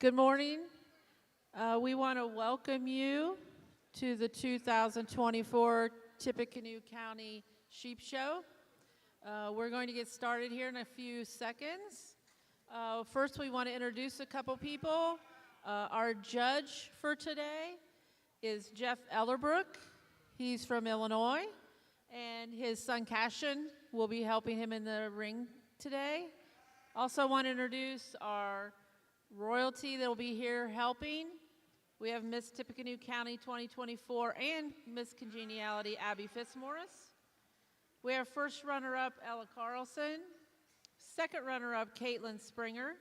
Good morning. We want to welcome you to the 2024 Tippecanoe County Sheep Show. We're going to get started here in a few seconds. First, we want to introduce a couple people. Our judge for today is Jeff Ellerbrook. He's from Illinois, and his son Cashin will be helping him in the ring today. Also want to introduce our royalty that will be here helping. We have Miss Tippecanoe County 2024 and Miss Congeniality Abby Fitzmaurice. We have first runner-up Ella Carlson, second runner-up Caitlin Springer,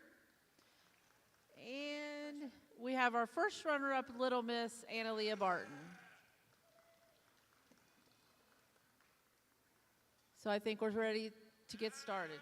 and we have our first runner-up Little Miss Analia Barton. So I think we're ready to get started.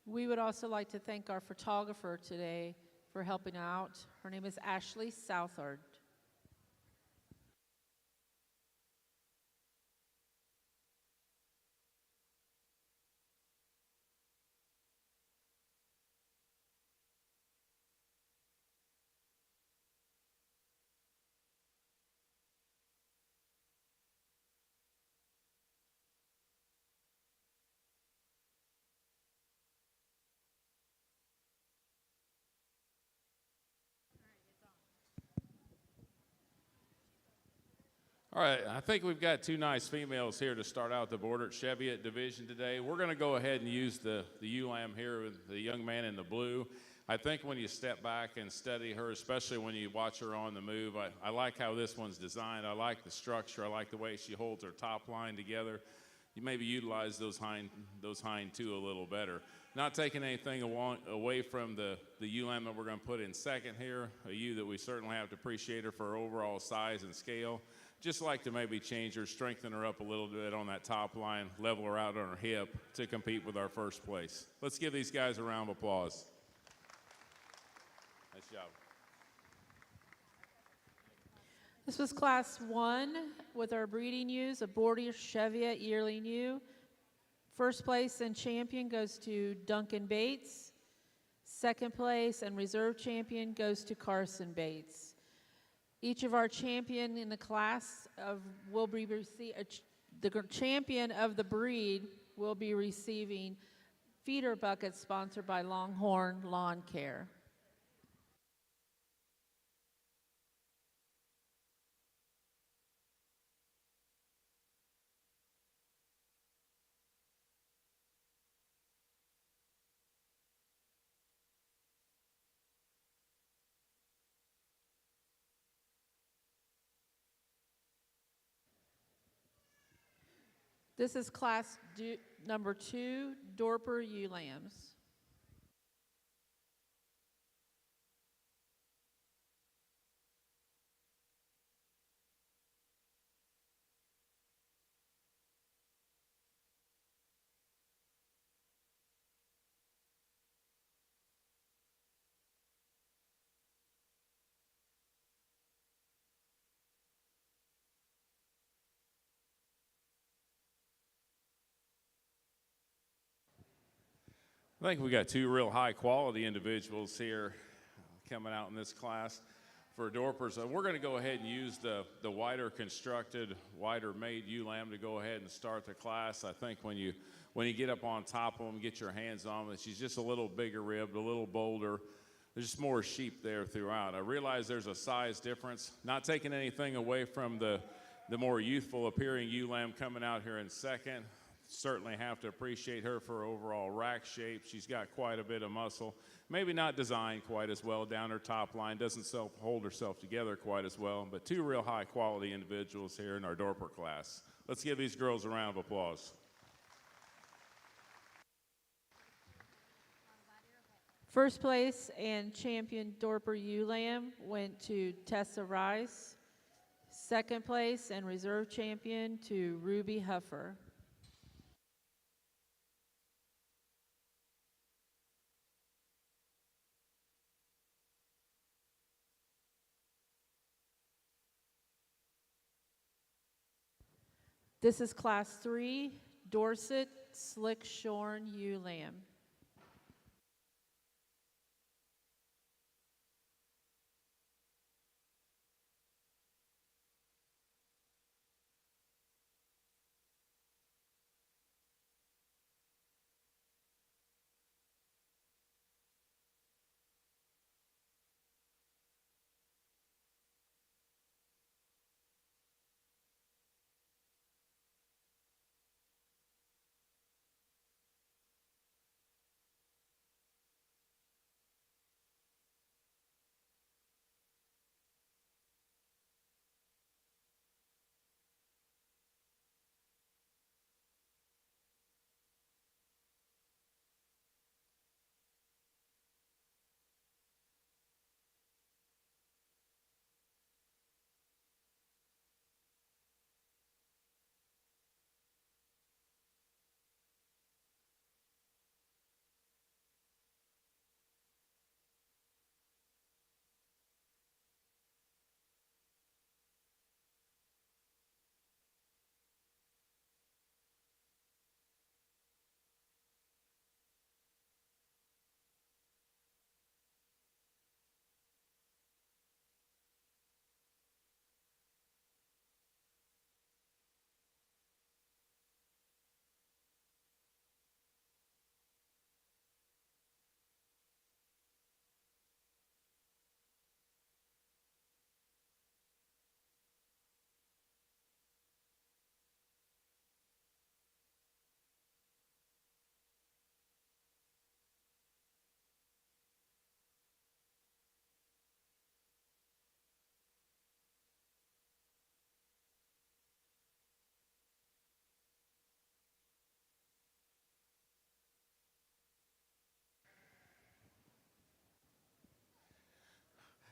We would also like to thank our photographer today for helping out. Her name is Ashley Southard. All right, I think we've got two nice females here to start out the border cheviot division today. We're going to go ahead and use the ewe lamb here with the young man in the blue. I think when you step back and study her, especially when you watch her on the move, I like how this one's designed. I like the structure. I like the way she holds her top line together. You maybe utilize those hind two a little better. Not taking anything away from the ewe lamb that we're going to put in second here, a ewe that we certainly have to appreciate her for her overall size and scale. Just like to maybe change her, strengthen her up a little bit on that top line, level her out on her hip to compete with our first place. Let's give these guys a round of applause. Nice job. This was class 1 with our breeding ewes, a border cheviot yearling ewe. First place and champion goes to Duncan Bates. Second place and reserve champion goes to Carson Bates. Each of our champion in the class will be the champion of the breed will be receiving feeder buckets sponsored by Longhorn Lawn Care. This is class number 2, Dorper ewe lambs. I think we got two real high quality individuals here coming out in this class for Dorpers. We're going to go ahead and use the wider constructed, wider made ewe lamb to go ahead and start the class. I think when you get up on top of them, get your hands on them, she's just a little bigger ribbed, a little bolder. There's just more sheep there throughout. I realize there's a size difference. Not taking anything away from the more youthful appearing ewe lamb coming out here in second. Certainly have to appreciate her for her overall rack shape. She's got quite a bit of muscle. Maybe not designed quite as well down her top line. Doesn't hold herself together quite as well. But two real high quality individuals here in our Dorper class. Let's give these girls a round of applause. First place and champion Dorper ewe lamb went to Tessa Rice. Second place and reserve champion to Ruby Huffer. This is Class 3, Dorset Slick Shorn ewe lamb.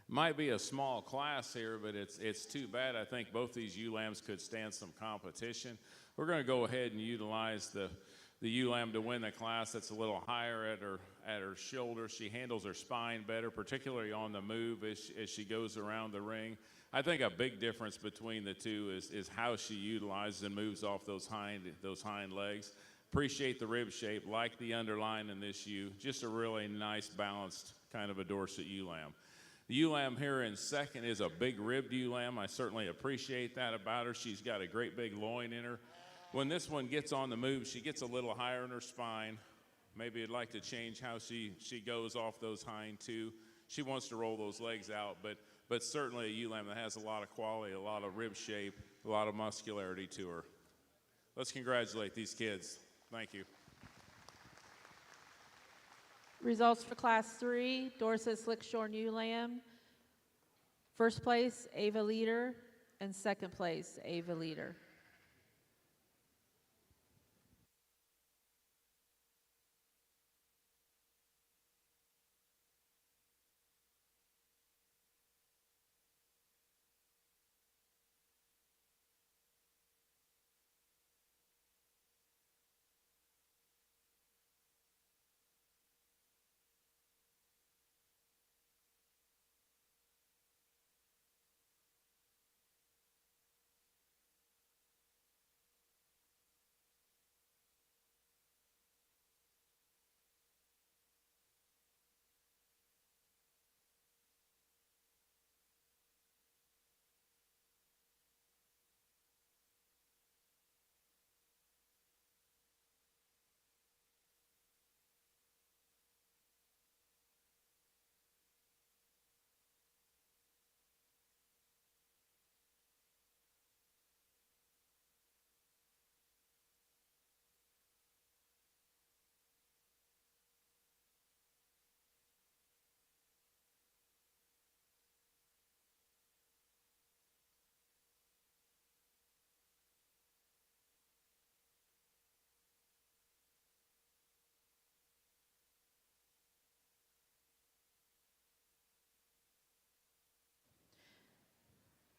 Might be a small class here, but it's too bad. I think both these ewe lambs could stand some competition. We're going to go ahead and utilize the ewe lamb to win the class. That's a little higher at her shoulder. She handles her spine better, particularly on the move as she goes around the ring. I think a big difference between the two is how she utilizes and moves off those hind legs. Appreciate the rib shape, like the underline in this ewe. Just a really nice, balanced kind of a Dorset ewe lamb. The ewe lamb here in second is a big ribbed ewe lamb. I certainly appreciate that about her. She's got a great big loin in her. When this one gets on the move, she gets a little higher in her spine. Maybe I'd like to change how she goes off those hind two. She wants to roll those legs out, but certainly a ewe lamb that has a lot of quality, a lot of rib shape, a lot of muscularity to her. Let's congratulate these kids. Thank you. Results for Class 3, Dorset Slick Shorn ewe lamb. First place, Ava Leader, and second place, Ava Leader.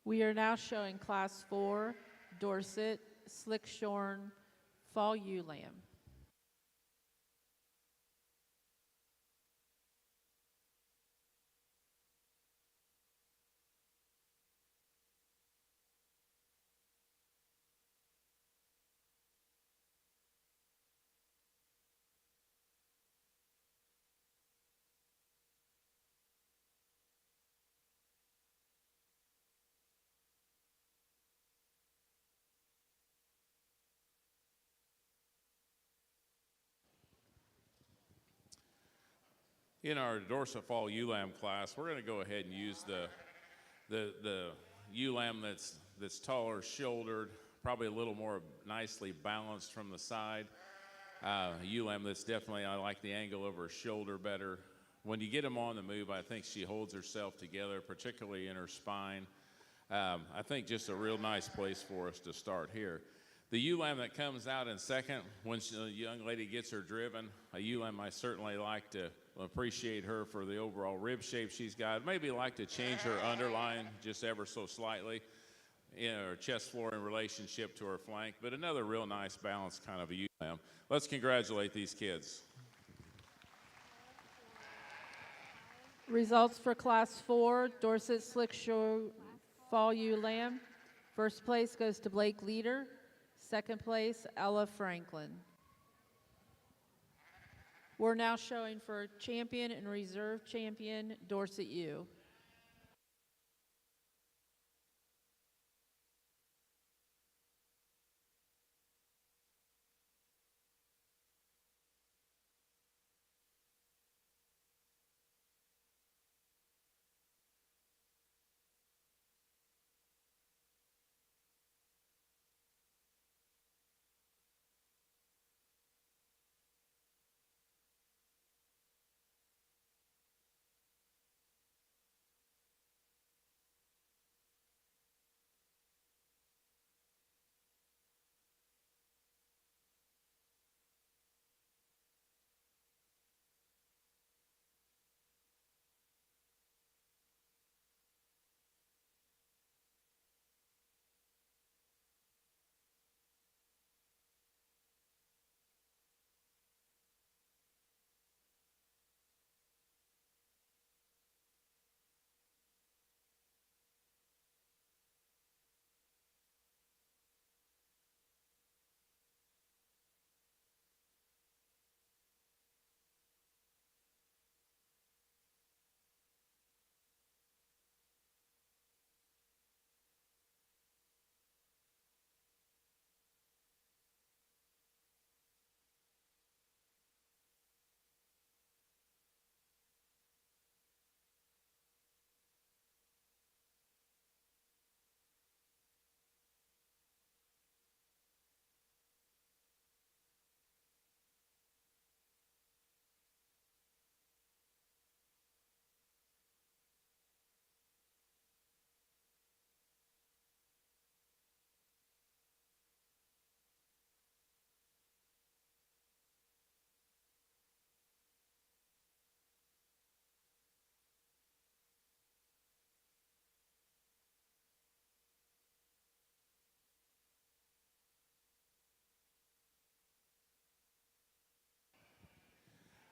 We are now showing Class 4, Dorset, Slick Shorn, Fall Ewe Lamb. In our Dorset Fall ewe lamb class, we're going to go ahead and use the ewe lamb that's taller shouldered, probably a little more nicely balanced from the side. Ewe lamb that's definitely, I like the angle of her shoulder better. When you get them on the move, I think she holds herself together, particularly in her spine. I think just a real nice place for us to start here. The ewe lamb that comes out in second, when the young lady gets her driven, a ewe lamb I certainly like to appreciate her for the overall rib shape she's got. Maybe like to change her underline just ever so slightly, her chest floor in relationship to her flank, but another real nice balanced kind of a ewe lamb. Let's congratulate these kids. Results for Class 4, Dorset Slick Shorn, Fall Ewe Lamb. First place goes to Blake Leader. Second place, Ella Franklin. We're now showing for champion and reserve champion, Dorset Ewe.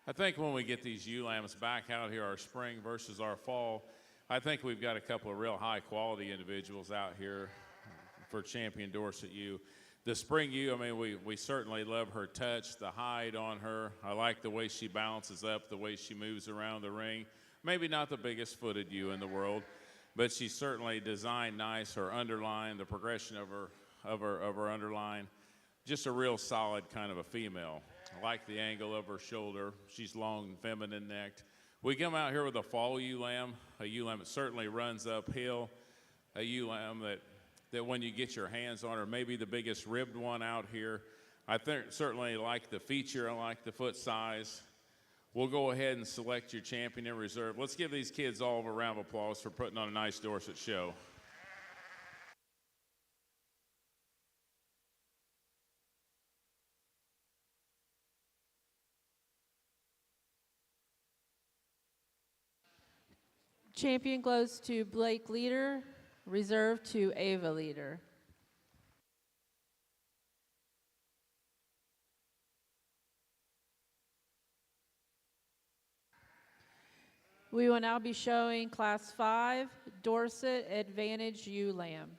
I think when we get these ewe lambs back out here, our spring versus our fall, I think we've got a couple of real high quality individuals out here for champion Dorset ewe. The spring ewe, I mean, we certainly love her touch, the hide on her. I like the way she balances up, the way she moves around the ring. Maybe not the biggest footed ewe in the world, but she's certainly designed nice. Her underline, the progression of her underline, just a real solid kind of a female. I like the angle of her shoulder. She's long and feminine necked. We come out here with a fall ewe lamb, a ewe lamb that certainly runs uphill, a ewe lamb that when you get your hands on her, maybe the biggest ribbed one out here. I think certainly like the feature, I like the foot size. We'll go ahead and select your champion in reserve. Let's give these kids all a round of applause for putting on a nice Dorset show. Champion goes to Blake Leader. Reserved to Ava leader. We will now be showing Class 5 Dorset Advantage ewe lamb.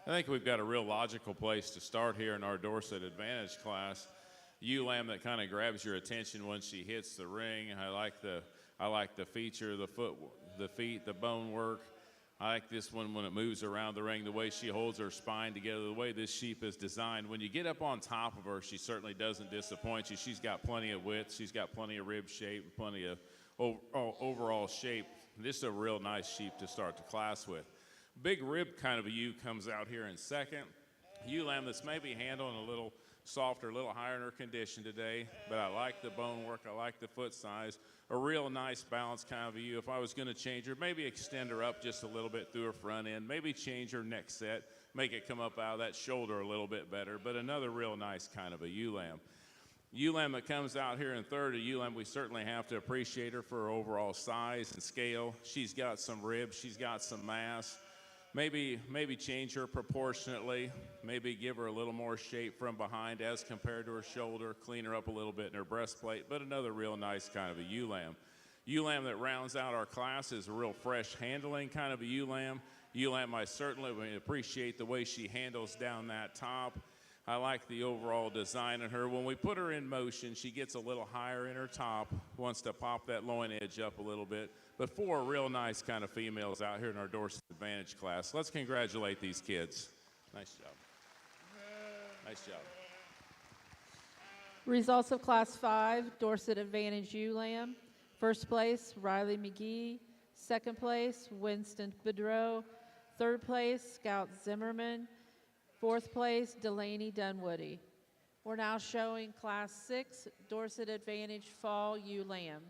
I think we've got a real logical place to start here in our Dorset Advantage class. Ewe lamb that kind of grabs your attention when she hits the ring. I like the feature, the feet, the bone work. I like this one when it moves around the ring, the way she holds her spine together, the way this sheep is designed. When you get up on top of her, she certainly doesn't disappoint you. She's got plenty of width. She's got plenty of rib shape, plenty of overall shape. This is a real nice sheep to start the class with. Big rib kind of a ewe comes out here in second. Ewe lamb that's maybe handling a little softer, a little higher in her condition today, but I like the bone work, I like the foot size. A real nice balanced kind of a ewe. If I was going to change her, maybe extend her up just a little bit through her front end, maybe change her neck set, make it come up out of that shoulder a little bit better, but another real nice kind of a ewe lamb. Ewe lamb that comes out here in third, a ewe lamb we certainly have to appreciate her for her overall size and scale. She's got some ribs, she's got some mass. maybe change her proportionately, maybe give her a little more shape from behind as compared to her shoulder, clean her up a little bit in her breastplate, but another real nice kind of a ewe lamb. Ewe lamb that rounds out our class is a real fresh handling kind of a ewe lamb. Ewe lamb, I certainly appreciate the way she handles down that top. I like the overall design of her. When we put her in motion, she gets a little higher in her top, wants to pop that loin edge up a little bit. But four real nice kind of females out here in our Dorset Advantage class. Let's congratulate these kids. Nice job. Nice job. Results of Class 5, Dorset Advantage ewe lamb. First place, Riley McGee. Second place, Winston Bedreau. Third place, Scout Zimmerman. Fourth place, Delaney Dunwoody. We're now showing Class 6, Dorset Advantage Fall ewe lamb.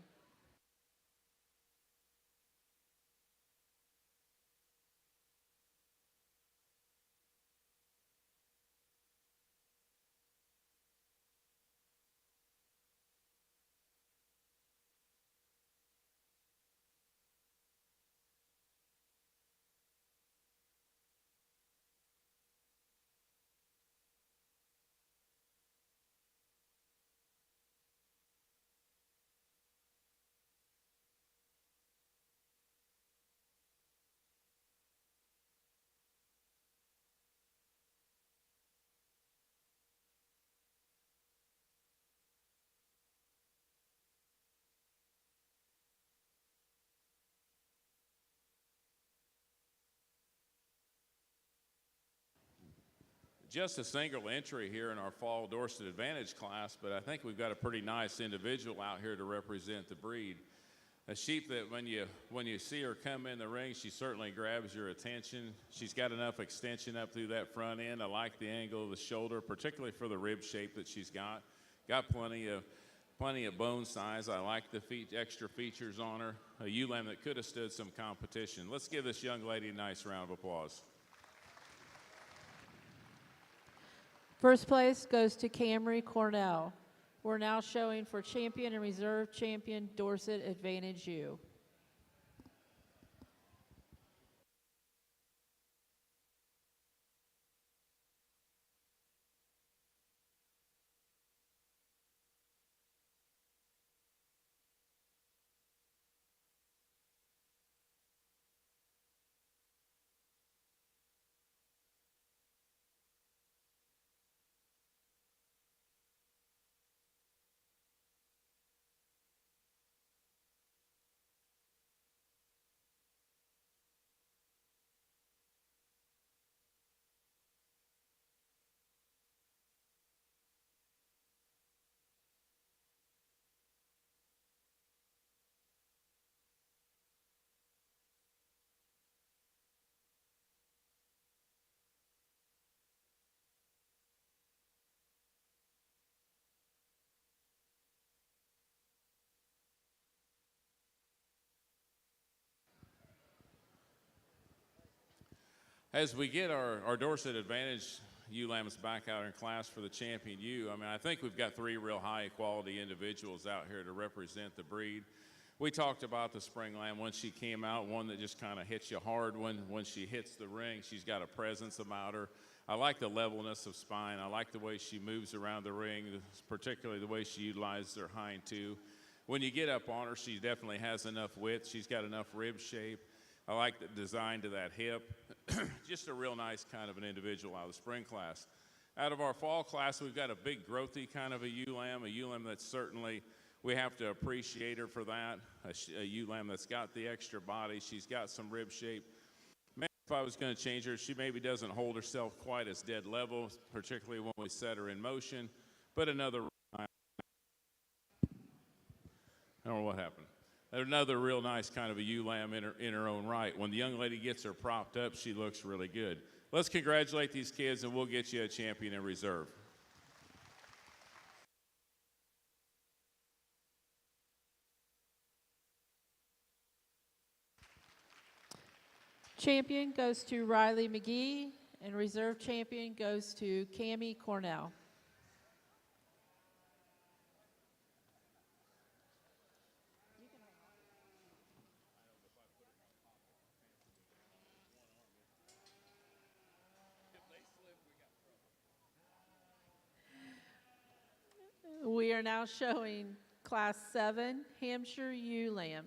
Just a single entry here in our fall Dorset Advantage class, but I think we've got a pretty nice individual out here to represent the breed. A sheep that when you see her come in the ring, she certainly grabs your attention. She's got enough extension up through that front end. I like the angle of the shoulder, particularly for the rib shape that she's got. Got plenty of bone size. I like the extra features on her. A ewe lamb that could have stood some competition. Let's give this young lady a nice round of applause. First place goes to Camry Cornell. We're now showing for champion and reserve champion Dorset Advantage ewe. As we get our Dorset Advantage ewe lambs back out in class for the champion ewe, I mean, I think we've got three real high quality individuals out here to represent the breed. We talked about the spring lamb when she came out, one that just kind of hits you hard when she hits the ring. She's got a presence about her. I like the levelness of spine. I like the way she moves around the ring, particularly the way she utilizes her hind two. When you get up on her, she definitely has enough width. She's got enough rib shape. I like the design to that hip. Just a real nice kind of an individual out of the spring class. Out of our fall class, we've got a big growthy kind of a ewe lamb that's certainly, we have to appreciate her for that. A ewe lamb that's got the extra body. She's got some rib shape. Maybe if I was going to change her, she maybe doesn't hold herself quite as dead level, particularly when we set her in motion. But another, I don't know what happened. Another real nice kind of a ewe lamb in her own right. When the young lady gets her propped up, she looks really good. Let's congratulate these kids, and we'll get you a champion in reserve. Champion goes to Riley McGee, and reserve champion goes to Cammie Cornell. are now showing Class 7 Hampshire ewe lamb.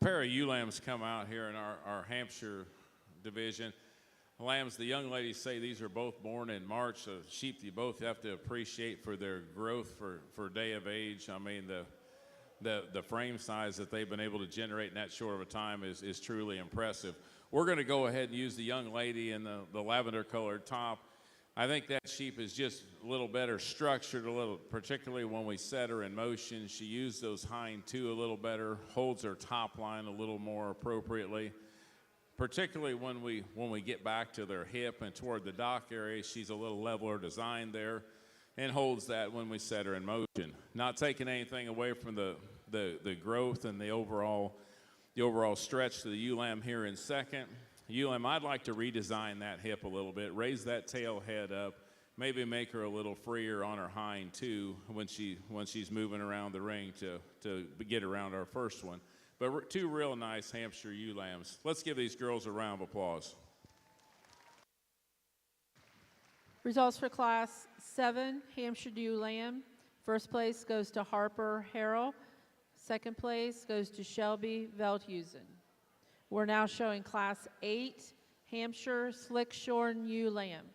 A pair of ewe lambs come out here in our Hampshire division. Lambs, the young ladies say these are both born in March, so sheep you both have to appreciate for their growth for day of age. I mean, the frame size that they've been able to generate in that short of a time is truly impressive. We're going to go ahead and use the young lady in the lavender colored top. I think that sheep is just a little better structured, particularly when we set her in motion. She used those hind two a little better, holds her top line a little more appropriately. Particularly when we get back to their hip and toward the dock area, she's a little leveler design there and holds that when we set her in motion. Not taking anything away from the growth and the overall stretch to the ewe lamb here in second. Ewe lamb, I'd like to redesign that hip a little bit, raise that tail head up, maybe make her a little freer on her hind too when she's moving around the ring to get around our first one. But two real nice Hampshire ewe lambs. Let's give these girls a round of applause. Results for Class 7 Hampshire ewe lamb. First place goes to Harper Harrell. Second place goes to Shelby Veldhusen. We're now showing Class 8 Hampshire slick shorn ewe lamb.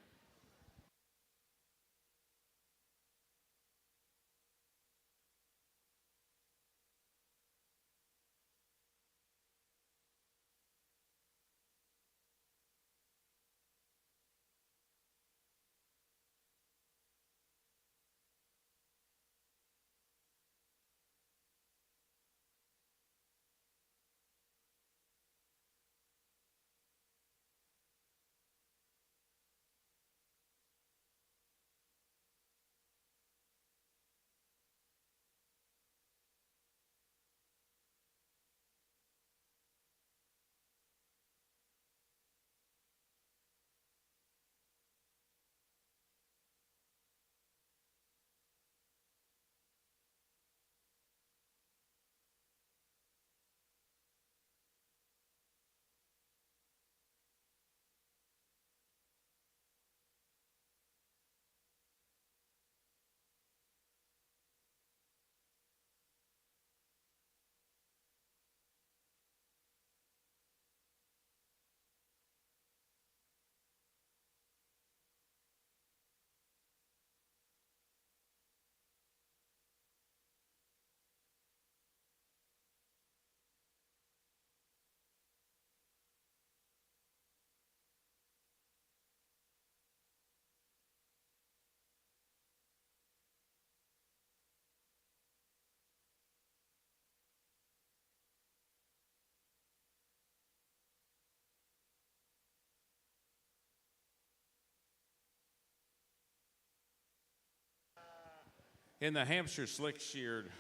In the Hampshire slick sheared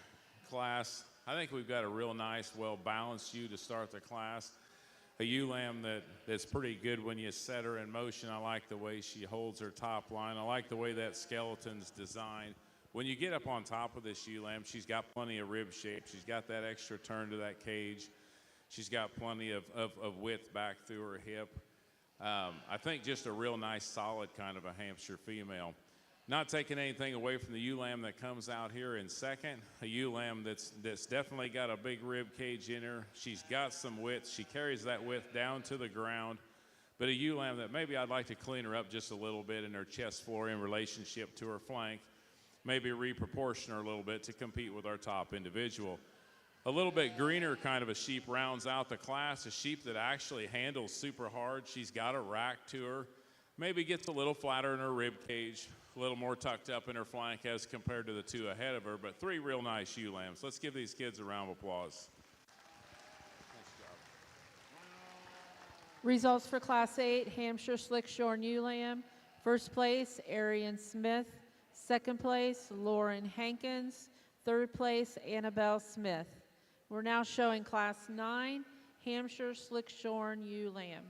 class, I think we've got a real nice, well-balanced ewe to start the class. A ewe lamb that's pretty good when you set her in motion. I like the way she holds her top line. I like the way that skeleton's designed. When you get up on top of this ewe lamb, she's got plenty of rib shape. She's got that extra turn to that cage. She's got plenty of width back through her hip. I think just a real nice, solid kind of a Hampshire female. Not taking anything away from the ewe lamb that comes out here in second. A ewe lamb that's definitely got a big rib cage in her. She's got some width. She carries that width down to the ground. But a ewe lamb that maybe I'd like to clean her up just a little bit in her chest floor in relationship to her flank. Maybe reproportion her a little bit to compete with our top individual. A little bit greener kind of a sheep rounds out the class. A sheep that actually handles super hard. She's got a rack to her. Maybe gets a little flatter in her rib cage. A little more tucked up in her flank as compared to the two ahead of her, but three real nice ewe lambs. Let's give these kids a round of applause. Results for Class 8, Hampshire Slick Shorn Ewe Lamb. First place, Arian Smith. Second place, Lauren Hankins. Third place, Annabelle Smith. We're now showing Class 9, Hampshire Slick Shorn Ewe Lamb.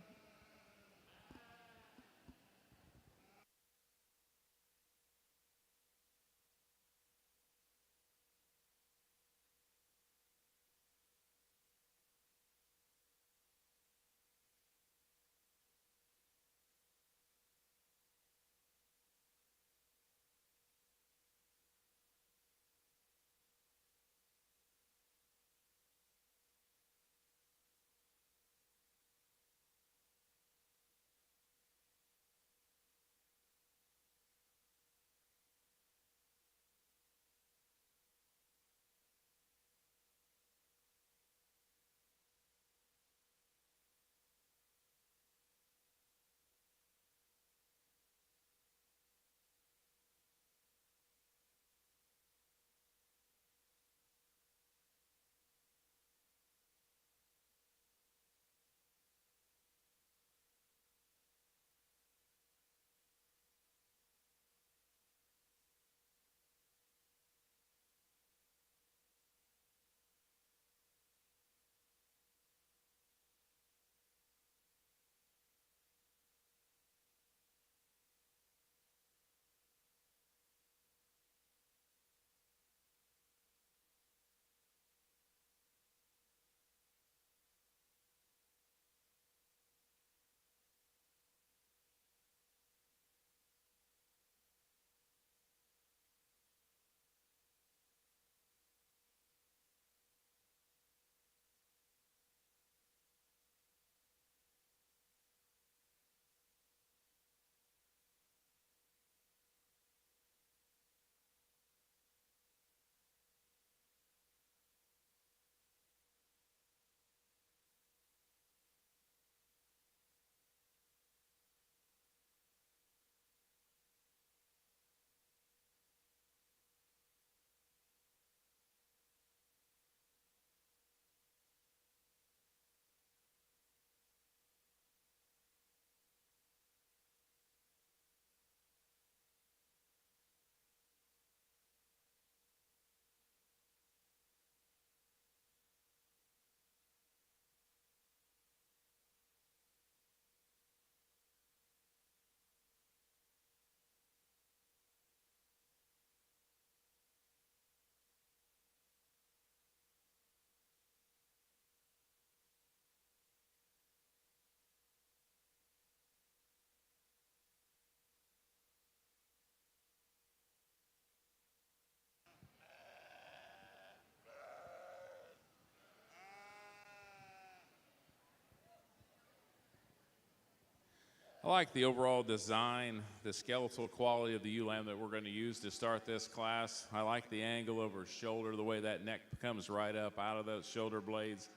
I like the overall design, the skeletal quality of the ewe lamb that we're going to use to start this class. I like the angle of her shoulder, the way that neck comes right up out of those shoulder blades.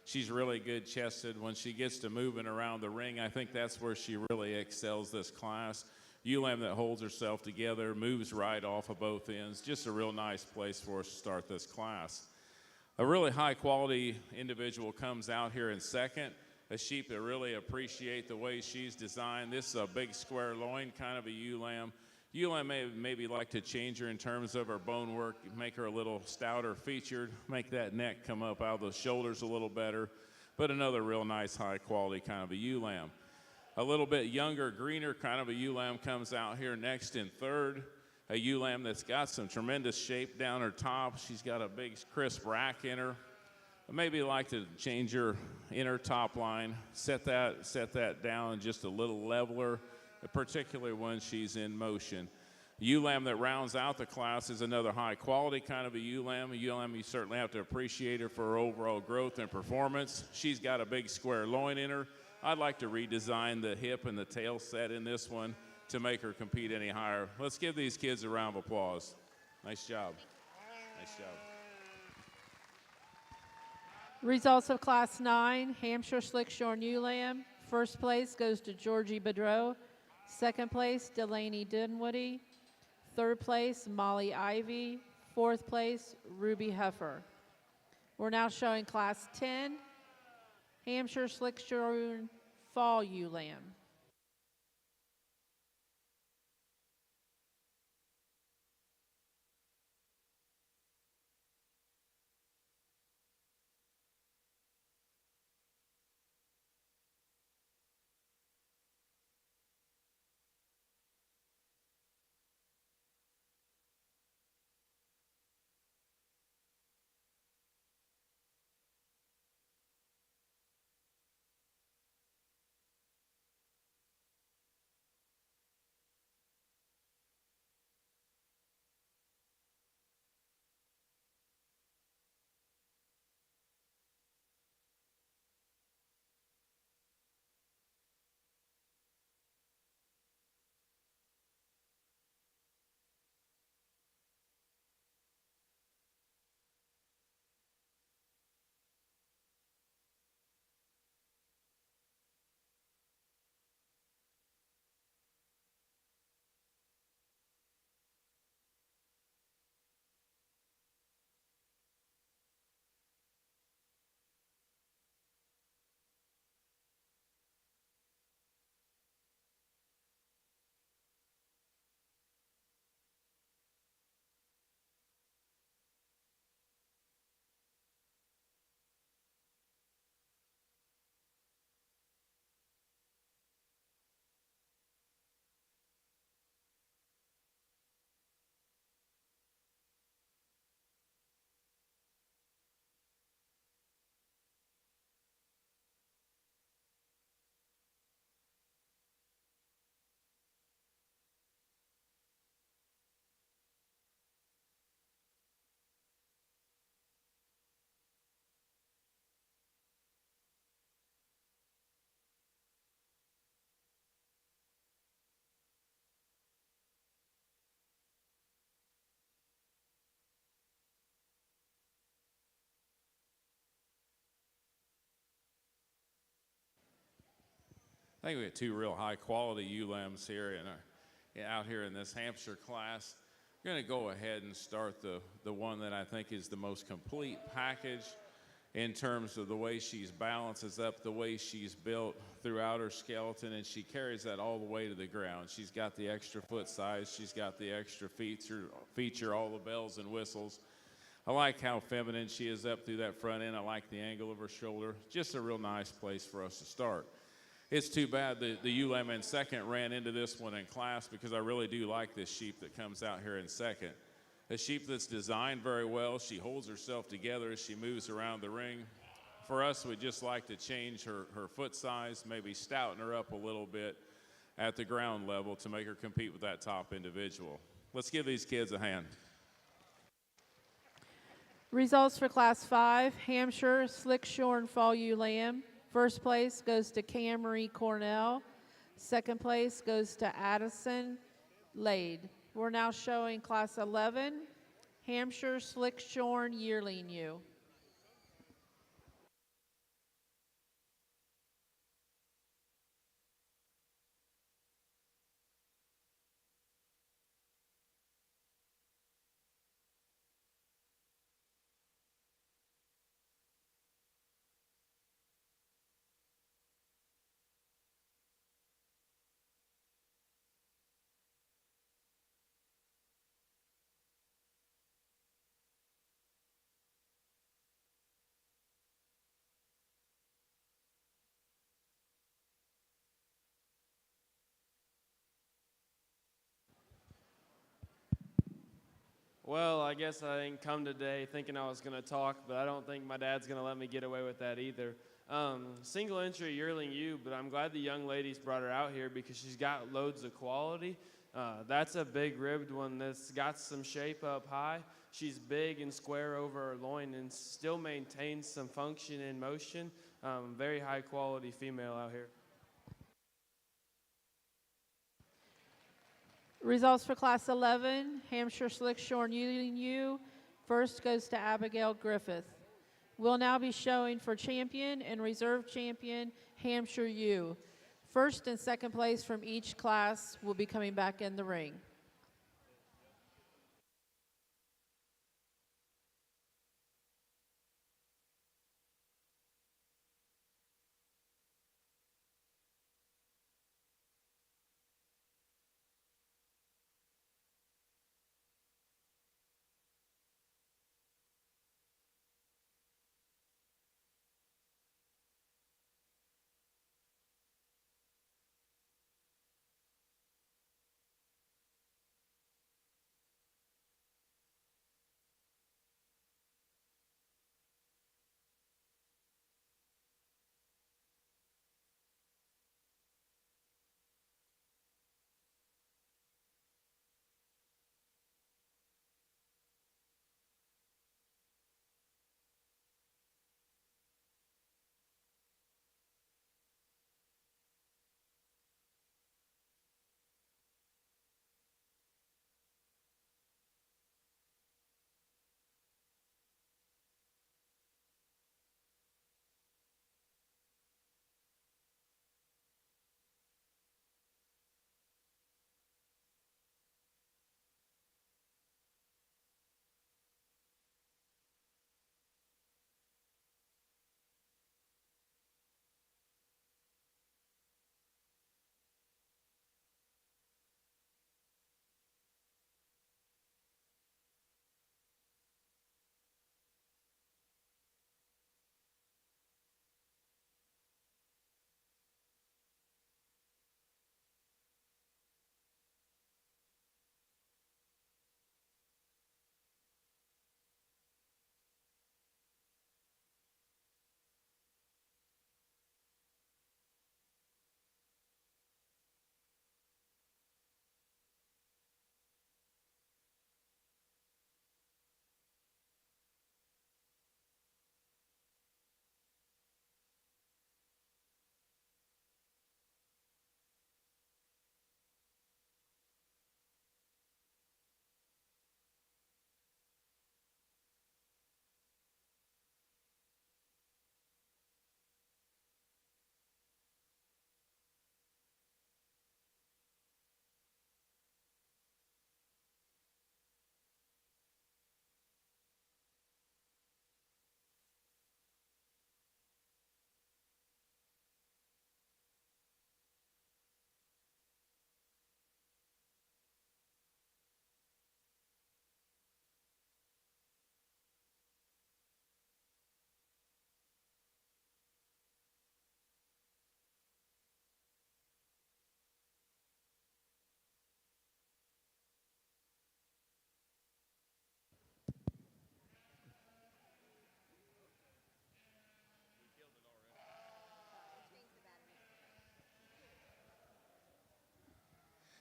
She's really good chested. When she gets to moving around the ring, I think that's where she really excels this class. Ewe lamb that holds herself together, moves right off of both ends. Just a real nice place for us to start this class. A really high quality individual comes out here in second. A sheep that really appreciate the way she's designed. This is a big square loin kind of a ewe lamb. Ewe may maybe like to change her in terms of her bone work, make her a little stouter featured, make that neck come up out of the shoulders a little better, but another real nice high quality kind of a ewe lamb. A little bit younger, greener kind of a ewe lamb comes out here next in third. A ewe lamb that's got some tremendous shape down her top. She's got a big crisp rack in her. Maybe like to change her inner top line, set that down just a little leveler, particularly when she's in motion. The ewe lamb that rounds out the class is another high quality kind of a ewe lamb. A ewe lamb you certainly have to appreciate her for her overall growth and performance. She's got a big square loin in her. I'd like to redesign the hip and the tail set in this one to make her compete any higher. Let's give these kids a round of applause. Nice job. Nice job. Results of Class 9, Hampshire Slick Shorn Ewe Lamb. First place goes to Georgie Bedreau. Second place, Delaney Dinwoody. Third place, Molly Ivy. Fourth place, Ruby Huffer. We're now showing Class 10, Hampshire Slick Shorn Fall Ewe Lamb. I think we have two real high-quality ewe lambs here out here in this Hampshire class. We're going to go ahead and start the one that I think is the most complete package in terms of the way she's balances up, the way she's built throughout her skeleton, and she carries that all the way to the ground. She's got the extra foot size. She's got the extra feature, all the bells and whistles. I like how feminine she is up through that front end. I like the angle of her shoulder. Just a real nice place for us to start. It's too bad the ewe lamb in second ran into this one in class because I really do like this sheep that comes out here in second. A sheep that's designed very well. She holds herself together as she moves around the ring. For us, we'd just like to change her foot size, maybe stouten her up a little bit at the ground level to make her compete with that top individual. Let's give these kids a hand. Results for Class 5, Hampshire Slick Shorn Fall Ewe Lamb. First place goes to Camry Cornell. Second place goes to Addison Lade. We're now showing Class 11, Hampshire Slick Shorn Yearling Ewe. Well, I guess I didn't come today thinking I was going to talk, but I don't think my dad's going to let me get away with that either. Single entry yearling ewe, but I'm glad the young ladies brought her out here because she's got loads of quality. That's a big ribbed one that's got some shape up high. She's big and square over her loin and still maintains some function and motion. Very high quality female out here. Results for Class 11, Hampshire Slick Shorn Yearling Ewe. First goes to Abigail Griffith. We'll now be showing for champion and reserve champion Hampshire Ewe. First and second place from each class will be coming back in the ring.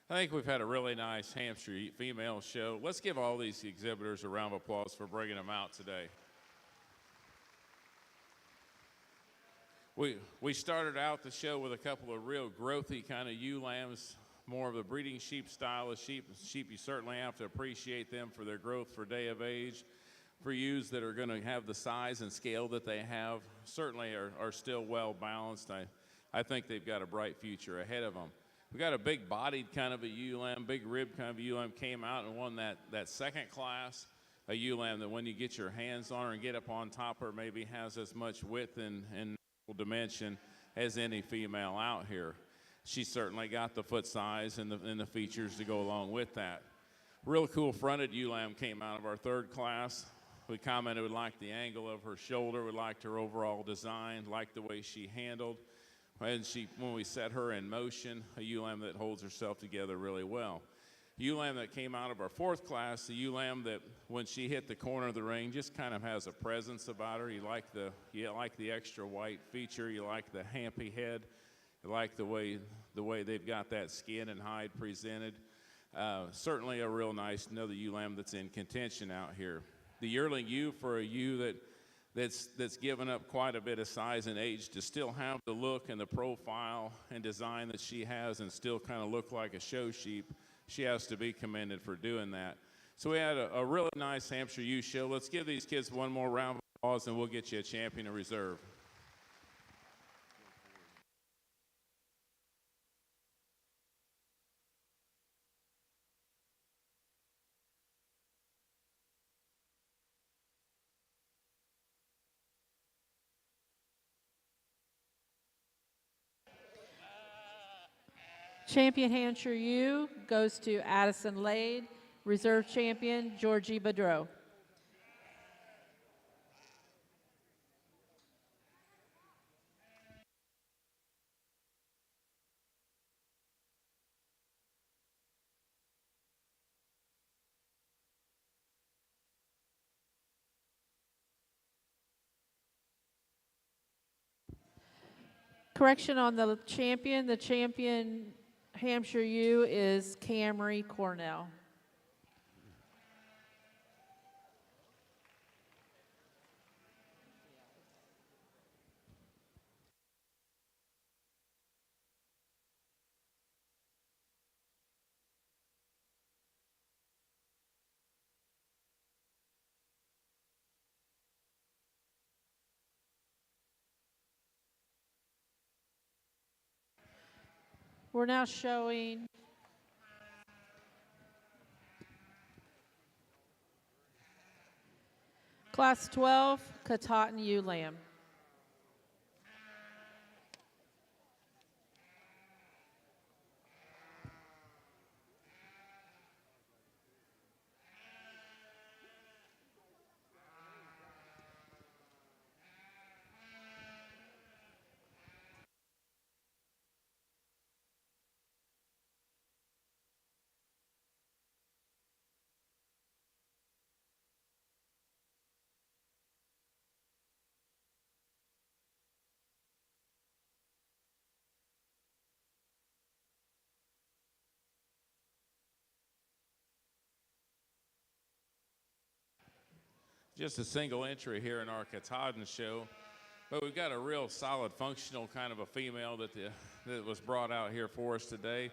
I think we've had a really nice Hampshire female show. Let's give all these exhibitors a round of applause for bringing them out today. We started out the show with a couple of real growthy kind of ewe lambs, more of the breeding sheep style of sheep. Sheep, you certainly have to appreciate them for their growth for day of age. For ewes that are going to have the size and scale that they have, certainly are still well balanced. I think they've got a bright future ahead of them. We got a big bodied kind of a ewe lamb, big rib kind of a ewe lamb came out and won that second class. A ewe lamb that when you get your hands on her and get up on top of her, maybe has as much width and dimension as any female out here. She certainly got the foot size and the features to go along with that. Real cool fronted ewe lamb came out of our third class. We commented we liked the angle of her shoulder, we liked her overall design, liked the way she handled. And when we set her in motion, a ewe lamb that holds herself together really well. ewe lamb that came out of our fourth class, the ewe lamb that when she hit the corner of the ring just kind of has a presence about her. You like the extra white feature, you like the hampy head, you like the way they've got that skin and hide presented. Certainly a real nice, another ewe lamb that's in contention out here. The yearling ewe, for a ewe that's given up quite a bit of size and age to still have the look and the profile and design that she has and still kind of look like a show sheep, she has to be commended for doing that. So we had a really nice Hampshire ewe show. Let's give these kids one more round of applause and we'll get you a champion in reserve. Champion Hampshire ewe goes to Addison Lade. Reserve champion, Georgie Bedreau. Correction on the champion. The champion Hampshire ewe is Camry Cornell. We're now showing Class 12, Katahdin ewe lamb. Just a single entry here in our Katahdin show, but we've got a real solid functional kind of a female that was brought out here for us today.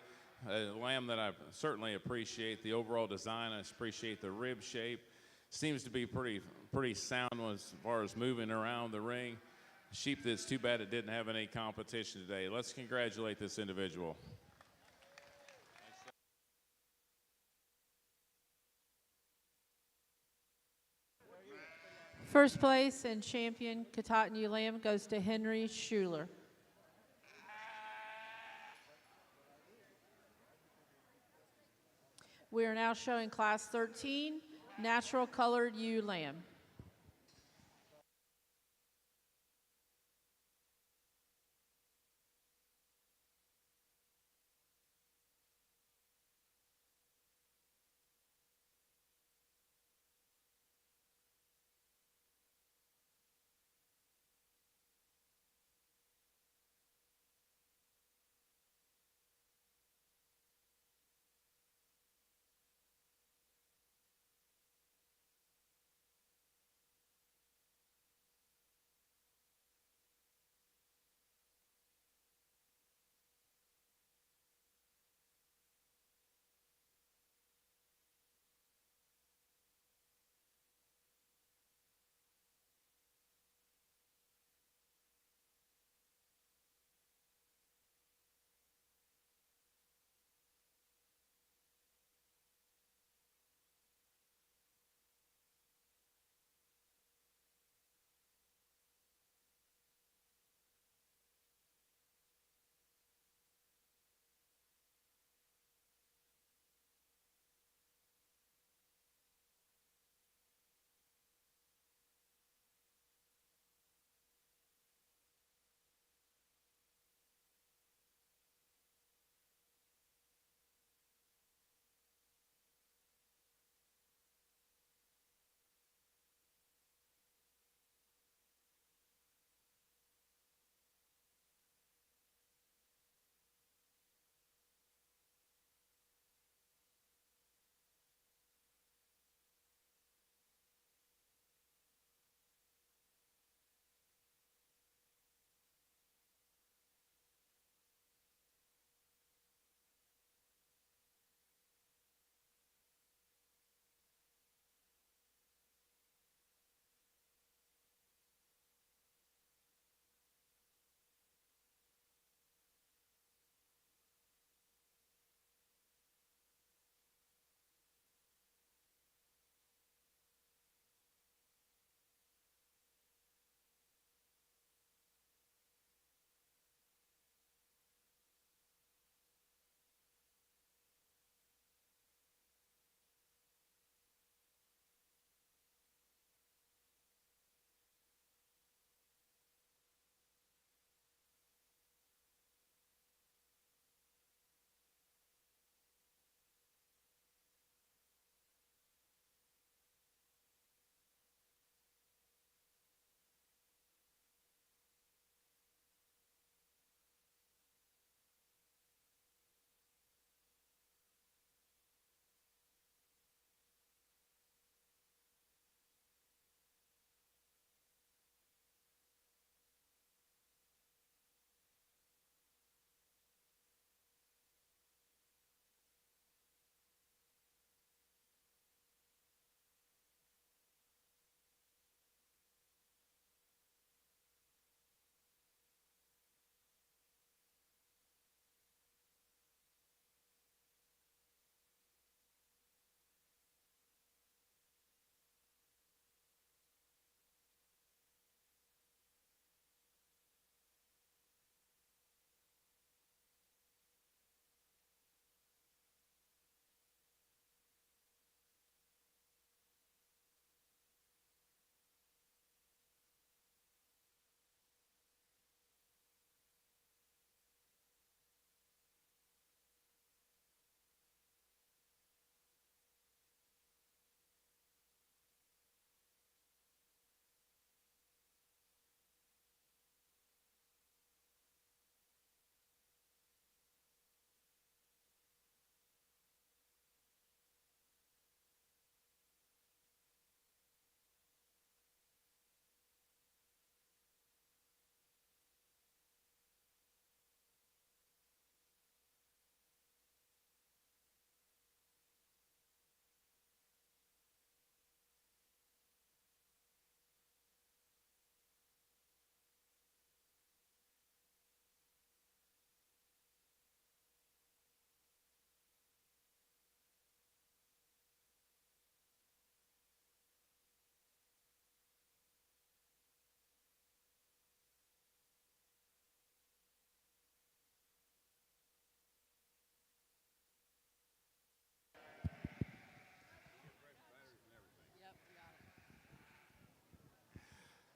A lamb that I certainly appreciate the overall design. I appreciate the rib shape. Seems to be pretty sound as far as moving around the ring. Sheep that's too bad it didn't have any competition today. Let's congratulate this individual. First place and champion Katahdin ewe lamb goes to Henry Schuler. We are now showing Class 13, natural colored ewe lamb.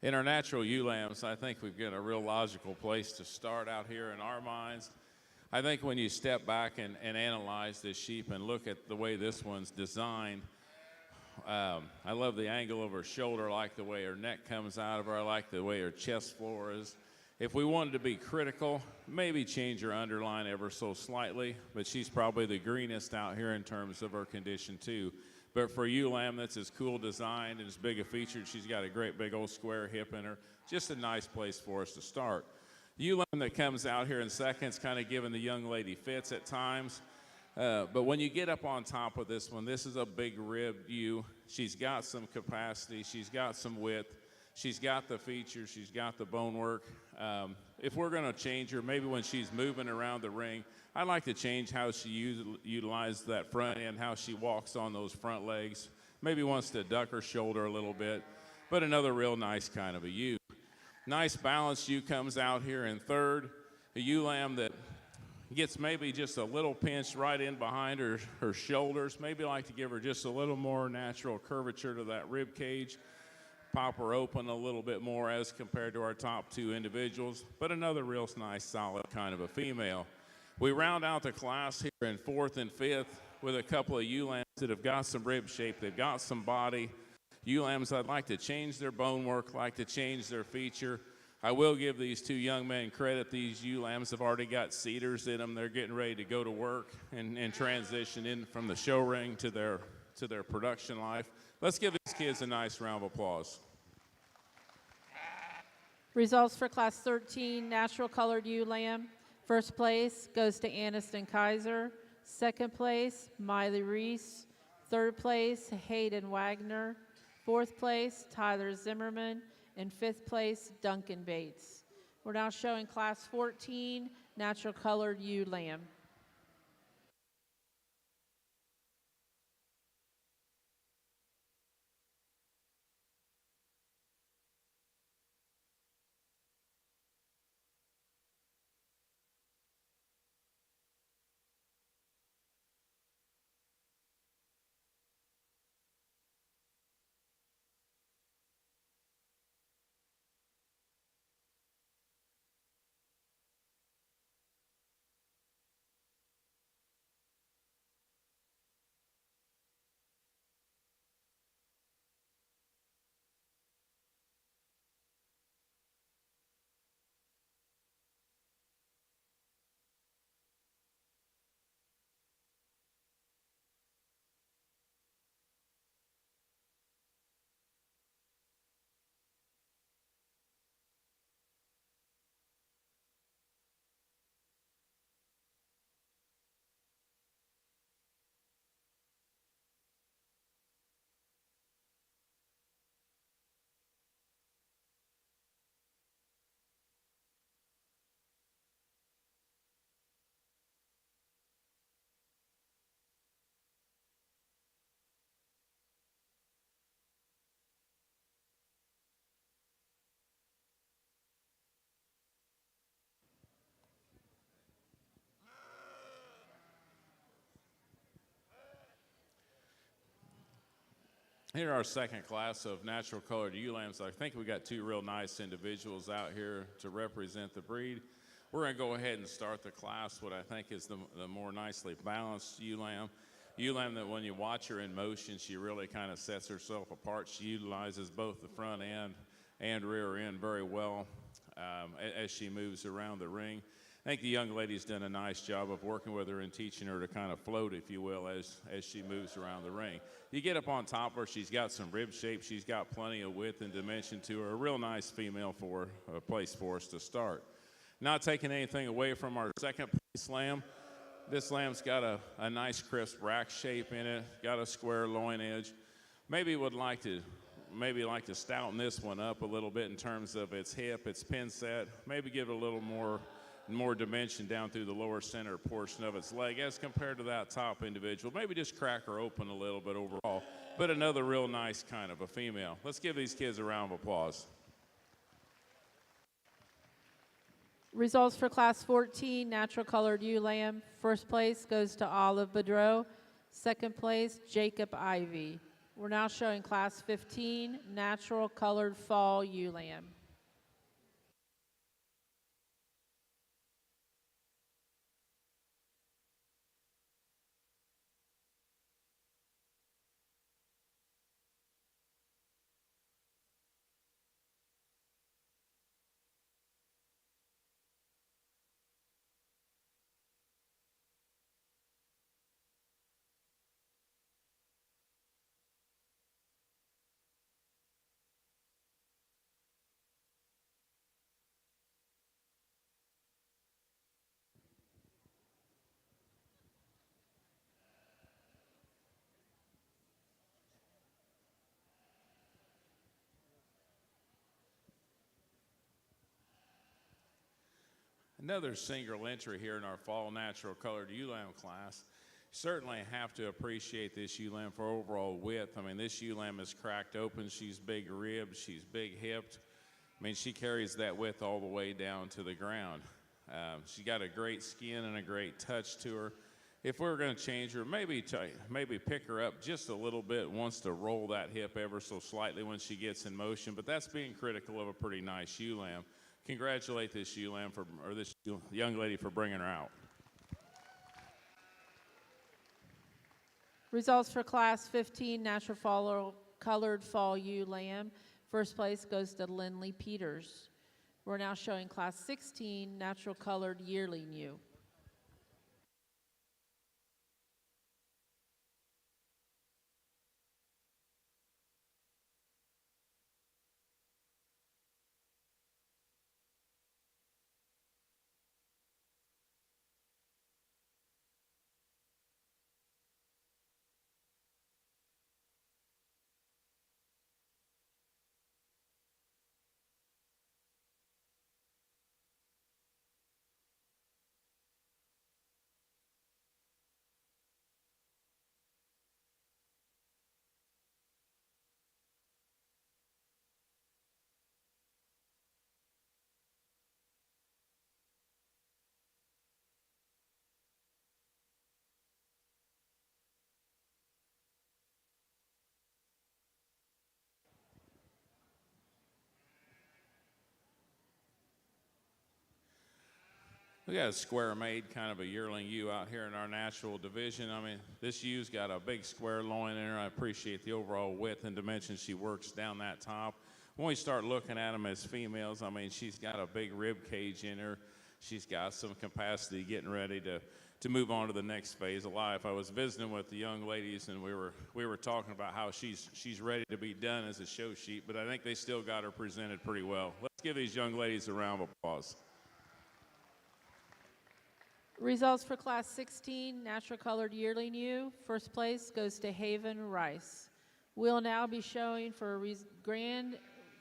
In our natural ewe lambs, I think we've got a real logical place to start out here in our minds. I think when you step back and analyze this sheep and look at the way this one's designed, I love the angle of her shoulder. I like the way her neck comes out of her. I like the way her chest floor is. If we wanted to be critical, maybe change her underline ever so slightly, but she's probably the greenest out here in terms of her condition too. But for a ewe lamb that's as cool designed and as big a featured, she's got a great big old square hip in her. Just a nice place for us to start. Ewe lamb that comes out here in seconds, kind of giving the young lady fits at times. But when you get up on top of this one, this is a big ribbed ewe. She's got some capacity. She's got some width. She's got the features. She's got the bone work. If we're going to change her, maybe when she's moving around the ring, I'd like to change how she utilizes that front end, how she walks on those front legs. Maybe wants to duck her shoulder a little bit. But another real nice kind of a ewe. Nice balanced ewe comes out here in third. A ewe lamb that gets maybe just a little pinch right in behind her shoulders. Maybe like to give her just a little more natural curvature to that rib cage. Pop her open a little bit more as compared to our top two individuals, but another real nice, solid kind of a female. We round out the class here in fourth and fifth with a couple of ewe lambs that have got some rib shape, they've got some body. Ewe lambs, I'd like to change their bone work, like to change their feature. I will give these two young men credit. These ewe lambs have already got cedars in them. They're getting ready to go to work and transition in from the show ring to their production life. Let's give these kids a nice round of applause. Results for Class 13, natural colored ewe lamb. First place goes to Aniston Kaiser. Second place, Miley Reese. Third place, Hayden Wagner. Fourth place, Tyler Zimmerman. And fifth place, Duncan Bates. We're now showing Class 14, natural colored ewe lamb. Here our second class of natural colored ewe lambs. I think we got two real nice individuals out here to represent the breed. We're going to go ahead and start the class, what I think is the more nicely balanced ewe lamb. Ewe lamb that when you watch her in motion, she really kind of sets herself apart. She utilizes both the front end and rear end very well as she moves around the ring. I think the young lady's done a nice job of working with her and teaching her to kind of float, if you will, as she moves around the ring. You get up on top of her, she's got some rib shape, she's got plenty of width and dimension to her. A real nice female for a place for us to start. Not taking anything away from our second place lamb. This lamb's got a nice crisp rack shape in it, got a square loin edge. Maybe would like to stouten this one up a little bit in terms of its hip, its pin set. Maybe give it a little more dimension down through the lower center portion of its leg as compared to that top individual. Maybe just crack her open a little bit overall, but another real nice kind of a female. Let's give these kids a round of applause. Results for Class 14, natural colored ewe lamb. First place goes to Olive Bedreau. Second place, Jacob Ivy. We're now showing Class 15, natural colored fall ewe lamb. Another single entry here in our fall natural colored ewe lamb class. Certainly have to appreciate this ewe lamb for overall width. I mean, this ewe lamb is cracked open. She's big ribbed. She's big hipped. I mean, she carries that width all the way down to the ground. She's got a great skin and a great touch to her. If we were going to change her, maybe pick her up just a little bit, wants to roll that hip ever so slightly when she gets in motion, but that's being critical of a pretty nice ewe lamb. Congratulate this ewe lamb this young lady for bringing her out. Results for Class 15, natural colored fall ewe lamb. First place goes to Lindley Peters. We're now showing Class 16, natural colored yearling ewe. We got a square made kind of a yearling ewe out here in our natural division. I mean, this ewe's got a big square loin in her. I appreciate the overall width and dimension she works down that top. When we start looking at them as females, I mean, she's got a big rib cage in her. She's got some capacity getting ready to move on to the next phase of life. I was visiting with the young ladies, and we were talking about how she's ready to be done as a show sheep, but I think they still got her presented pretty well. Let's give these young ladies a round of applause. Results for Class 16, natural colored yearling ewe. First place goes to Haven Rice. We'll now be showing for Grand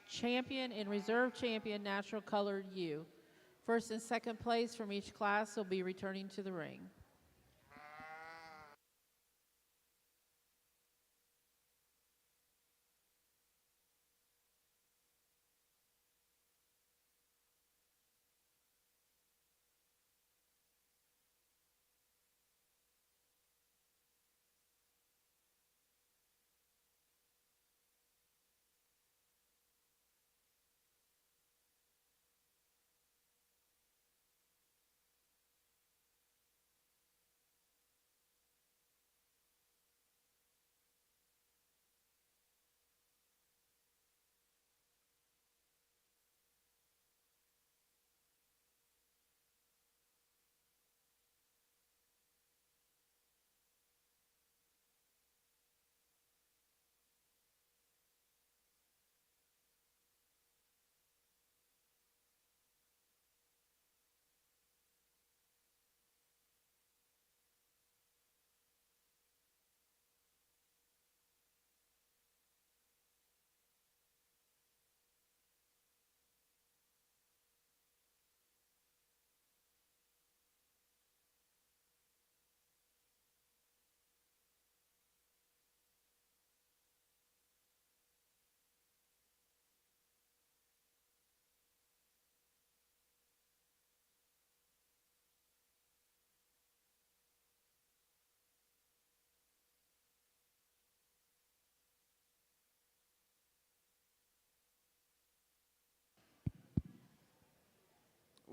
Champion and Reserve Champion natural colored ewe. First and second place from each class will be returning to the ring.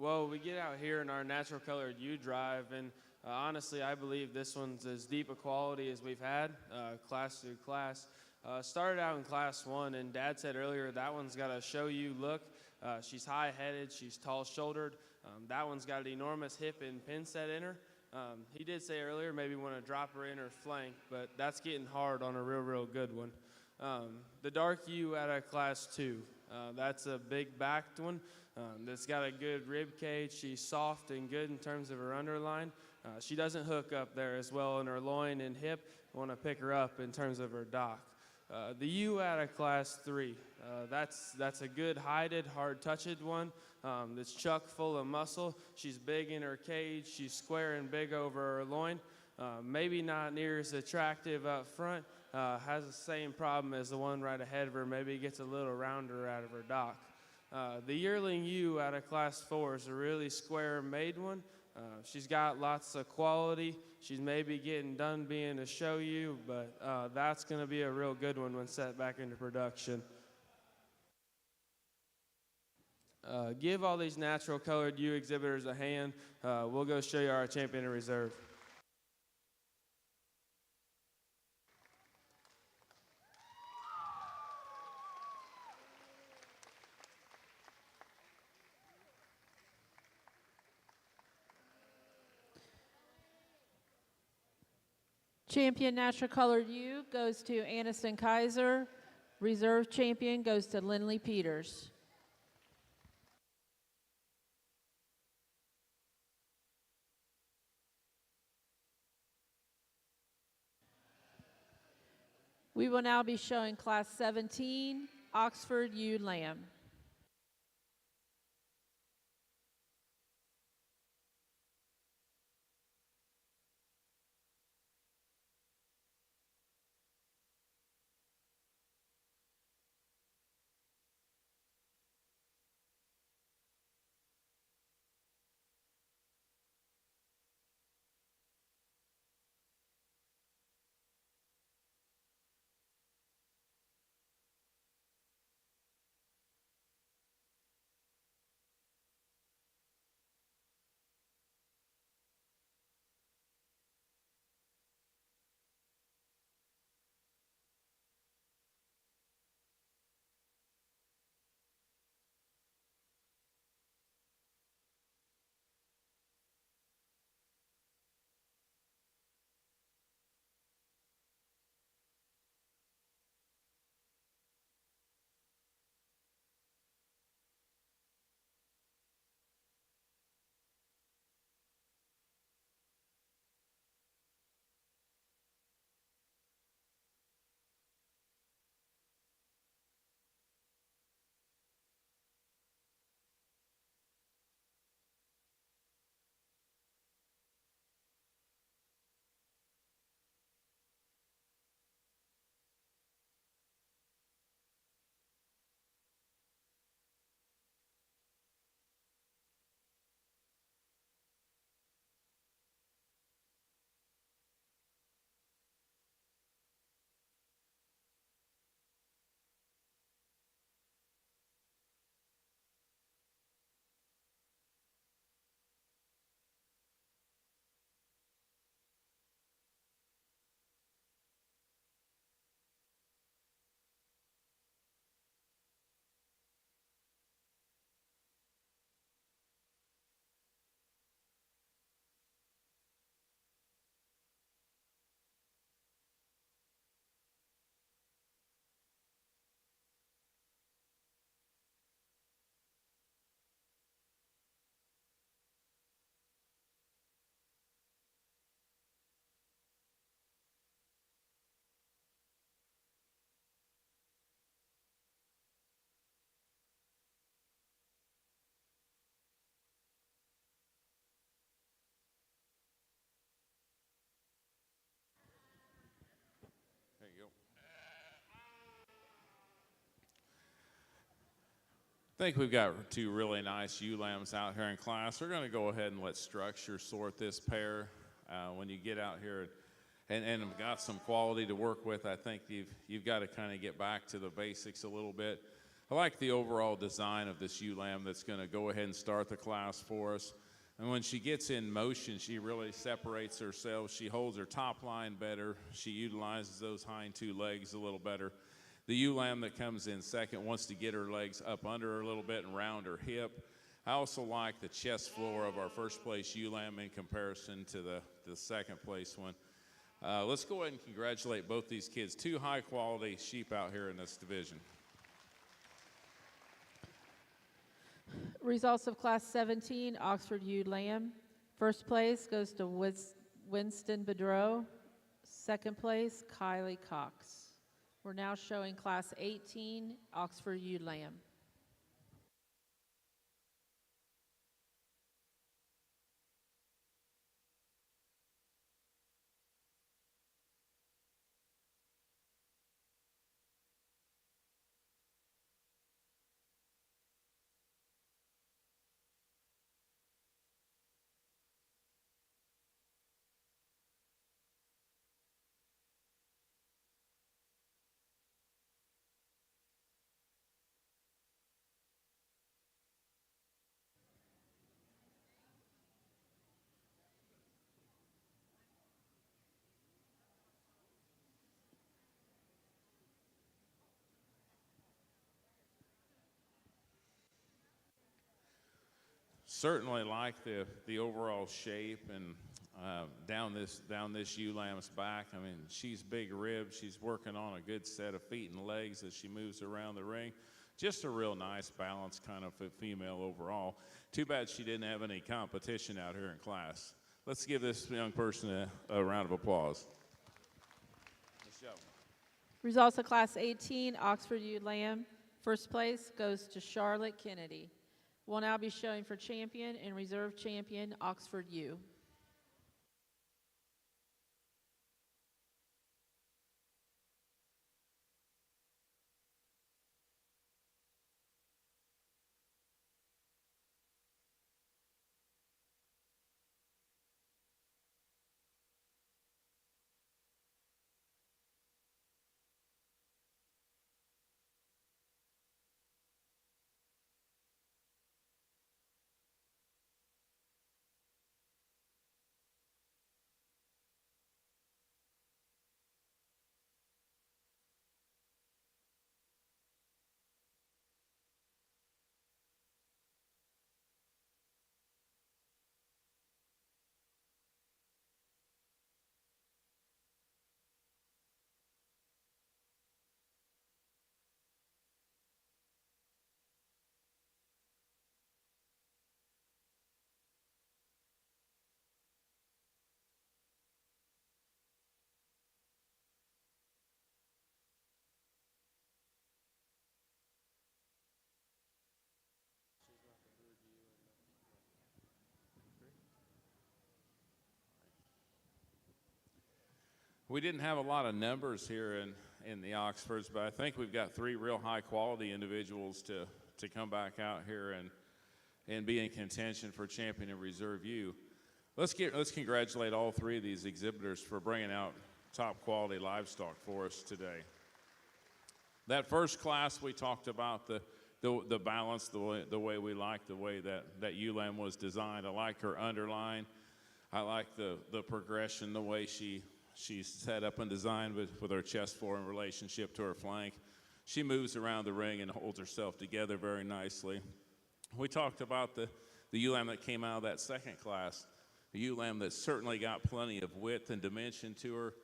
Well, we get out here in our natural colored U drive, and honestly, I believe this one's as deep a quality as we've had, class through class. Started out in class 1, and Dad said earlier that one's got a show you look. She's high-headed, she's tall-shouldered. That one's got an enormous hip and pin set in her. He did say earlier maybe want to drop her in her flank, but that's getting hard on a real good one. The dark U out of class 2, that's a big-backed one. That's got a good rib cage. She's soft and good in terms of her underline. She doesn't hook up there as well in her loin and hip. I want to pick her up in terms of her dock. The U out of class 3, that's a good hided, hard-touched one that's chuck full of muscle. She's big in her cage. She's square and big over her loin. Maybe not near as attractive up front. Has the same problem as the one right ahead of her. Maybe gets a little rounder out of her dock. The yearling ewe out of class 4 is a really square made one. She's got lots of quality. She's maybe getting done being a show ewe, but that's going to be a real good one when set back into production. Give all these natural colored ewe exhibitors a hand. We'll go show you our champion in reserve. Champion natural colored ewe goes to Aniston Kaiser. Reserve champion goes to Lindley Peters. We will now be showing class 17, Oxford ewe lamb. There you go. I think we've got two really nice ewe lambs out here in class. We're going to go ahead and let Shropshire sort this pair. When you get out here and have got some quality to work with, I think you've got to kind of get back to the basics a little bit. I like the overall design of this ewe lamb that's going to go ahead and start the class for us. And when she gets in motion, she really separates herself. She holds her top line better. She utilizes those hind two legs a little better. The ewe lamb that comes in second wants to get her legs up under her a little bit and round her hip. I also like the chest floor of our first place ewe lamb in comparison to the second place one. Let's go ahead and congratulate both these kids. Two high quality sheep out here in this division. Results of Class 17, Oxford Ewe Lamb. First place goes to Winston Bedreau. Second place, Kylie Cox. We're now showing Class 18, Oxford Ewe Lamb. Certainly like the overall shape and down this ewe lamb's back. I mean, she's big ribbed. She's working on a good set of feet and legs as she moves around the ring. Just a real nice balanced kind of a female overall. Too bad she didn't have any competition out here in class. Let's give this young person a round of applause. Michelle. Results of Class 18, Oxford Ewe Lamb. First place goes to Charlotte Kennedy. We'll now be showing for champion and reserve champion, Oxford Ewe. We didn't have a lot of numbers here in the Oxfords, but I think we've got three real high quality individuals to come back out here and be in contention for champion and reserve ewe. Let's congratulate all three of these exhibitors for bringing out top quality livestock for us today. That first class we talked about the balance, the way we like the way that ewe lamb was designed. I like her underline. I like the progression, the way she's set up and designed with her chest floor in relationship to her flank. She moves around the ring and holds herself together very nicely. We talked about the ewe lamb that came out of that second class, a ewe lamb that certainly got plenty of width and dimension to her,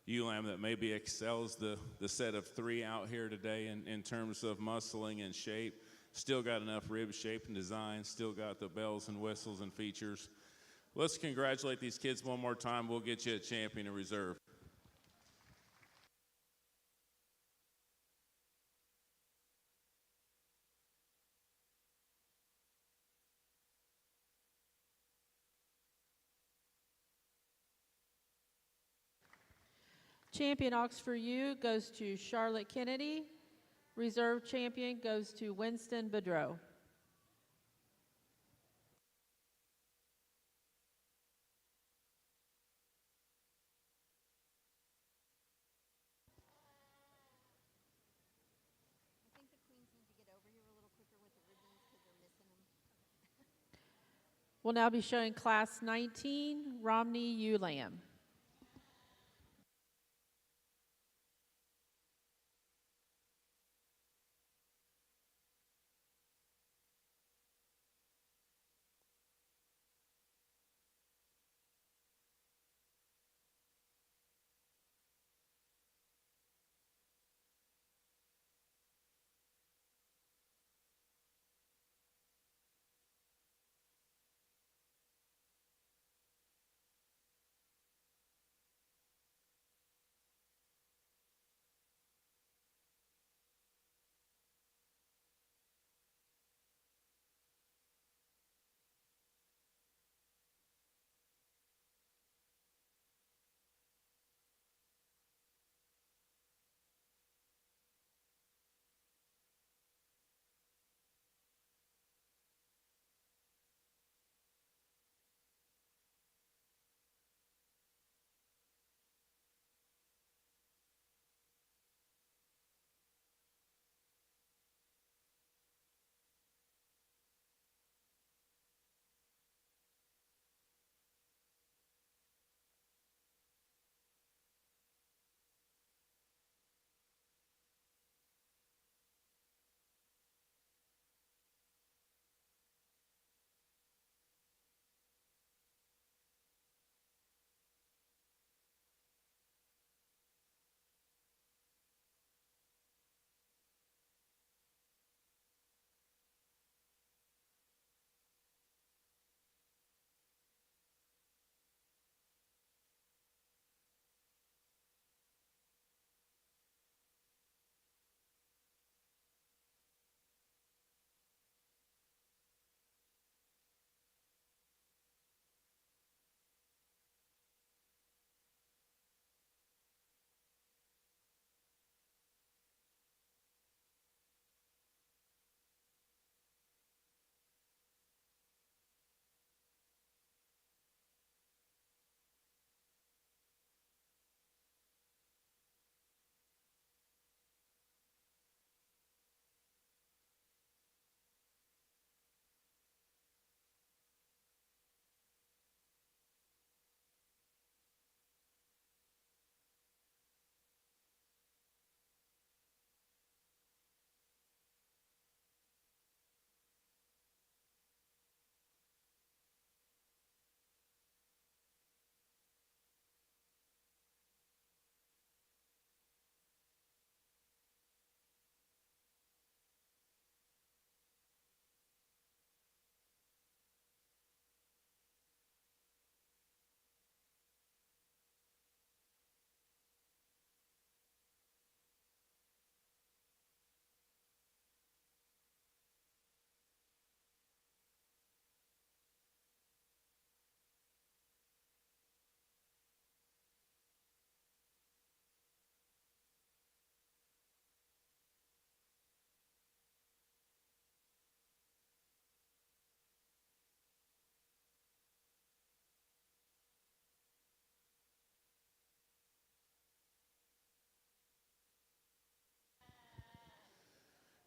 ewe lamb that maybe excels the set of three out here today in terms of muscling and shape. Still got enough rib shape and design, still got the bells and whistles and features. Let's congratulate these kids one more time. We'll get you a champion in reserve. Champion Oxford Ewe goes to Charlotte Kennedy. Reserve champion goes to Winston Bedreau. I think the queens need to get over We'll now be showing Class 19, Romney ewe lamb.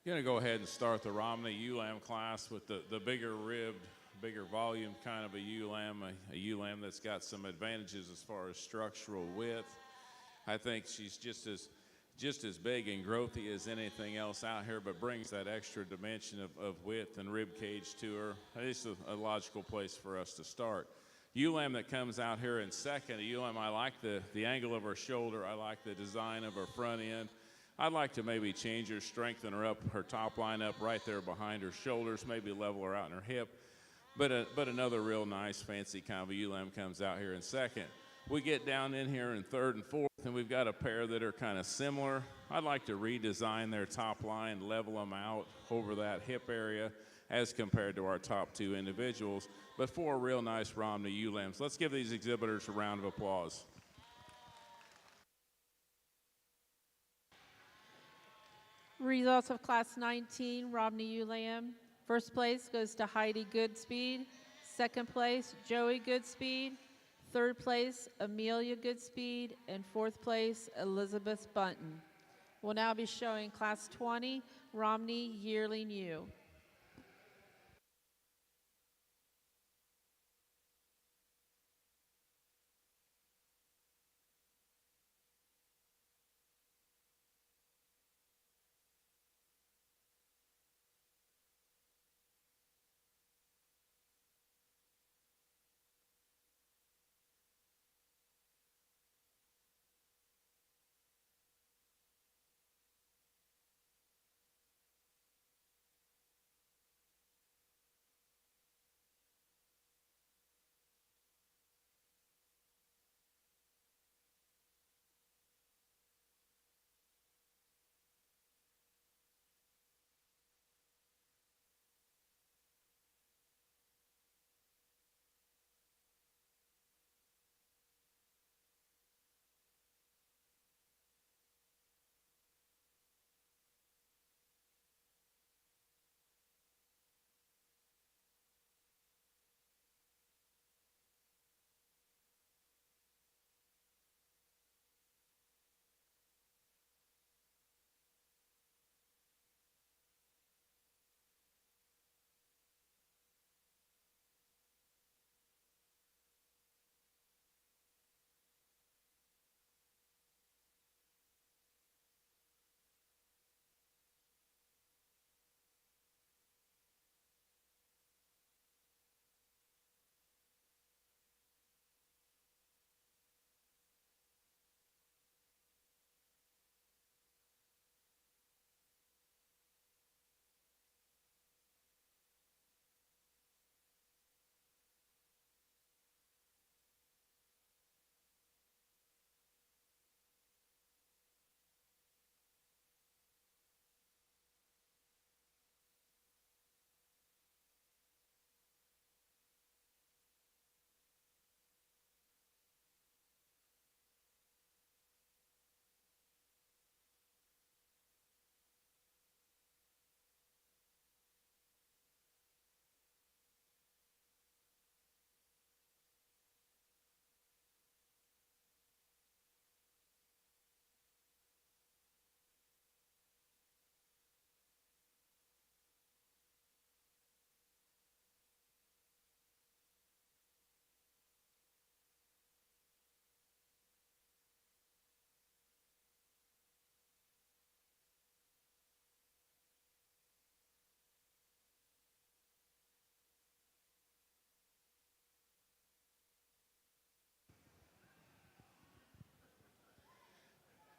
Going to go ahead and start the Romney ewe lamb class with the bigger ribbed, bigger volume kind of a ewe lamb that's got some advantages as far as structural width. I think she's just as big and growthy as anything else out here, but brings that extra dimension of width and rib cage to her. It's a logical place for us to start. Ewe lamb that comes out here in second, a ewe lamb, I like the angle of her shoulder. I like the design of her front end. I'd like to maybe change her, strengthen her up, her top line up right there behind her shoulders, maybe level her out in her hip. But another real nice, fancy kind of a ewe lamb comes out here in second. We get down in here in third and fourth, and we've got a pair that are kind of similar. I'd like to redesign their top line, level them out over that hip area as compared to our top two individuals. But four real nice Romney ewe lambs. Let's give these exhibitors a round of applause. Results of Class 19, Romney ewe lamb. First place goes to Heidi Goodspeed. Second place, Joey Goodspeed. Third place, Amelia Goodspeed. And fourth place, Elizabeth Bunton. We'll now be showing Class 20, Romney yearling ewe.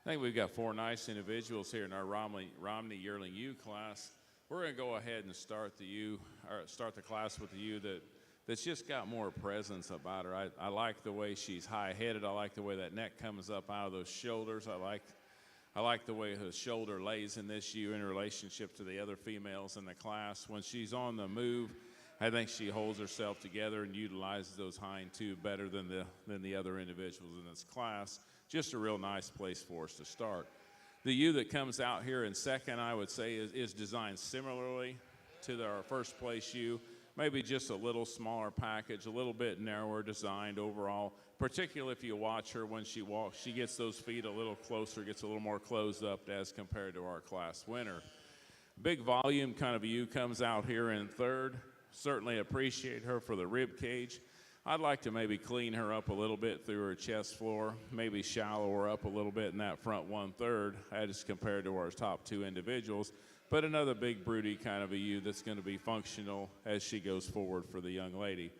I think we've got four nice individuals here in our Romney Yearling U class. We're going to go ahead and start the class with the U that's just got more presence about her. I like the way she's high-headed. I like the way that neck comes up out of those shoulders. I like the way her shoulder lays in this U in relationship to the other females in the class. When she's on the move, I think she holds herself together and utilizes those hind two better than the other individuals in this class. Just a real nice place for us to start. The ewe that comes out here in second, I would say, is designed similarly to our first place ewe. Maybe just a little smaller package, a little bit narrower designed overall. Particularly if you watch her when she walks, she gets those feet a little closer, gets a little more closed up as compared to our class winner. Big volume kind of ewe comes out here in third. Certainly appreciate her for the rib cage. I'd like to maybe clean her up a little bit through her chest floor, maybe shallow her up a little bit in that front 1/3 as compared to our top two individuals. But another big broody kind of a ewe that's going to be functional as she goes forward for the young lady.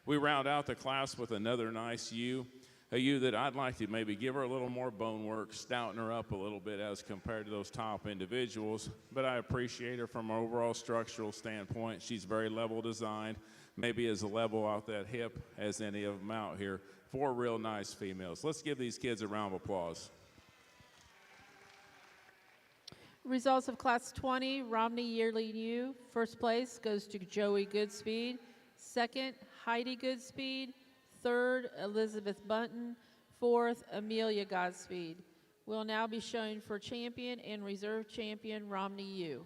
We round out the class with another nice ewe, a ewe that I'd like to maybe give her a little more bone work, stouten her up a little bit as compared to those top individuals. But I appreciate her from an overall structural standpoint. She's very level designed, maybe as level out that hip as any of them out here. Four real nice females. Let's give these kids a round of applause. Results of Class 20, Romney Yearling U. First place goes to Joey Goodspeed. Second, Heidi Goodspeed. Third, Elizabeth Bunton. Fourth, Amelia Godspeed. We'll now be showing for champion and reserve champion Romney U.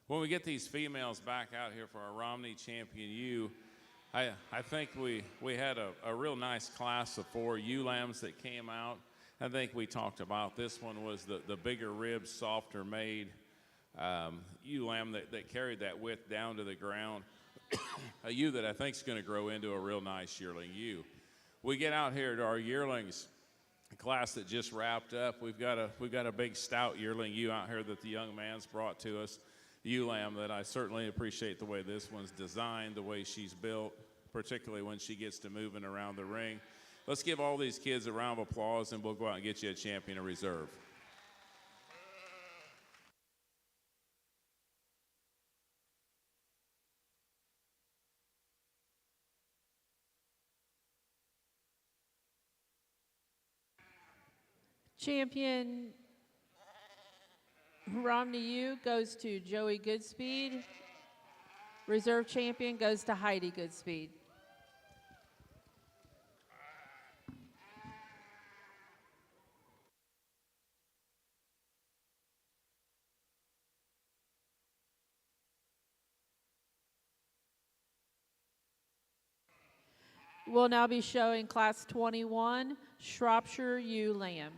When we get these females back out here for our Romney Champion ewe, I think we had a real nice class of four ewe lambs that came out. I think we talked about this one was the bigger ribs, softer made ewe lamb that carried that width down to the ground. A ewe that I think is going to grow into a real nice yearling ewe. We get out here to our yearlings class that just wrapped up. We've got a big stout yearling ewe out here that the young man's brought to us. Ewe lamb that I certainly appreciate the way this one's designed, the way she's built, particularly when she gets to moving around the ring. Let's give all these kids a round of applause, and we'll go out and get you a champion of reserve. Champion Romney U goes to Joey Goodspeed. Reserve champion goes to Heidi Goodspeed. We'll now be showing Class 21, Shropshire ewe lamb.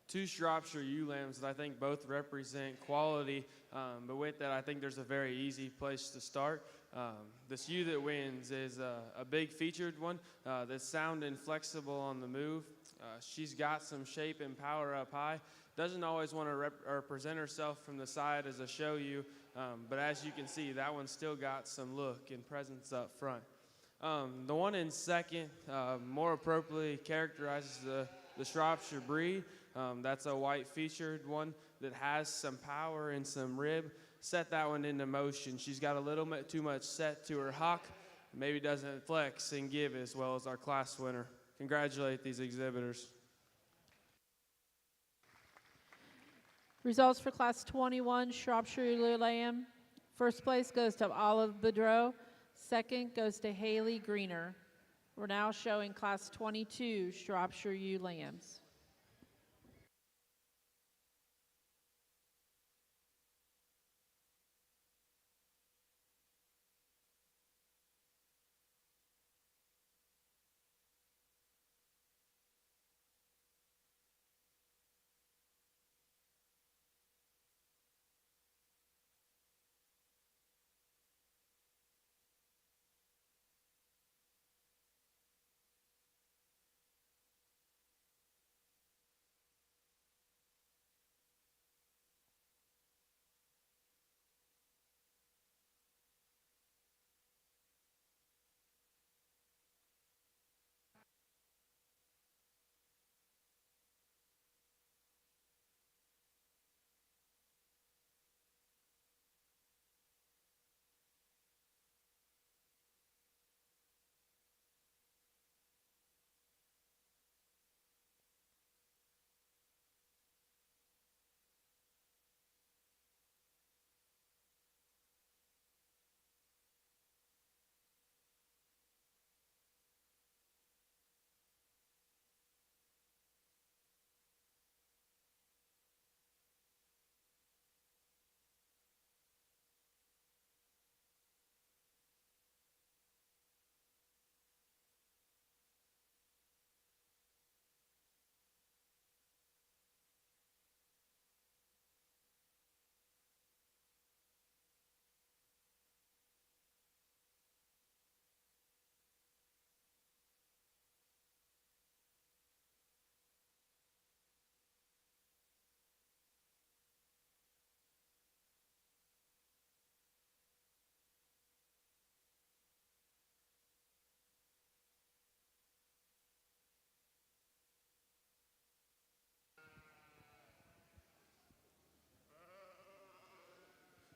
two Shropshire ewe lambs that I think both represent quality, but with that, I think there's a very easy place to start. This ewe that wins is a big featured one that's sound and flexible on the move. She's got some shape and power up high. Doesn't always want to present herself from the side as a show ewe, but as you can see, that one's still got some look and presence up front. The one in second more appropriately characterizes the Shropshire breed. That's a white featured one that has some power and some rib. Set that one into motion. She's got a little bit too much set to her hock. Maybe doesn't flex and give as well as our class winner. Congratulate these exhibitors. Results for Class 21, Shropshire Ewe Lamb. First place goes to Olive Boudreau. Second goes to Haley Greener. We're now showing Class 22, Shropshire Ewe Lambs.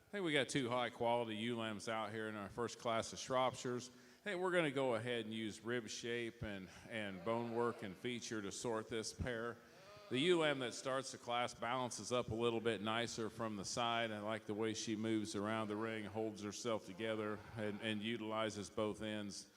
I think we got two high-quality ewe lambs out here in our first class of Shropshires. I think we're going to go ahead and use rib shape and bone work and feature to sort this pair. The ewe lamb that starts the class balances up a little bit nicer from the side. I like the way she moves around the ring, holds herself together, and utilizes both ends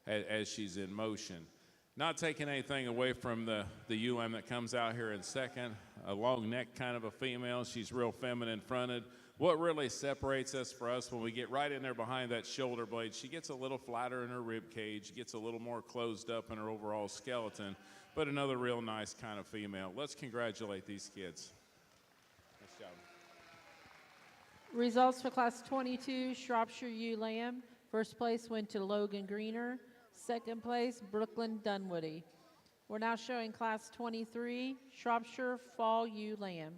as she's in motion. Not taking anything away from the ewe lamb that comes out here in second, a long neck kind of a female. She's real feminine fronted. What really separates us for us when we get right in there behind that shoulder blade, she gets a little flatter in her rib cage, gets a little more closed up in her overall skeleton, but another real nice kind of female. Let's congratulate these kids. Nice job. Results for Class 22, Shropshire Ewe Lamb. First place went to Logan Greener. Second place, Brooklyn Dunwoody. We're now showing Class 23, Shropshire Fall Ewe Lamb.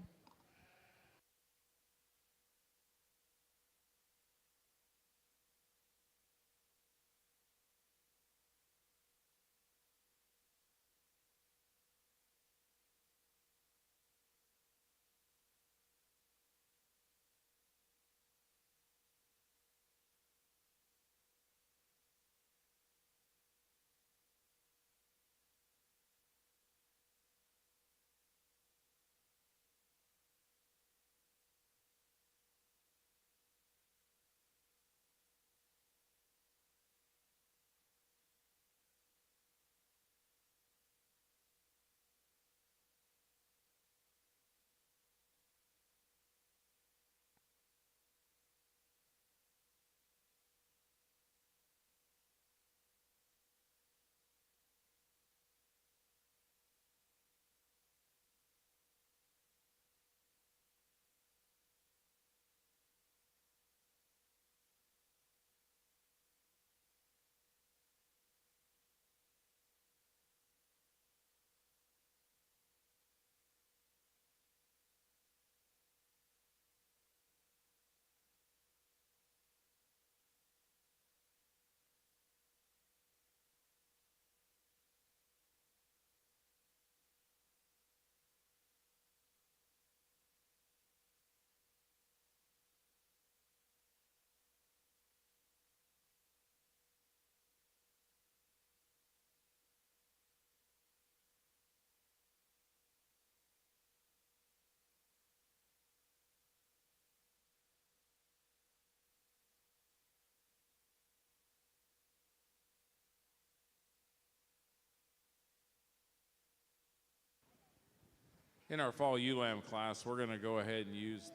In our fall ewe lamb class, we're going to go ahead and use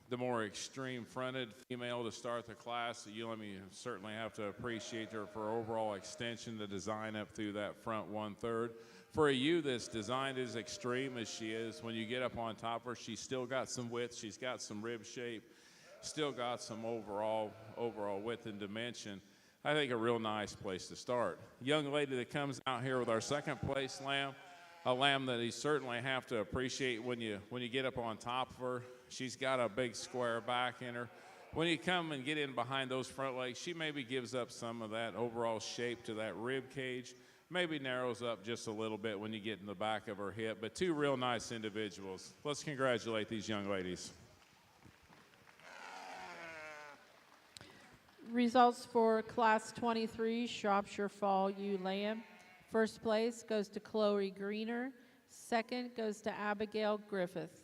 the more extreme fronted female to start the class. You certainly have to appreciate her for overall extension, the design up through that front 1/3. For a ewe that's designed as extreme as she is, when you get up on top of her, she's still got some width, she's got some rib shape, still got some overall width and dimension. I think a real nice place to start. Young lady that comes out here with our second place lamb, a lamb that you certainly have to appreciate when you get up on top of her. She's got a big square back in her. When you come and get in behind those front legs, she maybe gives up some of that overall shape to that rib cage, maybe narrows up just a little bit when you get in the back of her hip, but two real nice individuals. Let's congratulate these young ladies. Results for Class 23 Shropshire Fall Ewe Lamb. First place goes to Chloe Greener. Second goes to Abigail Griffith.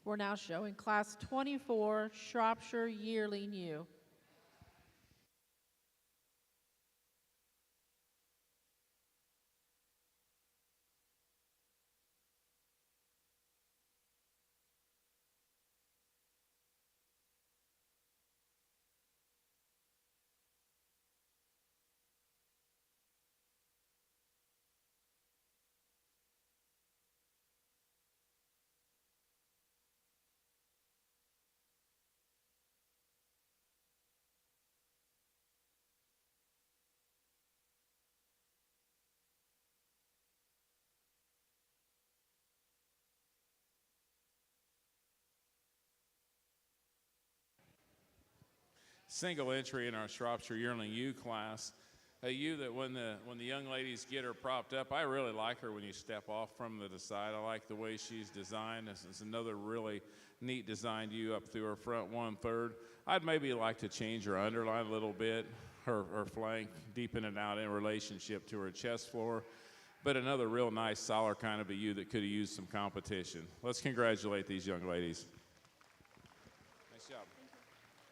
We're now showing Class 24 Shropshire Yearling Ewe. Single entry in our Shropshire Yearling Ewe class. A ewe that when the young ladies get her propped up, I really like her when you step off from the side. I like the way she's designed. This is another really neat designed ewe up through her front 1/3. I'd maybe like to change her underline a little bit, her flank, deepen it out in relationship to her chest floor. But another real nice, solid kind of a ewe that could have used some competition. Let's congratulate these young ladies. Nice job.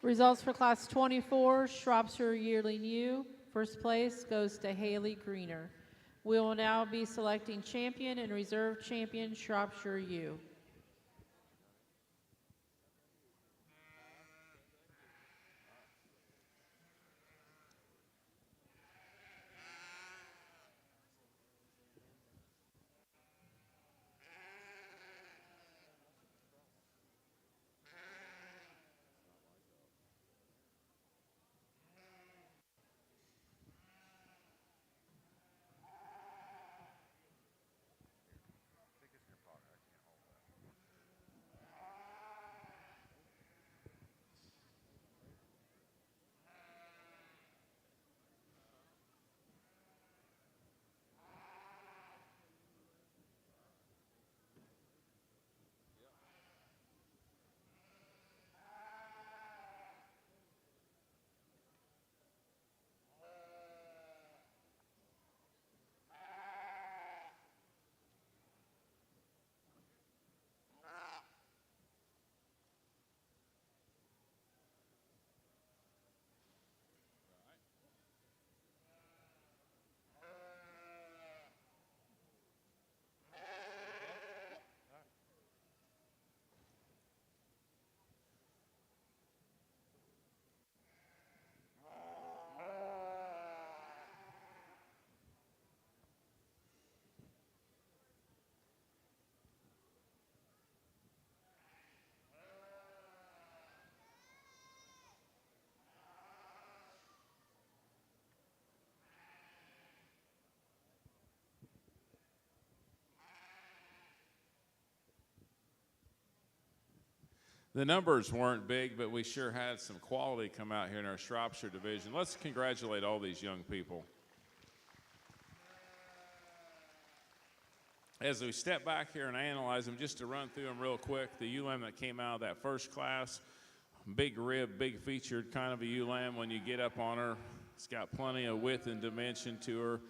Results for Class 24 Shropshire Yearling Ewe. First place goes to Haley Greener. We will now be selecting champion and reserve champion Shropshire Ewe. The numbers weren't big, but we sure had some quality come out here in our Shropshire division. Let's congratulate all these young people. As we step back here and analyze them, just to run through them real quick, the ewe lamb that came out of that first class, big rib, big featured kind of a ewe lamb. When you get up on her, it's got plenty of width and dimension to her.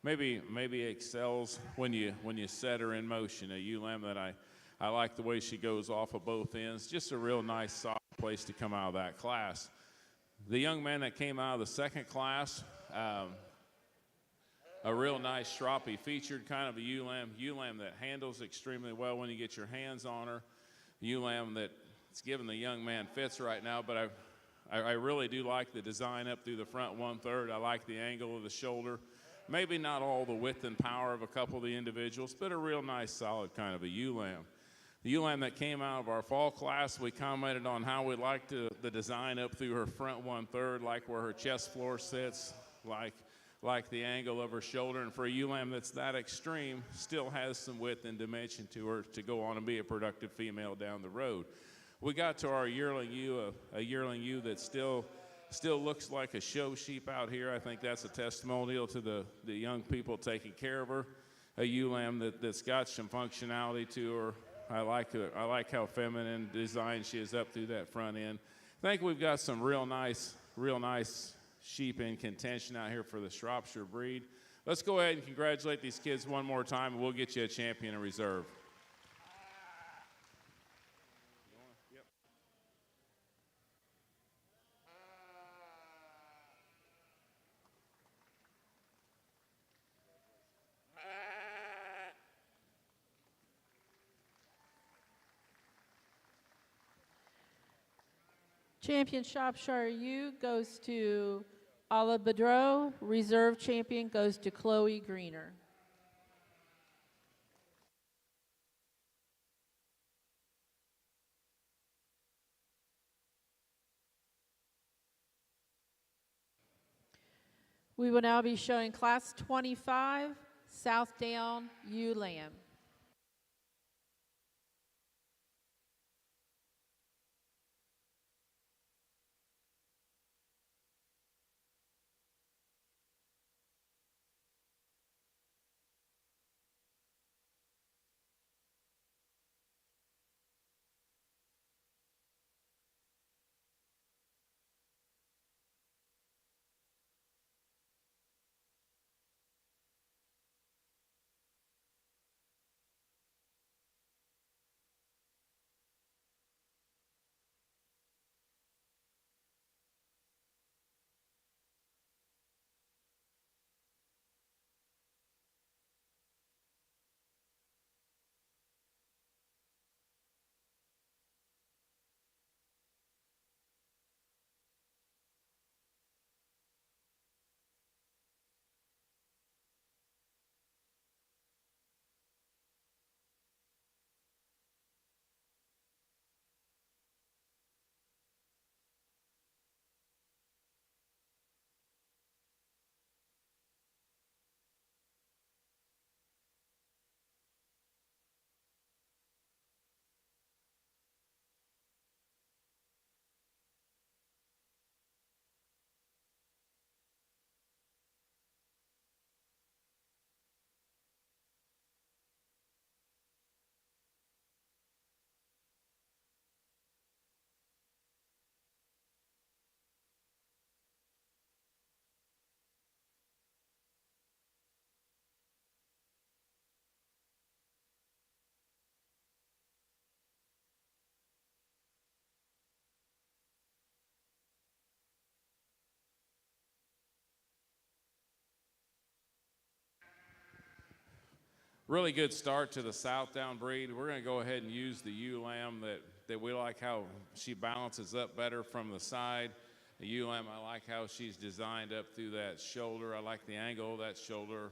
Maybe excels when you set her in motion. A ewe lamb that I like the way she goes off of both ends. Just a real nice, solid place to come out of that class. The young man that came out of the second class, a real nice Shropshire featured kind of a ewe lamb that handles extremely well when you get your hands on her. Ewe lamb that's giving the young man fits right now, but I really do like the design up through the front 1/3. I like the angle of the shoulder. Maybe not all the width and power of a couple of the individuals, but a real nice, solid kind of a ewe lamb. The ewe lamb that came out of our fall class, we commented on how we liked the design up through her front 1/3, like where her chest floor sits, like the angle of her shoulder. And for a ewe lamb that's that extreme, still has some width and dimension to her to go on and be a productive female down the road. We got to our yearling ewe, a yearling ewe that still looks like a show sheep out here. I think that's a testimonial to the young people taking care of her. A ewe lamb that's got some functionality to her. I like how feminine design she is up through that front end. I think we've got some real nice sheep in contention out here for the Shropshire breed. Let's go ahead and congratulate these kids one more time, and we'll get you a champion in reserve. Champion Shropshire ewe goes to Olive Bedreau. Reserve champion goes to Chloe Greener. We will now be showing Class 25, Southdown ewe lamb. Really good start to the Southdown breed. We're going to go ahead and use the ewe lamb that we like how she balances up better from the side. The ewe lamb, I like how she's designed up through that shoulder. I like the angle of that shoulder.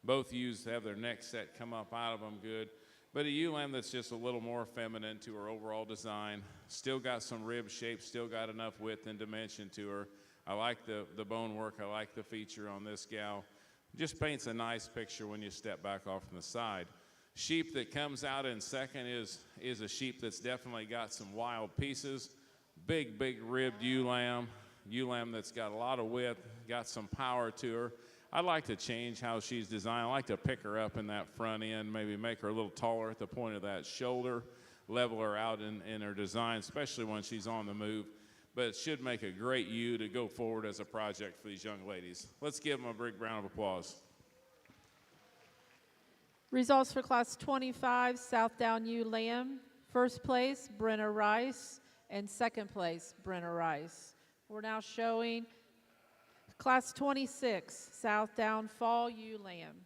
Both ewes have their neck set come up out of them good. But a ewe lamb that's just a little more feminine to her overall design. Still got some rib shape, still got enough width and dimension to her. I like the bone work. I like the feature on this gal. Just paints a nice picture when you step back off from the side. Sheep that comes out in second is a sheep that's definitely got some wild pieces. Big ribbed ewe lamb that's got a lot of width, got some power to her. I'd like to change how she's designed. I like to pick her up in that front end, maybe make her a little taller at the point of that shoulder, level her out in her design, especially when she's on the move. But it should make a great ewe to go forward as a project for these young ladies. Let's give them a big round of applause. Results for Class 25, Southdown ewe lamb. First place, Brenna Rice, and second place, Brenna Rice. We're now showing Class 26, Southdown Fall Ewe Lamb.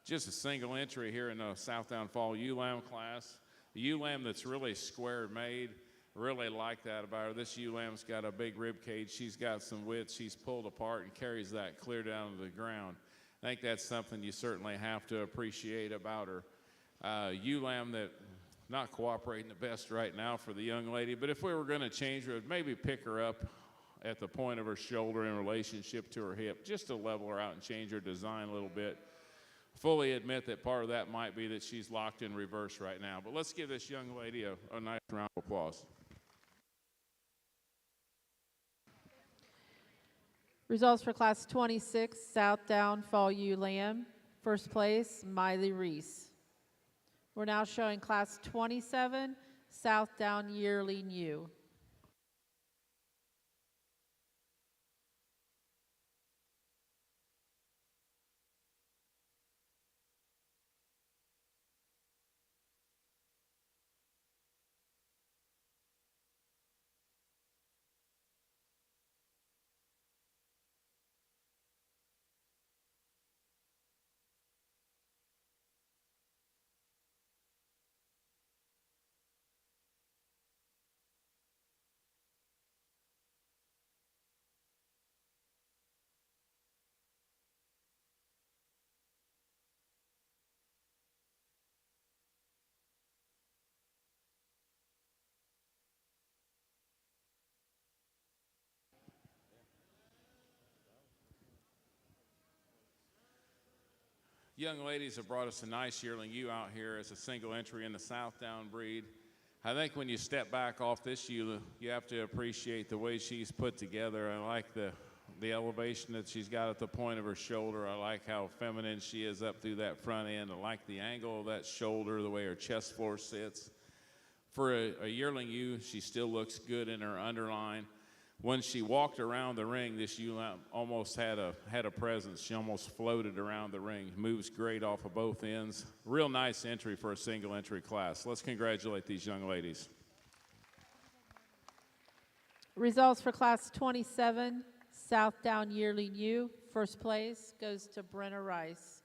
Just a single entry here in the Southdown Fall ewe lamb class. The ewe lamb that's really square made. Really like that about her. This ewe lamb's got a big rib cage. She's got some width. She's pulled apart and carries that clear down to the ground. I think that's something you certainly have to appreciate about her. Ewe lamb that not cooperating the best right now for the young lady, but if we were going to change her, maybe pick her up at the point of her shoulder in relationship to her hip, just to level her out and change her design a little bit. Fully admit that part of that might be that she's locked in reverse right now. But let's give this young lady a nice round of applause. Results for Class 26, Southdown Fall Ewe Lamb. First place, Miley Reese. We're now showing Class 27, Southdown Yearling Ewe. Young ladies have brought us a nice yearling ewe out here as a single entry in the Southdown breed. I think when you step back off this ewe, you have to appreciate the way she's put together. I like the elevation that she's got at the point of her shoulder. I like how feminine she is up through that front end. I like the angle of that shoulder, the way her chest floor sits. For a yearling ewe, she still looks good in her underline. When she walked around the ring, this ewe almost had a presence. She almost floated around the ring. Moves great off of both ends. Real nice entry for a single entry class. Let's congratulate these young ladies. Results for Class 27, Southdown Yearling Ewe. First place goes to Brenna Rice.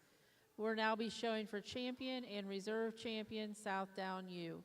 We'll now be showing for champion and reserve champion Southdown Ewe.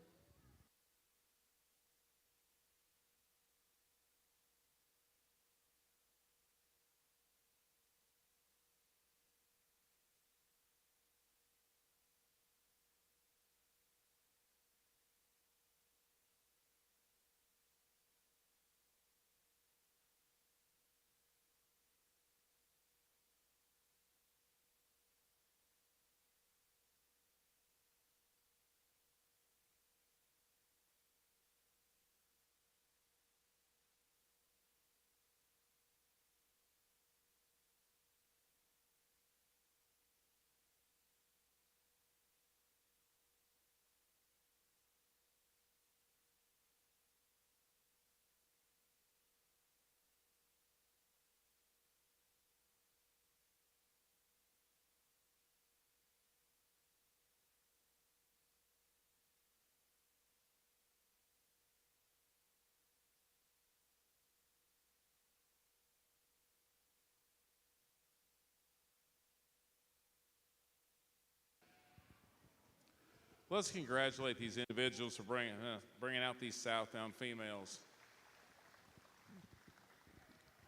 Let's congratulate these individuals for bringing out these Southdown females.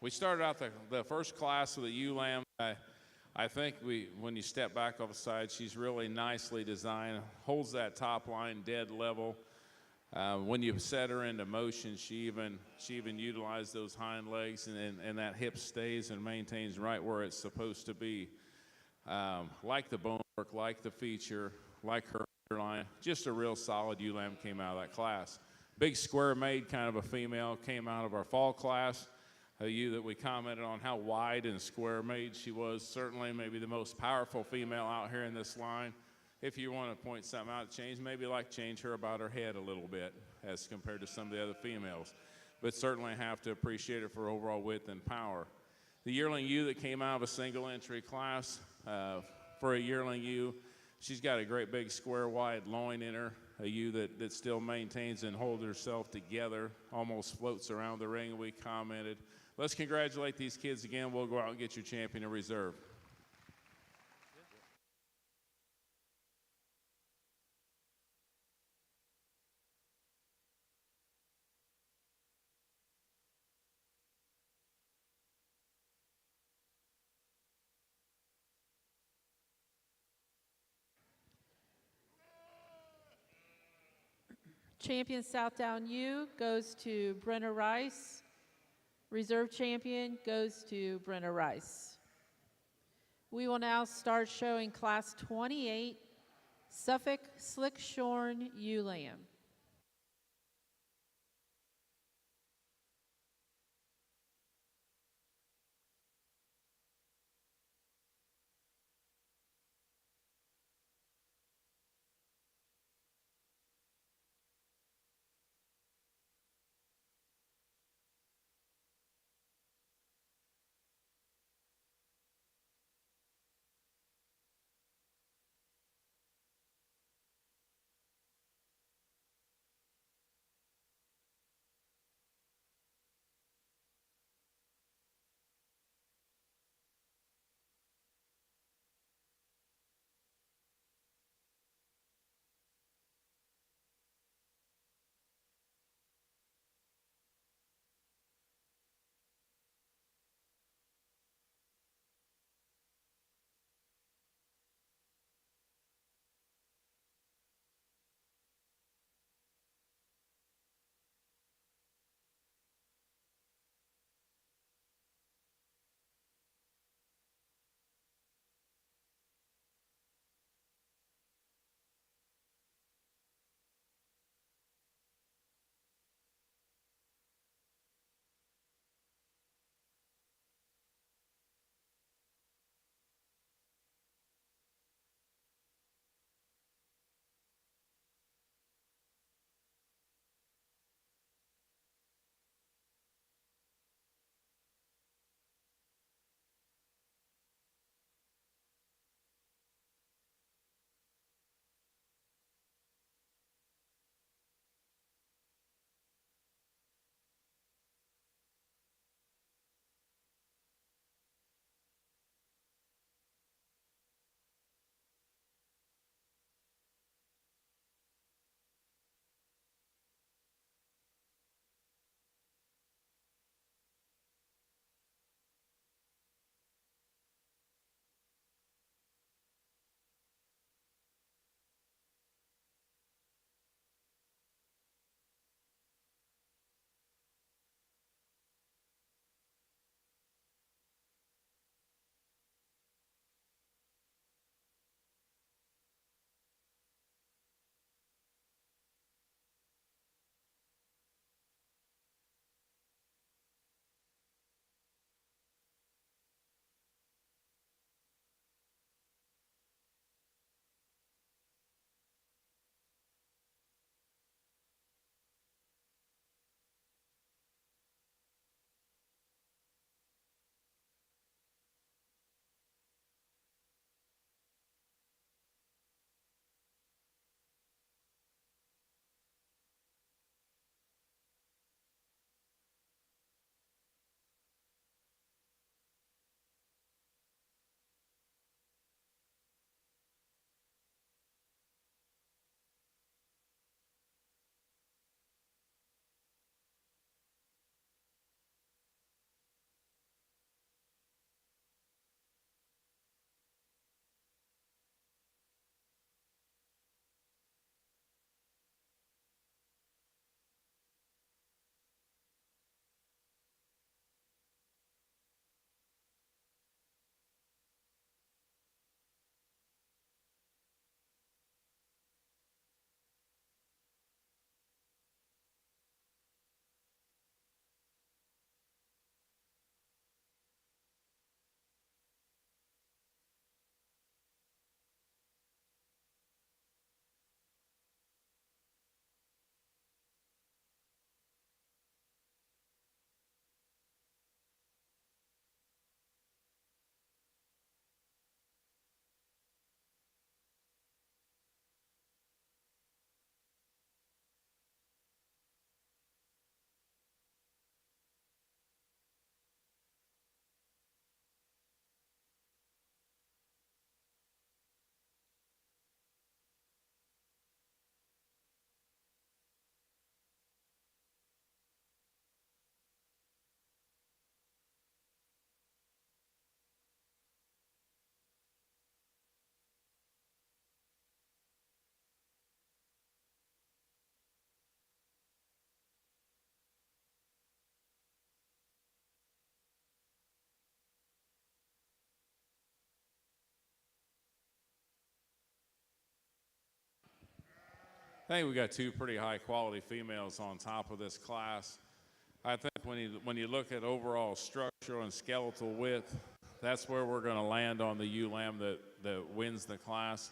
We started out the first class with a ewe lamb. I think when you step back off the side, she's really nicely designed, holds that top line dead level. When you set her into motion, she even utilized those hind legs, and that hip stays and maintains right where it's supposed to be. Like the bone work, like the feature, like her underline, just a real solid ewe lamb came out of that class. big square made kind of a female, came out of our fall class. A ewe that we commented on how wide and square made she was. Certainly maybe the most powerful female out here in this line. If you want to point something out, change her about her head a little bit as compared to some of the other females. But certainly have to appreciate her for overall width and power. The yearling ewe that came out of a single entry class, for a yearling ewe, she's got a great big square wide loin in her, a ewe that still maintains and holds herself together, almost floats around the ring, we commented. Let's congratulate these kids again. We'll go out and get your champion in reserve. Champion Southdown U goes to Brenna Rice. Reserve champion goes to Brenna Rice. We will now start showing Class 28 Suffolk Slick Shorn ewe lamb. I think we got two pretty high quality females on top of this class. I think when you look at overall structural and skeletal width, that's where we're going to land on the ewe lamb that wins the class.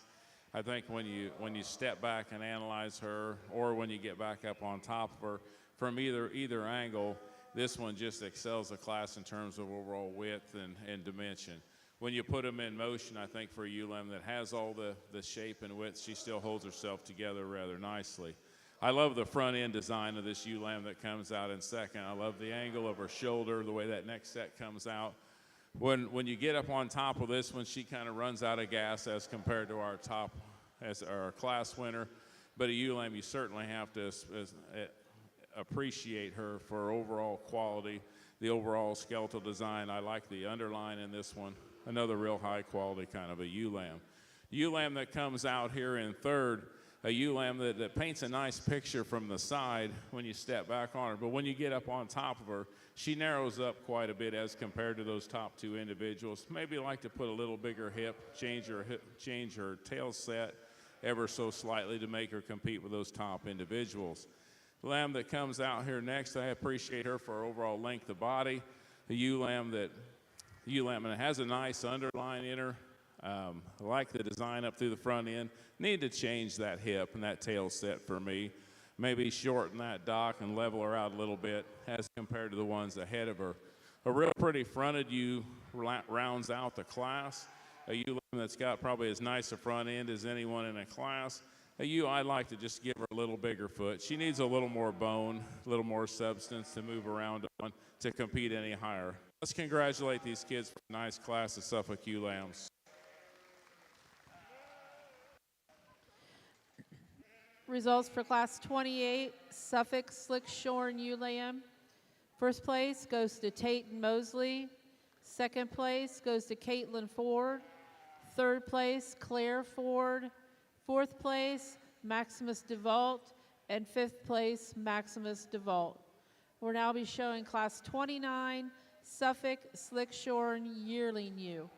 I think when you step back and analyze her, or when you get back up on top of her, from either angle, this one just excels the class in terms of overall width and dimension. When you put them in motion, I think for a ewe lamb that has all the shape and width, she still holds herself together rather nicely. I love the front end design of this ewe lamb that comes out in second. I love the angle of her shoulder, the way that neck set comes out. When you get up on top of this one, she kind of runs out of gas as compared to our class winner. But a ewe lamb, you certainly have to appreciate her for overall quality, the overall skeletal design. I like the underline in this one. Another real high quality kind of a ewe lamb. Ewe lamb that comes out here in third, a ewe lamb that paints a nice picture from the side when you step back on her. But when you get up on top of her, she narrows up quite a bit as compared to those top two individuals. Maybe like to put a little bigger hip, change her tail set ever so slightly to make her compete with those top individuals. The lamb that comes out here next, I appreciate her for her overall length of body. The ewe lamb that has a nice underline in her. I like the design up through the front end. Need to change that hip and that tail set for me. Maybe shorten that dock and level her out a little bit as compared to the ones ahead of her. A real pretty fronted ewe rounds out the class. A ewe that's got probably as nice a front end as anyone in a class. A ewe, I'd like to just give her a little bigger foot. She needs a little more bone, a little more substance to move around on to compete any higher. Let's congratulate these kids for a nice class of Suffolk ewe lambs. Results for Class 28, Suffolk Slick Shorn ewe lamb. First place goes to Tate Mosley. Second place goes to Caitlin Ford. Third place, Claire Ford. Fourth place, Maximus DeVault. And fifth place, Maximus DeVault. We'll now be showing Class 29, Suffolk Slick Shorn yearling ewe.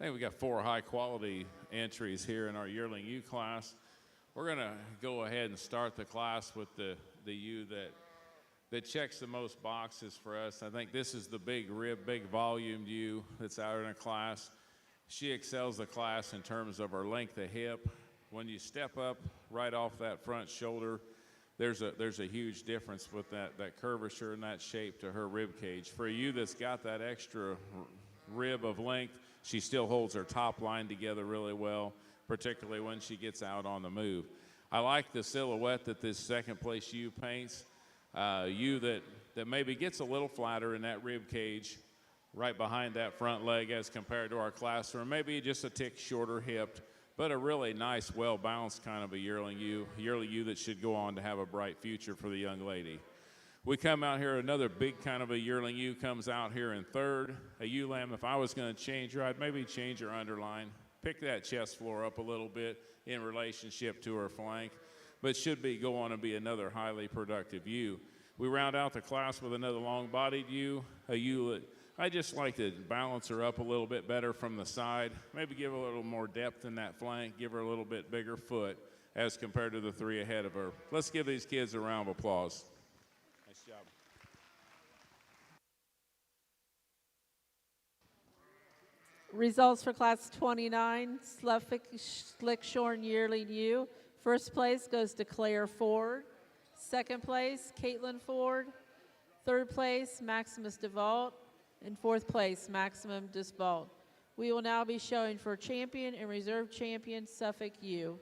I think we got 4 high-quality entries here in our yearling ewe class. We're going to go ahead and start the class with the ewe that checks the most boxes for us. I think this is the big rib, big volume ewe that's out in a class. She excels the class in terms of her length of hip. When you step up right off that front shoulder, there's a huge difference with that curvature and that shape to her rib cage. For a ewe that's got that extra rib of length, she still holds her top line together really well, particularly when she gets out on the move. I like the silhouette that this second place ewe paints. Ewe that maybe gets a little flatter in that rib cage right behind that front leg as compared to our class, or maybe just a tick shorter hipped, but a really nice, well-balanced kind of a yearling ewe that should go on to have a bright future for the young lady. We come out here, another big kind of a yearling ewe comes out here in third. A ewe lamb, if I was going to change her, I'd maybe change her underline, pick that chest floor up a little bit in relationship to her flank, but should go on to be another highly productive ewe. We round out the class with another long-bodied ewe, a ewe that I just like to balance her up a little bit better from the side, maybe give her a little more depth in that flank, give her a little bit bigger foot as compared to the 3 ahead of her. Let's give these kids a round of applause. Nice job. Results for Class 29, Suffolk Slick Shorn Yearling Ewe. First place goes to Claire Ford. Second place, Caitlin Ford. Third place, Maximus DeVault. And fourth place, Maximum DeVault. We will now be showing for champion and reserve champion Suffolk ewe.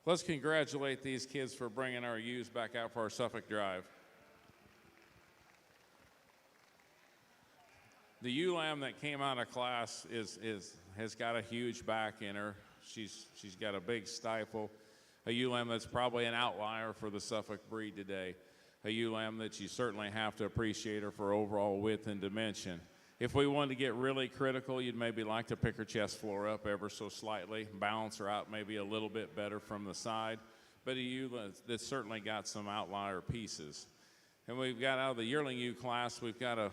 Let's congratulate these kids for bringing our ewes back out for our Suffolk Drive. The ewe lamb that came out of class has got a huge back in her. She's got a big stifle. A ewe lamb that's probably an outlier for the Suffolk breed today. A ewe lamb that you certainly have to appreciate her for overall width and dimension. If we wanted to get really critical, you'd maybe like to pick her chest floor up ever so slightly, balance her out maybe a little bit better from the side. But a ewe that's certainly got some outlier pieces. And we've got out of the yearling ewe class, we've got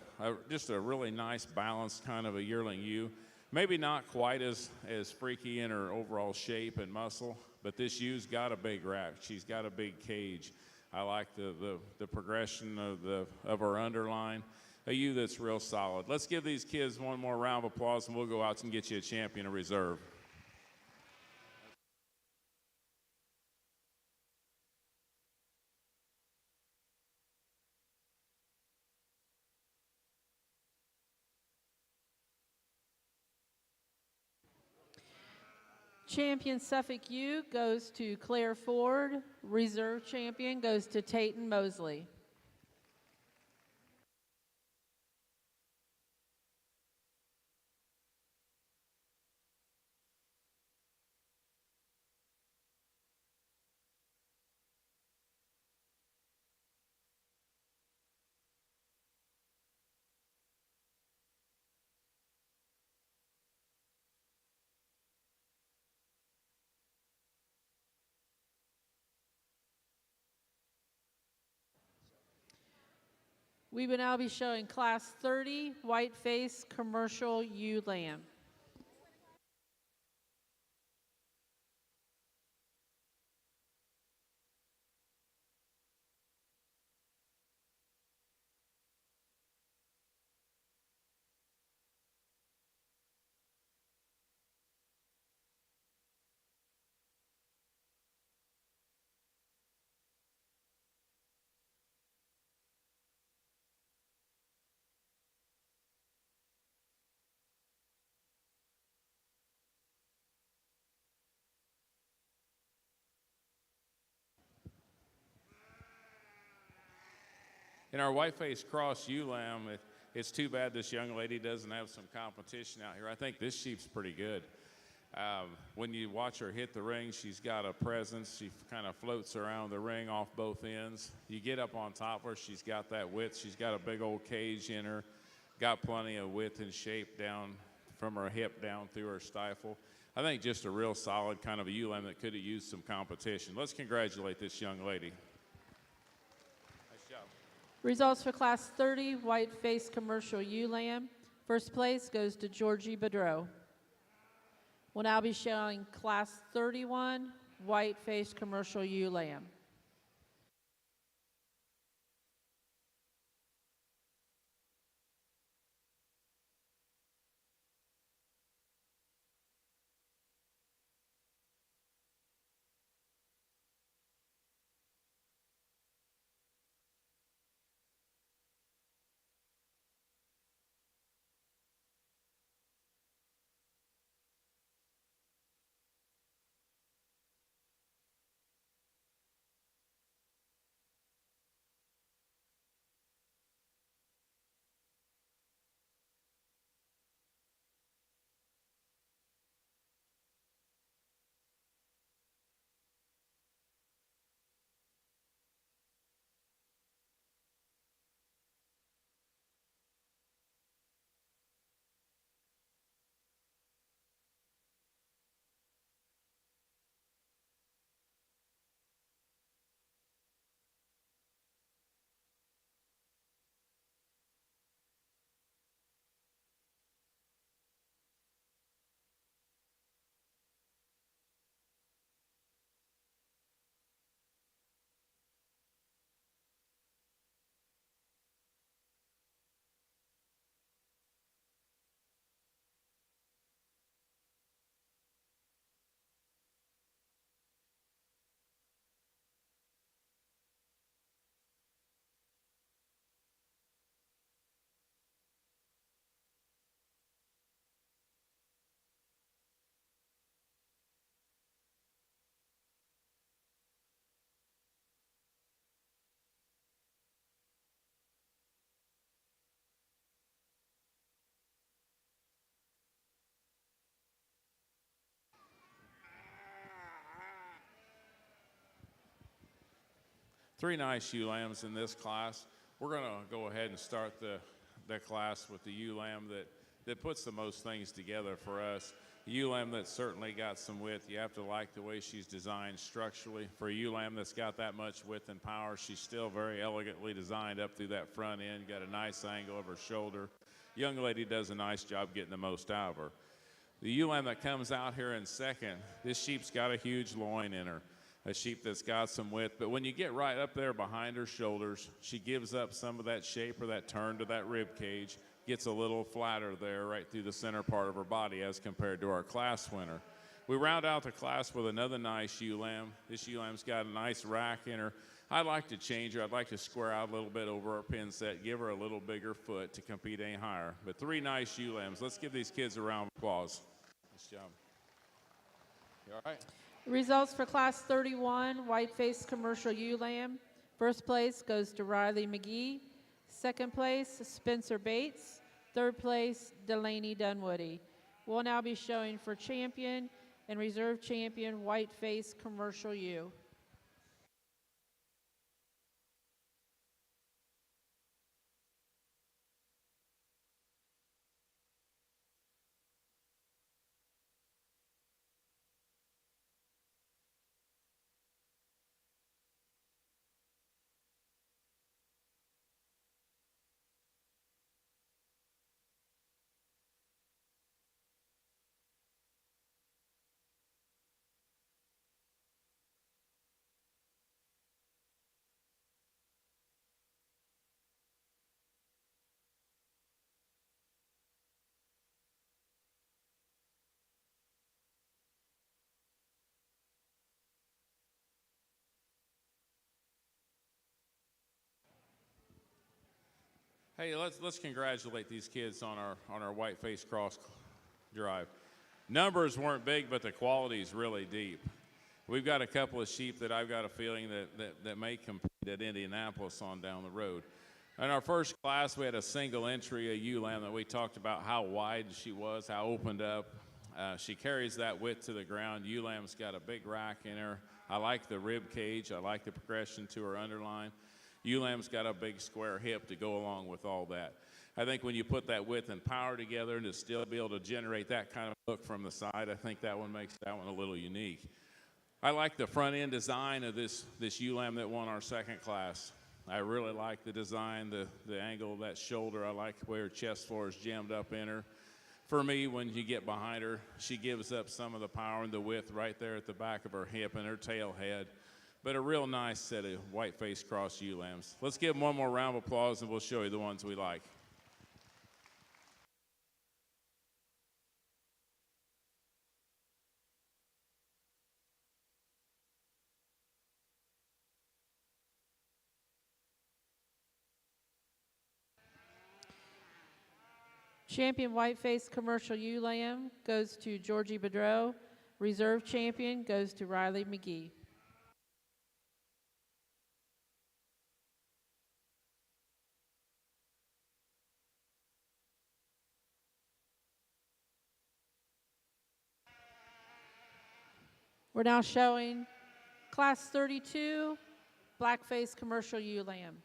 just a really nice balanced kind of a yearling ewe. Maybe not quite as freaky in her overall shape and muscle, but this ewe's got a big rack. She's got a big cage. I like the progression of her underline. A ewe that's real solid. Let's give these kids one more round of applause, and we'll go out and get you a champion of reserve. Champion Suffolk ewe goes to Claire Ford. Reserve champion goes to Tayton Mosley. We will now be showing Class 30 Whiteface Commercial Ewe Lamb. In our Whiteface Cross ewe lamb, it's too bad this young lady doesn't have some competition out here. I think this sheep's pretty good. When you watch her hit the ring, she's got a presence. She kind of floats around the ring off both ends. You get up on top of her, she's got that width. She's got a big old cage in her, got plenty of width and shape down from her hip down through her stifle. I think just a real solid kind of a ewe lamb that could have used some competition. Let's congratulate this young lady. Nice job. Results for Class 30 Whiteface Commercial Ewe Lamb. First place goes to Georgie Bedreau. We'll now be showing Class 31 Whiteface Commercial Ewe Lamb. Three nice ewe lambs in this class. We're going to go ahead and start the class with the ewe lamb that puts the most things together for us. A ewe lamb that's certainly got some width. You have to like the way she's designed structurally. For a ewe lamb that's got that much width and power, she's still very elegantly designed up through that front end. Got a nice angle of her shoulder. Young lady does a nice job getting the most out of her. The ewe lamb that comes out here in second, this sheep's got a huge loin in her. A sheep that's got some width, but when you get right up there behind her shoulders, she gives up some of that shape or that turn to that rib cage, gets a little flatter there right through the center part of her body as compared to our class winner. We round out the class with another nice ewe lamb. This ewe lamb's got a nice rack in her. I'd like to change her. I'd like to square out a little bit over our pin set, give her a little bigger foot to compete any higher. But three nice ewe lambs. Let's give these kids a round of applause. Nice job. You all right? Results for Class 31 Whiteface Commercial Ewe Lamb. First place goes to Riley McGee. Second place, Spencer Bates. Third place, Delaney Dunwoody. We'll now be showing for champion and reserve champion Whiteface Commercial Ewe. Hey, let's congratulate these kids on our Whiteface cross drive. Numbers weren't big, but the quality's really deep. We've got a couple of sheep that I've got a feeling that may compete at Indianapolis on down the road. In our first class, we had a single entry, a ewe lamb that we talked about how wide she was, how opened up. She carries that width to the ground. Ewe lamb's got a big rack in her. I like the rib cage. I like the progression to her underline. Ewe lamb's got a big square hip to go along with all that. I think when you put that width and power together and to still be able to generate that kind of look from the side, I think that one makes that one a little unique. I like the front end design of this ewe lamb that won our second class. I really like the design, the angle of that shoulder. I like where her chest floor is jammed up in her. For me, when you get behind her, she gives up some of the power and the width right there at the back of her hip and her tail head. But a real nice set of Whiteface cross ewe lambs. Let's give them one more round of applause and we'll show you the ones we like. Champion Whiteface Commercial Ewe Lamb goes to Georgie Bedreau. Reserve champion goes to Riley McGee. We're now showing Class 32 Blackface Commercial Ewe Lamb.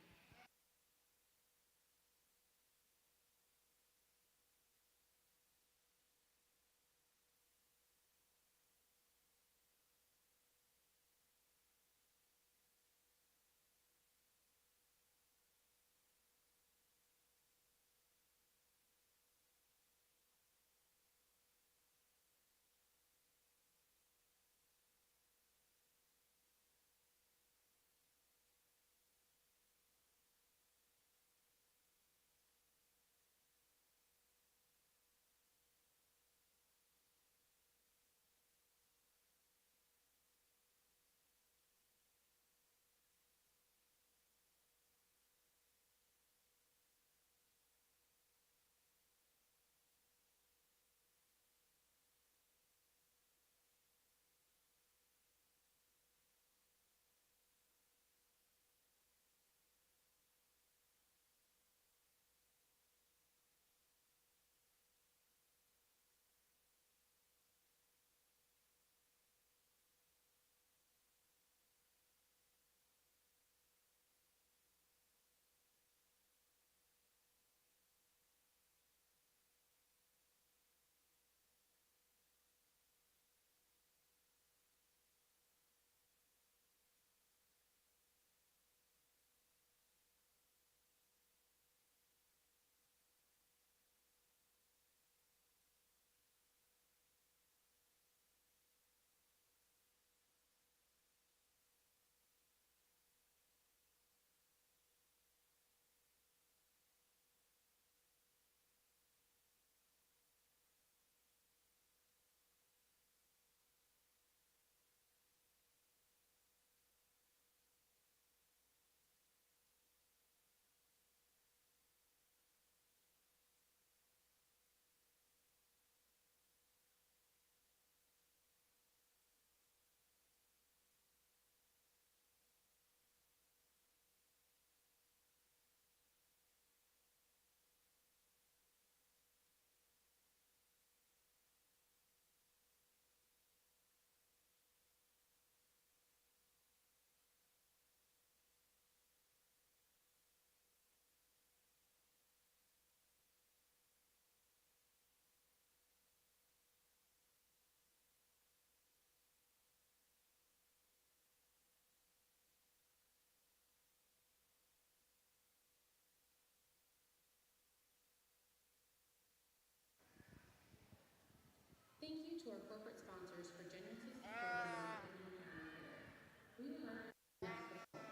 Thank you to our corporate sponsors for generously supporting the Tippecanoe County Fair. We would like to thank special.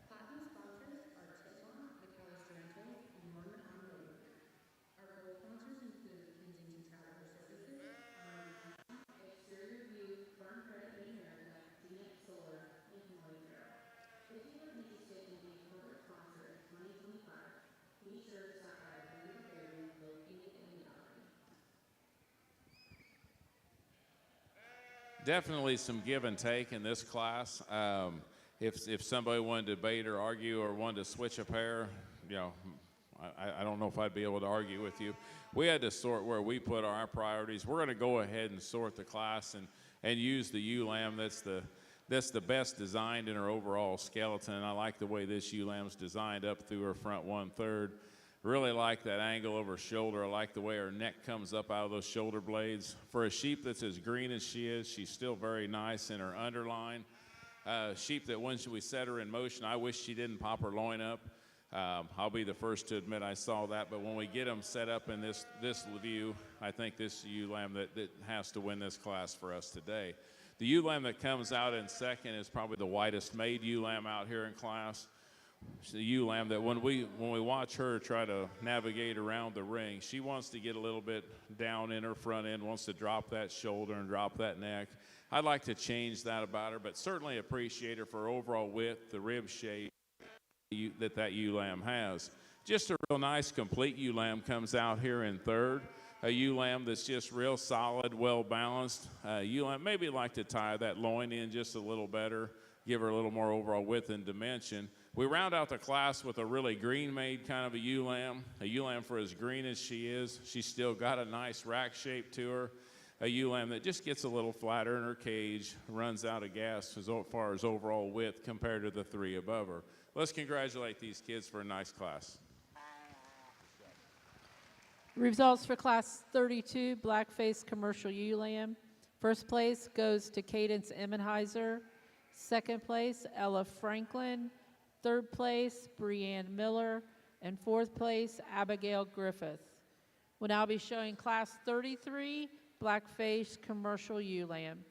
Platinum sponsors are Titmar, McAllister Rentals, and Norman Automotive Group. Our gold sponsors include Kensington Traveler Services, Exterior View, Farm Credit Mid-America, DNET Solar, and Himalayan Trail. If you are interested in being a corporate sponsor in 2025, please serve definitely some give and take in this class. If somebody wanted to debate or argue or wanted to switch a pair, you know, I don't know if I'd be able to argue with you. We had to sort where we put our priorities. We're going to go ahead and sort the class and use the ewe lamb that's the best designed in her overall skeleton. And I like the way this ewe lamb's designed up through her front 1/3. Really like that angle of her shoulder. I like the way her neck comes up out of those shoulder blades. For a sheep that's as green as she is, she's still very nice in her underline. Sheep that when we set her in motion, I wish she didn't pop her loin up. I'll be the first to admit I saw that, but when we get them set up in this view, I think this ewe lamb that has to win this class for us today. The ewe lamb that comes out in second is probably the whitest made ewe lamb out here in class. She's a ewe lamb that when we watch her try to navigate around the ring, she wants to get a little bit down in her front end, wants to drop that shoulder and drop that neck. I'd like to change that about her, but certainly appreciate her for her overall width, the rib shape that ewe lamb has. Just a real nice, complete ewe lamb comes out here in third. A ewe lamb that's just real solid, well balanced. Ewe lamb maybe like to tie that loin in just a little better, give her a little more overall width and dimension. We round out the class with a really green-made kind of a ewe lamb for as green as she is. She's still got a nice rack shape to her. A ewe lamb that just gets a little flatter in her cage, runs out of gas as far as overall width compared to the three above her. Let's congratulate these kids for a nice class. Results for Class 32, Blackface Commercial Ewe Lamb. First place goes to Cadence Emmenheiser. Second place, Ella Franklin. Third place, Breanne Miller. And fourth place, Abigail Griffith. We'll now be showing Class 33, Blackface Commercial Ewe Lamb.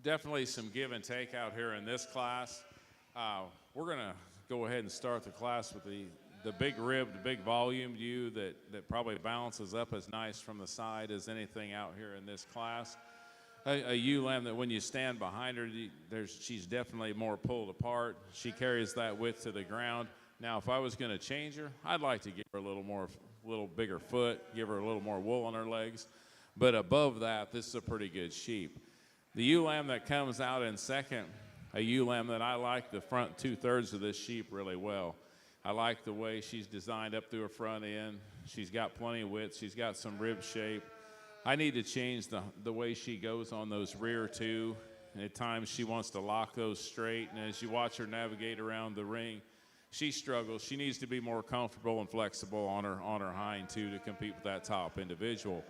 definitely some give and take out here in this class. We're going to go ahead and start the class with the big rib, the big volume ewe that probably balances up as nice from the side as anything out here in this class. A ewe lamb that when you stand behind her, she's definitely more pulled apart. She carries that width to the ground. Now, if I was going to change her, I'd like to give her a little bigger foot, give her a little more wool on her legs. But above that, this is a pretty good sheep. The ewe lamb that comes out in second, a ewe lamb that I like the front 2/3 of this sheep really well. I like the way she's designed up through her front end. She's got plenty of width. She's got some rib shape. I need to change the way she goes on those rear two. And at times she wants to lock those straight. And as you watch her navigate around the ring, she struggles. She needs to be more comfortable and flexible on her hind two to compete with that top individual.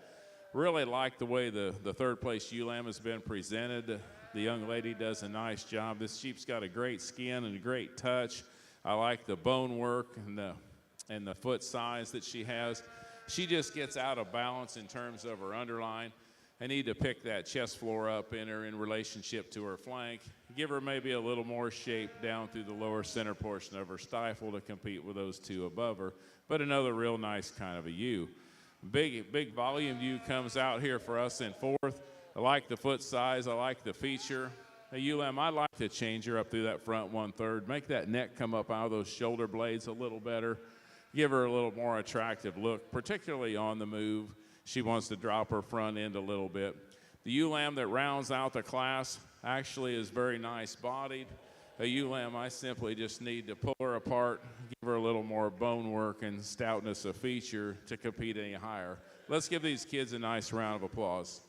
Really like the way the third place ewe lamb has been presented. The young lady does a nice job. This sheep's got a great skin and a great touch. I like the bone work and the foot size that she has. She just gets out of balance in terms of her underline. I need to pick that chest floor up in her in relationship to her flank. Give her maybe a little more shape down through the lower center portion of her stifle to compete with those two above her. But another real nice kind of a ewe. Big volume ewe comes out here for us in fourth. I like the foot size. I like the feature. A ewe lamb, I'd like to change her up through that front 1/3. Make that neck come up out of those shoulder blades a little better. Give her a little more attractive look, particularly on the move. She wants to drop her front end a little bit. The ewe lamb that rounds out the class actually is very nice bodied. A ewe lamb, I simply just need to pull her apart, give her a little more bone work and stoutness of feature to compete any higher. Let's give these kids a nice round of applause.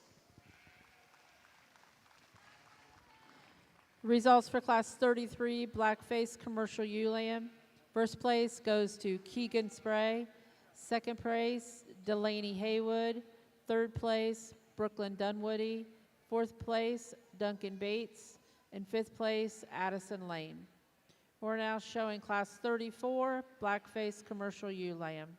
Results for Class 33, Blackface Commercial Ewe Lamb. First place goes to Keegan Spray. Second place, Delaney Haywood. Third place, Brooklyn Dunwoody. Fourth place, Duncan Bates. And fifth place, Addison Lane. We're now showing Class 34, Blackface Commercial Ewe Lamb.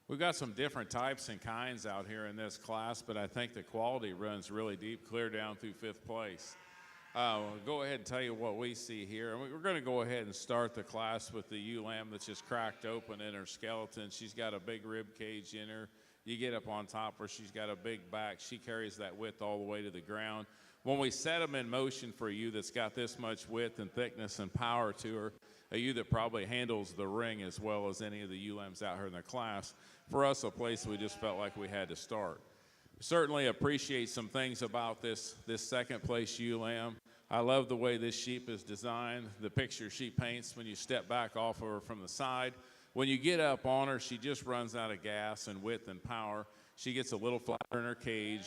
We've got some different types and kinds out here in this class, but I think the quality runs really deep, clear down through fifth place. We'll go ahead and tell you what we see here. And we're going to go ahead and start the class with the ewe lamb that's just cracked open in her skeleton. She's got a big rib cage in her. You get up on top of her, she's got a big back. She carries that width all the way to the ground. When we set them in motion for a ewe that's got this much width and thickness and power to her, a ewe that probably handles the ring as well as any of the ewe lambs out here in the class, for us, a place we just felt like we had to start. Certainly appreciate some things about this second place ewe lamb. I love the way this sheep is designed, the picture she paints when you step back off of her from the side. When you get up on her, she just runs out of gas and width and power. She gets a little flatter in her cage,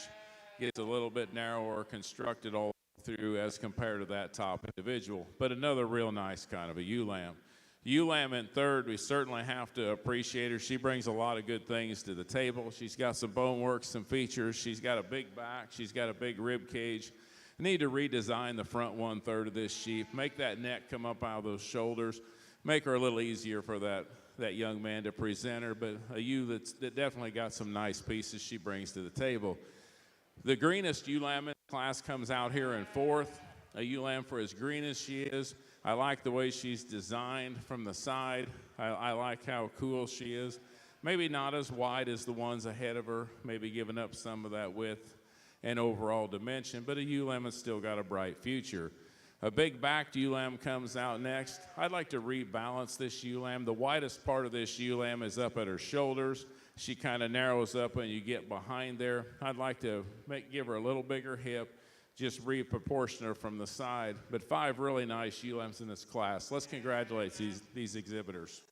gets a little bit narrower constructed all through as compared to that top individual. But another real nice kind of a ewe lamb. Ewe lamb in third, we certainly have to appreciate her. She brings a lot of good things to the table. She's got some bone work, some features. She's got a big back. She's got a big rib cage. Need to redesign the front 1/3 of this sheep, make that neck come up out of those shoulders, make her a little easier for that young man to present her, but a ewe that definitely got some nice pieces she brings to the table. The greenest ewe lamb in the class comes out here in fourth. A ewe lamb for as green as she is. I like the way she's designed from the side. I like how cool she is. Maybe not as wide as the ones ahead of her, maybe giving up some of that width and overall dimension, but a ewe lamb has still got a bright future. A big backed ewe lamb comes out next. I'd like to rebalance this ewe lamb. The widest part of this ewe lamb is up at her shoulders. She kind of narrows up when you get behind there. I'd like to give her a little bigger hip, just reproportion her from the side. But 5 really nice ewe lambs in this class. Let's congratulate these exhibitors.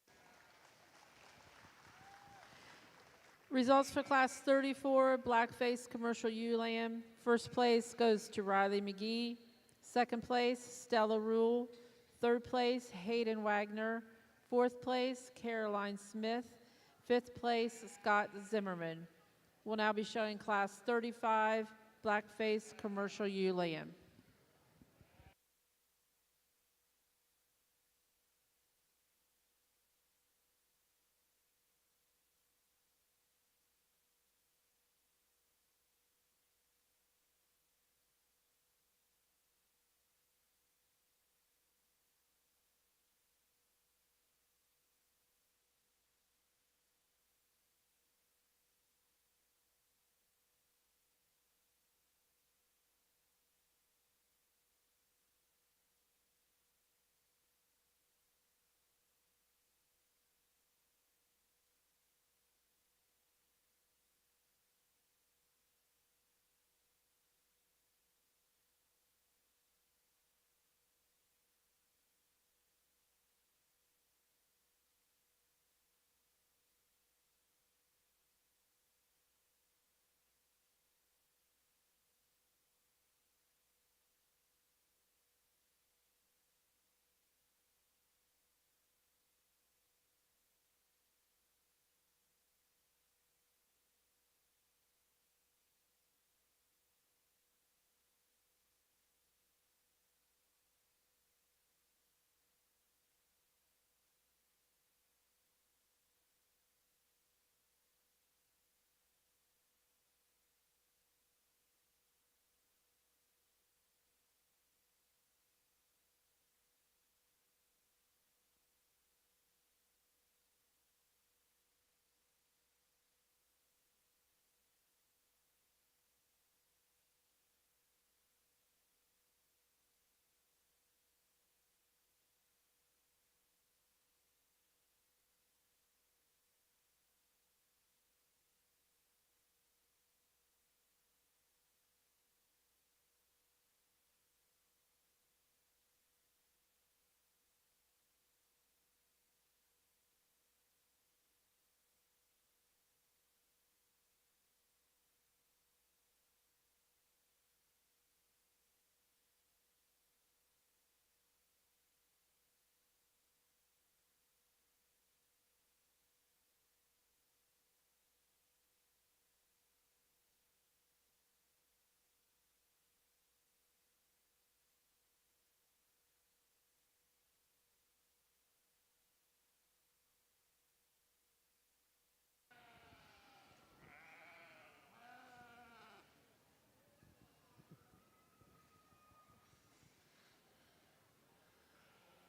Results for Class 34, Blackface Commercial Ewe Lamb. First place goes to Riley McGee. Second place, Stella Rule. Third place, Hayden Wagner. Fourth place, Caroline Smith. Fifth place, Scott Zimmerman. We'll now be showing Class 35, Blackface Commercial Ewe Lamb.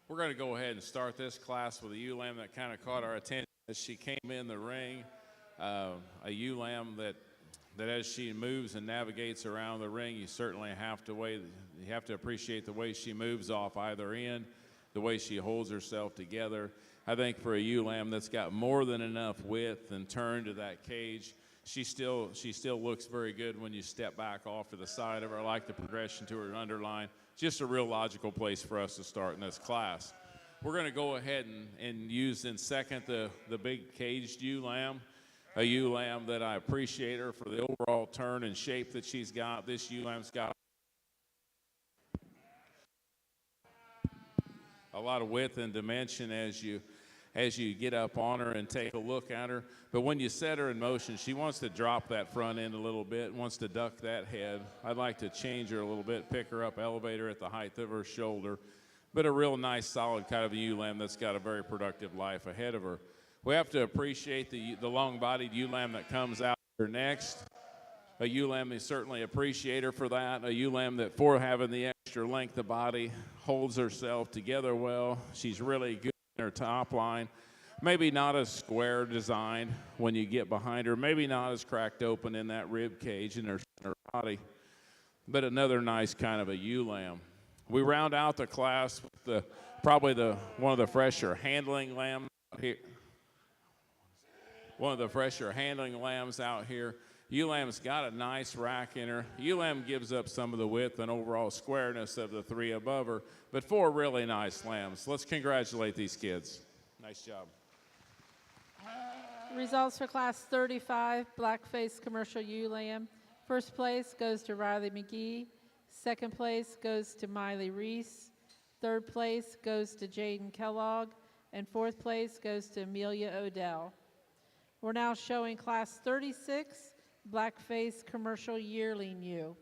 We're going to go ahead and start this class with a ewe lamb that kind of caught our attention as she came in the ring. A ewe lamb that as she moves and navigates around the ring, you certainly have to appreciate the way she moves off either end, the way she holds herself together. I think for a ewe lamb that's got more than enough width and turn to that cage, she still looks very good when you step back off to the side of her. I like the progression to her underline. Just a real logical place for us to start in this class. We're going to go ahead and use in second the big caged ewe lamb, a ewe lamb that I appreciate her for the overall turn and shape that she's got. This ewe lamb's got a lot of width and dimension as you get up on her and take a look at her. But when you set her in motion, she wants to drop that front end a little bit, wants to duck that head. I'd like to change her a little bit, pick her up, elevate her at the height of her shoulder. But a real nice, solid kind of a ewe lamb that's got a very productive life ahead of her. We have to appreciate the long-bodied ewe lamb that comes out here next. A ewe lamb, we certainly appreciate her for that. A ewe lamb that, for having the extra length of body, holds herself together well. She's really good in her top line. Maybe not as square designed when you get behind her. Maybe not as cracked open in that rib cage in her body. But another nice kind of a ewe lamb. We round out the class with one of the fresher handling lambs out here. One of the fresher handling lambs out here. Ewe lamb's got a nice rack in her. Ewe lamb gives up some of the width and overall squareness of the three above her, but four really nice lambs. Let's congratulate these kids. Nice job. Results for Class 35, Blackface Commercial Ewe Lamb. First place goes to Riley McGee. Second place goes to Miley Reese. Third place goes to Jaden Kellogg. And fourth place goes to Amelia Odell. We're now showing Class 36, Blackface Commercial Yearling Ewe.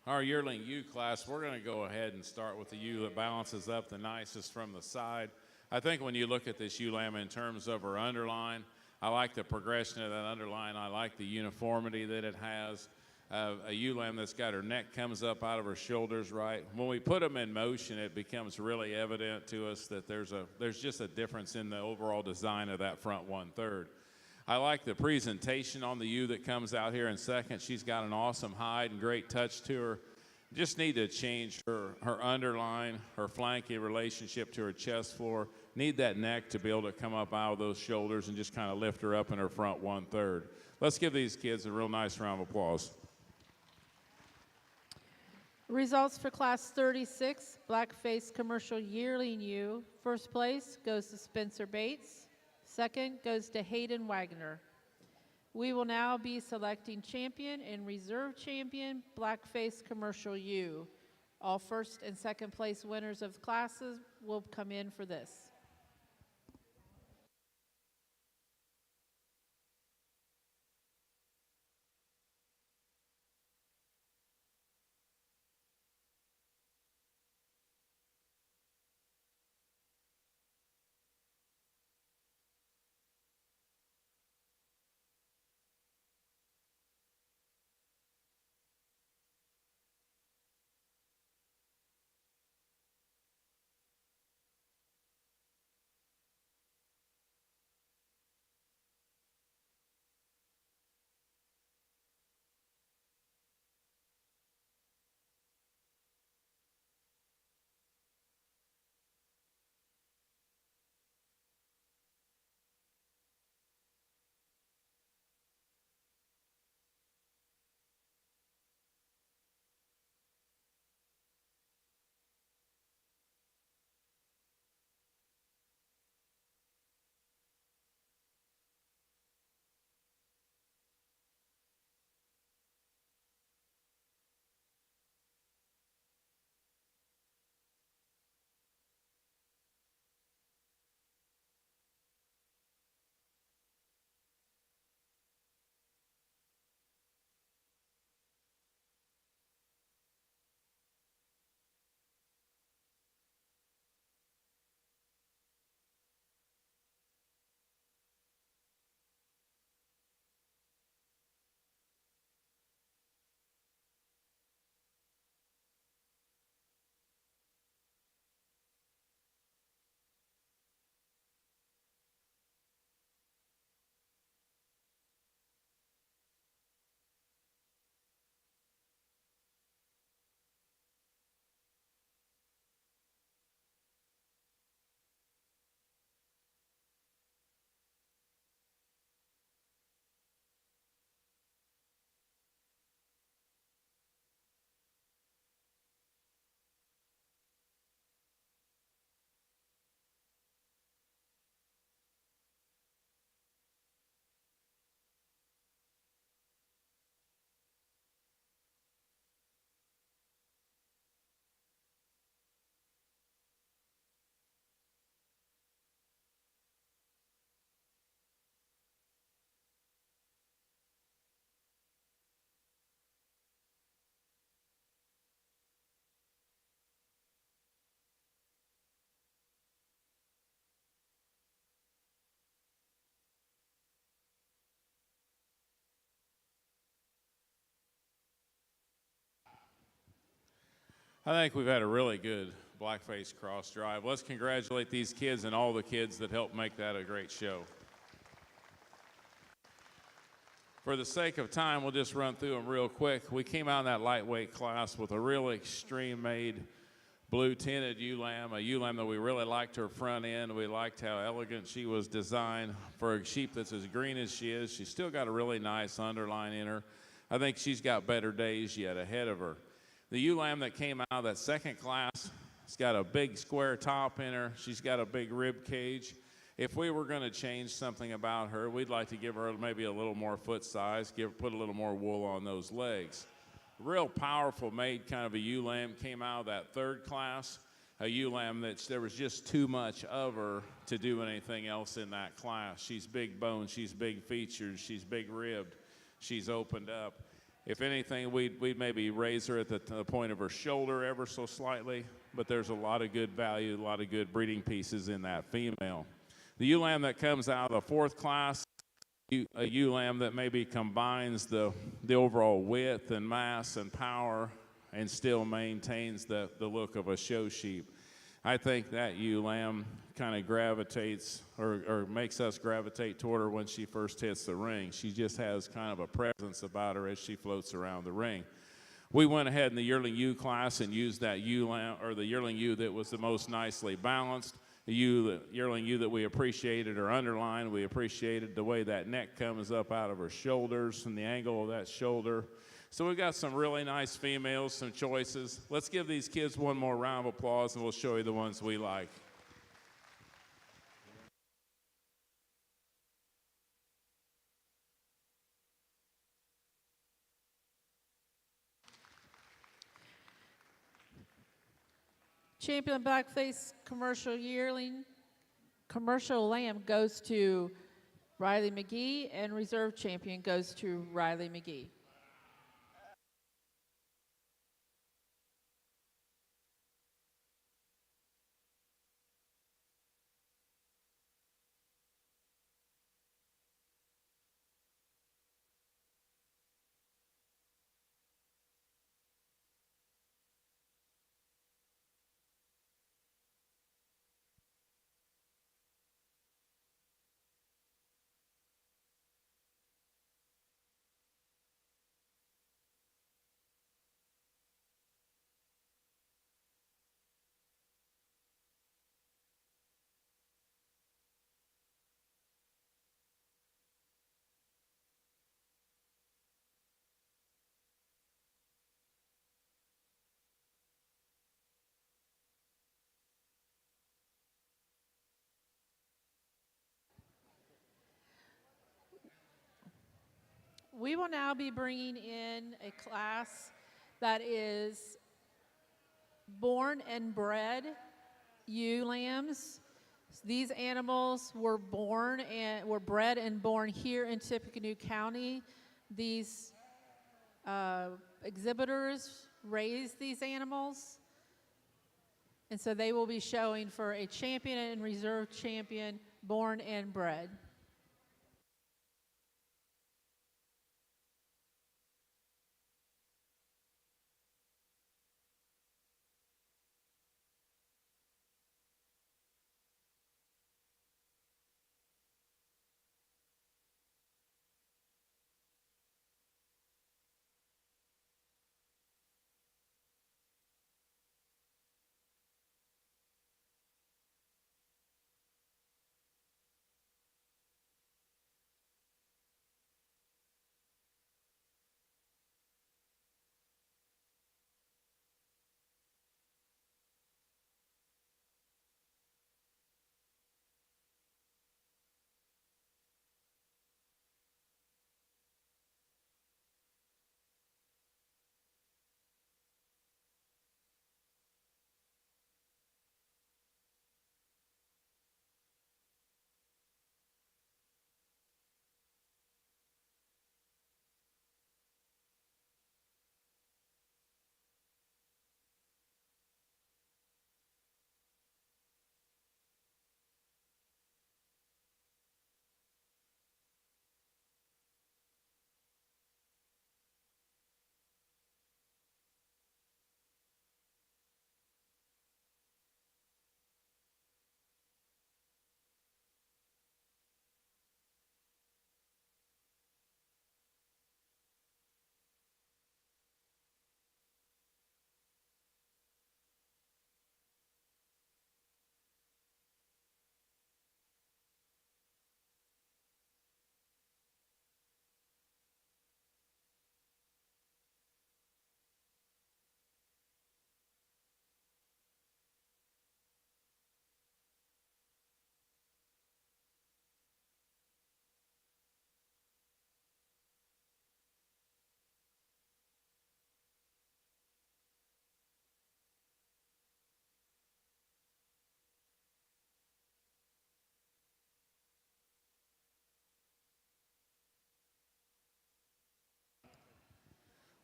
Our yearling ewe class, we're going to go ahead and start with the ewe that balances up the nicest from the side. I think when you look at this ewe lamb in terms of her underline, I like the progression of that underline. I like the uniformity that it has. A ewe lamb that's got her neck comes up out of her shoulders right. When we put them in motion, it becomes really evident to us that there's just a difference in the overall design of that front 1/3. I like the presentation on the ewe that comes out here in second. She's got an awesome hide and great touch to her. Just need to change her underline, her flanking relationship to her chest floor. Need that neck to be able to come up out of those shoulders and just kind of lift her up in her front 1/3. Let's give these kids a real nice round of applause. Results for Class 36, Blackface Commercial Yearling Ewe. First place goes to Spencer Bates. Second goes to Hayden Wagner. We will now be selecting champion and reserve champion Blackface Commercial Ewe. All first and second place winners of classes will come in for this. I think we've had a really good Blackface cross drive. Let's congratulate these kids and all the kids that helped make that a great show. For the sake of time, we'll just run through them real quick. We came out in that lightweight class with a really extreme made blue tinted ewe lamb, a ewe lamb that we really liked her front end. We liked how elegant she was designed for a sheep that's as green as she is. She's still got a really nice underline in her. I think she's got better days yet ahead of her. The ewe lamb that came out of that second class, it's got a big square top in her. She's got a big rib cage. If we were going to change something about her, we'd like to give her maybe a little more foot size, put a little more wool on those legs. Real powerful made kind of a ewe lamb came out of that third class, a ewe lamb that there was just too much of her to do anything else in that class. She's big boned, she's big featured, she's big ribbed, she's opened up. If anything, we'd maybe raise her at the point of her shoulder ever so slightly, but there's a lot of good value, a lot of good breeding pieces in that female. The ewe lamb that comes out of the fourth class, a ewe lamb that maybe combines the overall width and mass and power and still maintains the look of a show sheep. I think that ewe lamb kind of gravitates or makes us gravitate toward her when she first hits the ring. She just has kind of a presence about her as she floats around the ring. We went ahead in the yearling ewe class and used that ewe lamb, or the yearling ewe that was the most nicely balanced. The yearling ewe that we appreciated her underline. We appreciated the way that neck comes up out of her shoulders and the angle of that shoulder. So we've got some really nice females, some choices. Let's give these kids one more round of applause, and we'll show you the ones we like. Champion Blackface commercial lamb goes to Riley McGee, and reserve champion goes to Riley McGee. We will now be bringing in a class that is born and bred ewe lambs. These animals were bred and born here in Tippecanoe County. These exhibitors raised these animals, and so they will be showing for a champion and reserve champion born and bred.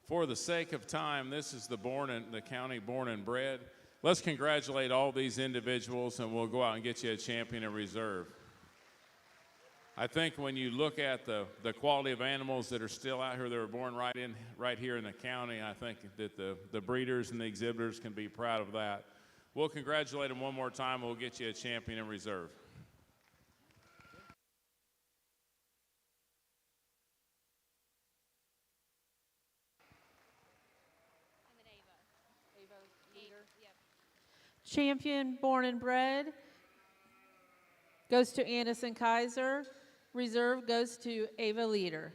For the sake of time, this is the county born and bred. Let's congratulate all these individuals, and we'll go out and get you a champion in reserve. I think when you look at the quality of animals that are still out here that were born right here in the county, I think that the breeders and the exhibitors can be proud of that. We'll congratulate them one more time. We'll get you a champion in reserve. Champion born and bred goes to Anderson Kaiser. Reserve goes to Ava Leader.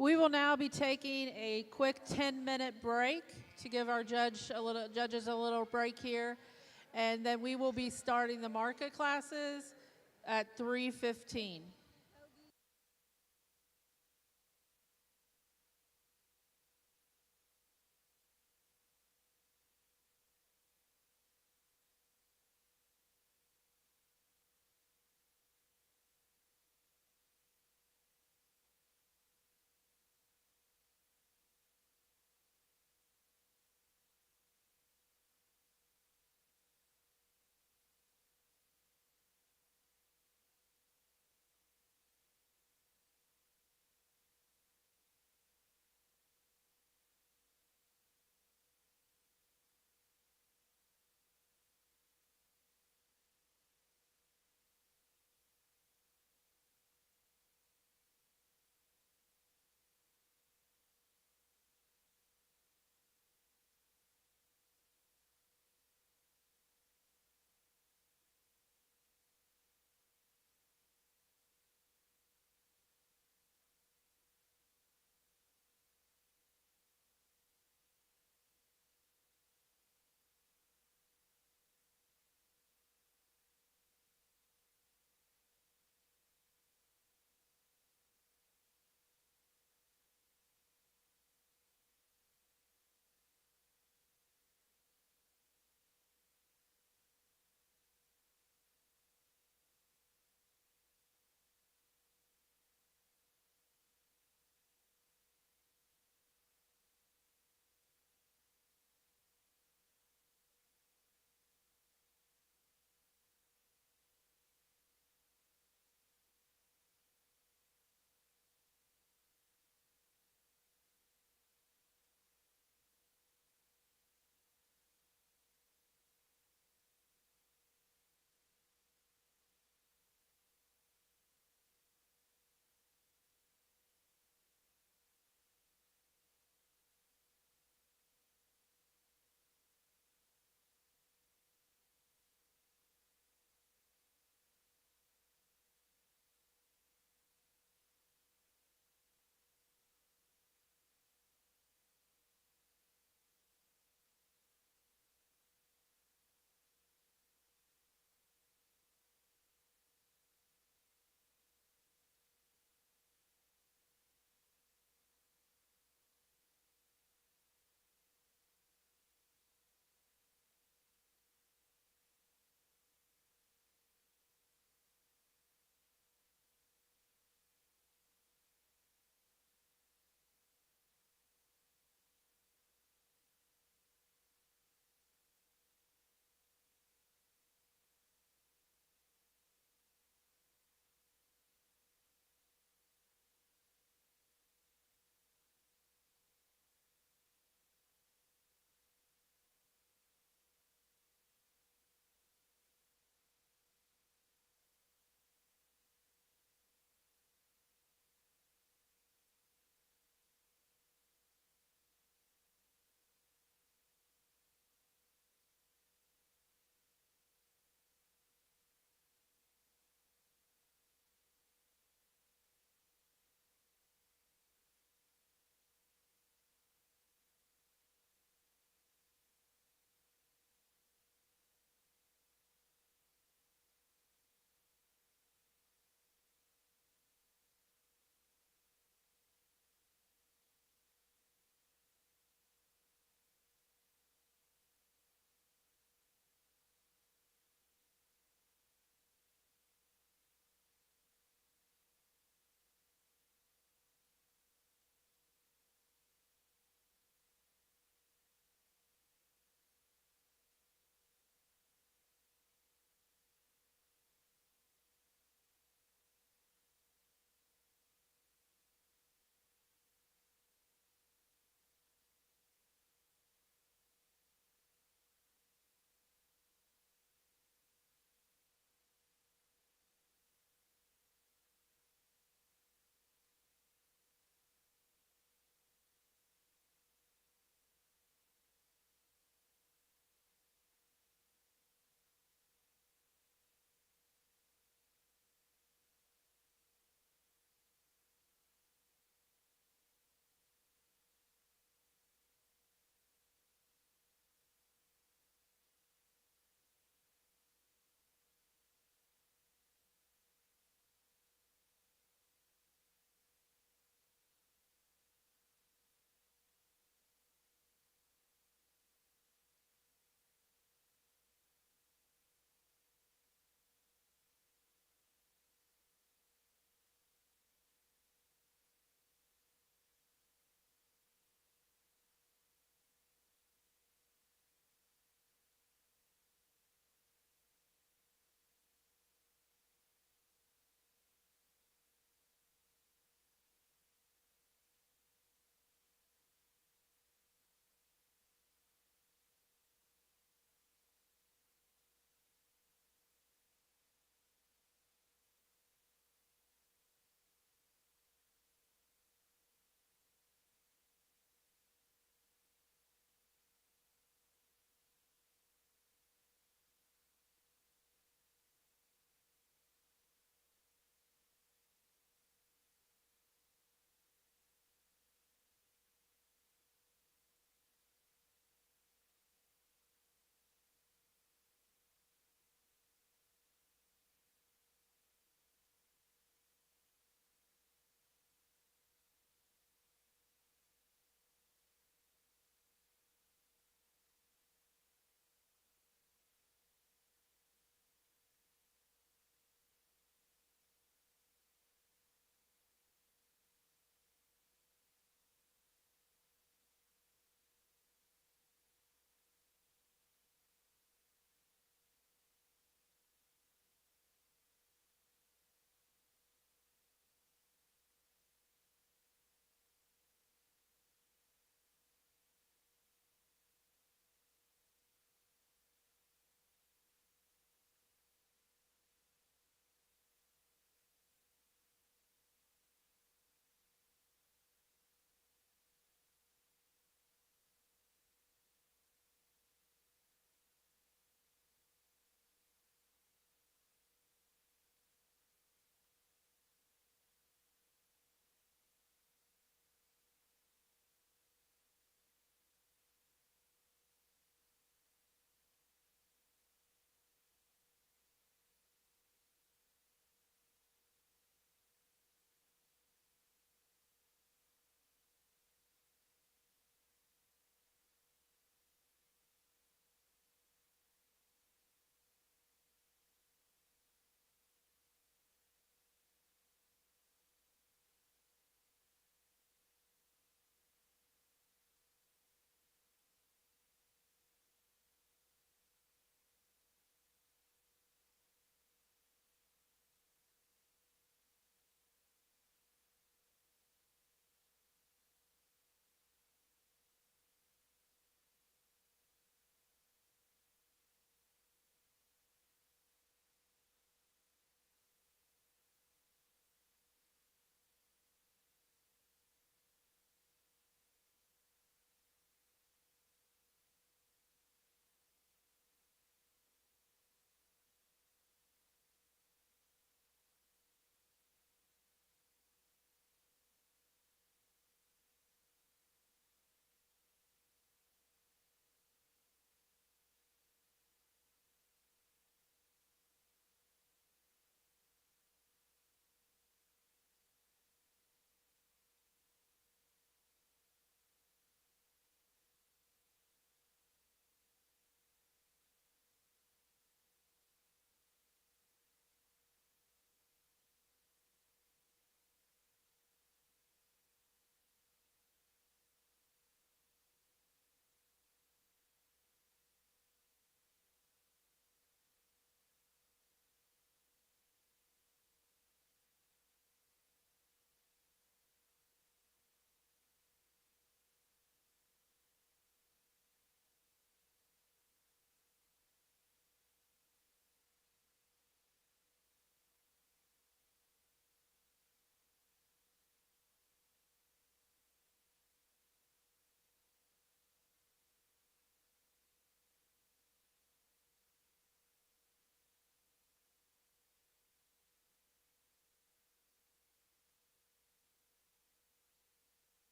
We will now be taking a quick 10-minute break to give our judges a little break here, and then we will be starting the market classes at 3:15.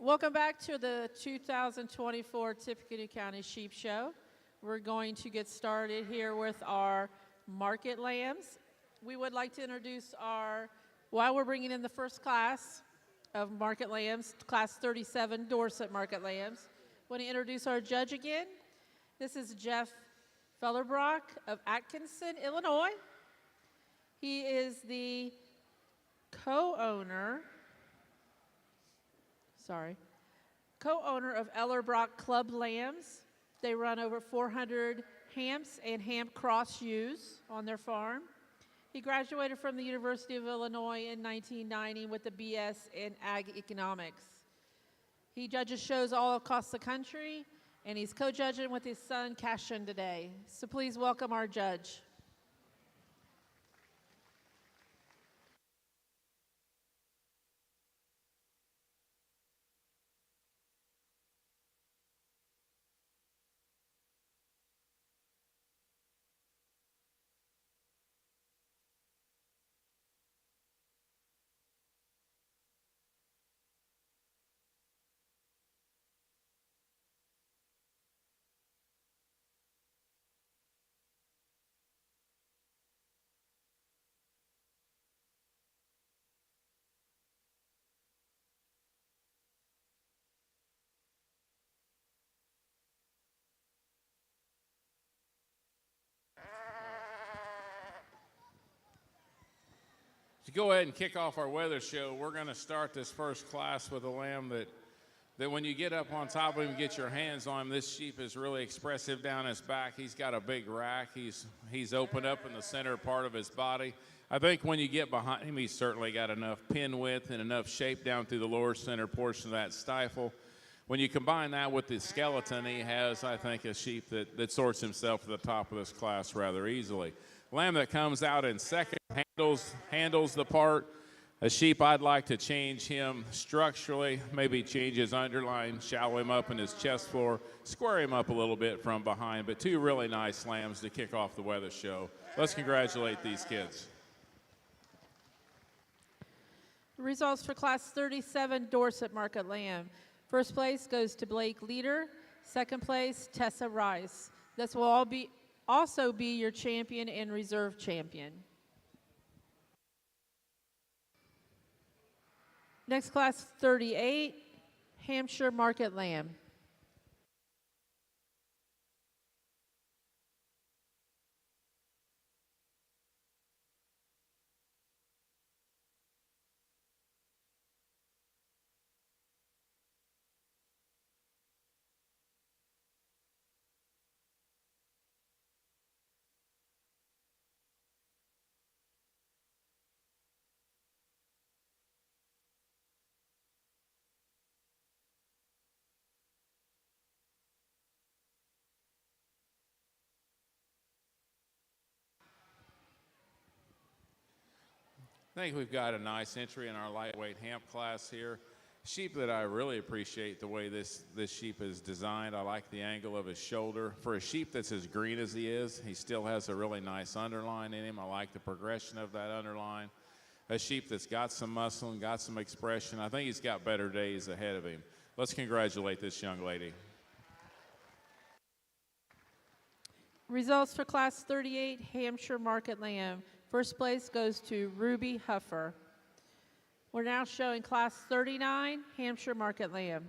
Welcome back to the 2024 Tippecanoe County Sheep Show. We're going to get started here with our market lambs. We would like to introduce while we're bringing in the first class of market lambs, class 37 Dorset market lambs, I want to introduce our judge again. This is Jeff Fellerbrock of Atkinson, Illinois. He is the co-owner of Ellerbrock Club Lambs. They run over 400 Hamps and Hamp Cross ewes on their farm. He graduated from the University of Illinois in 1990 with a BS in Ag Economics. He judges shows all across the country, and he's co-judging with his son, Cashin, today. So please welcome our judge. To go ahead and kick off our weather show, we're going to start this first class with a lamb that when you get up on top of him and get your hands on him, this sheep is really expressive down his back. He's got a big rack. He's opened up in the center part of his body. I think when you get behind him, he's certainly got enough pin width and enough shape down through the lower center portion of that stifle. When you combine that with the skeleton he has, I think a sheep that sorts himself to the top of this class rather easily. Lamb that comes out in second handles the part. A sheep I'd like to change him structurally, maybe change his underline, shallow him up in his chest floor, square him up a little bit from behind, but two really nice lambs to kick off the weather show. Let's congratulate these kids. Results for class 37 Dorset market lamb. First place goes to Blake Leader. Second place, Tessa Rice. This will also be your champion and reserve champion. Next class 38, Hampshire market lamb. I think we've got a nice entry in our lightweight Hamp class here. Sheep that I really appreciate the way this sheep is designed. I like the angle of his shoulder. For a sheep that's as green as he still has a really nice underline in him. I like the progression of that underline. A sheep that's got some muscle and got some expression. I think he's got better days ahead of him. Let's congratulate this young lady. Results for class 38 Hampshire market lamb. First place goes to Ruby Huffer. We're now showing class 39 Hampshire market lamb.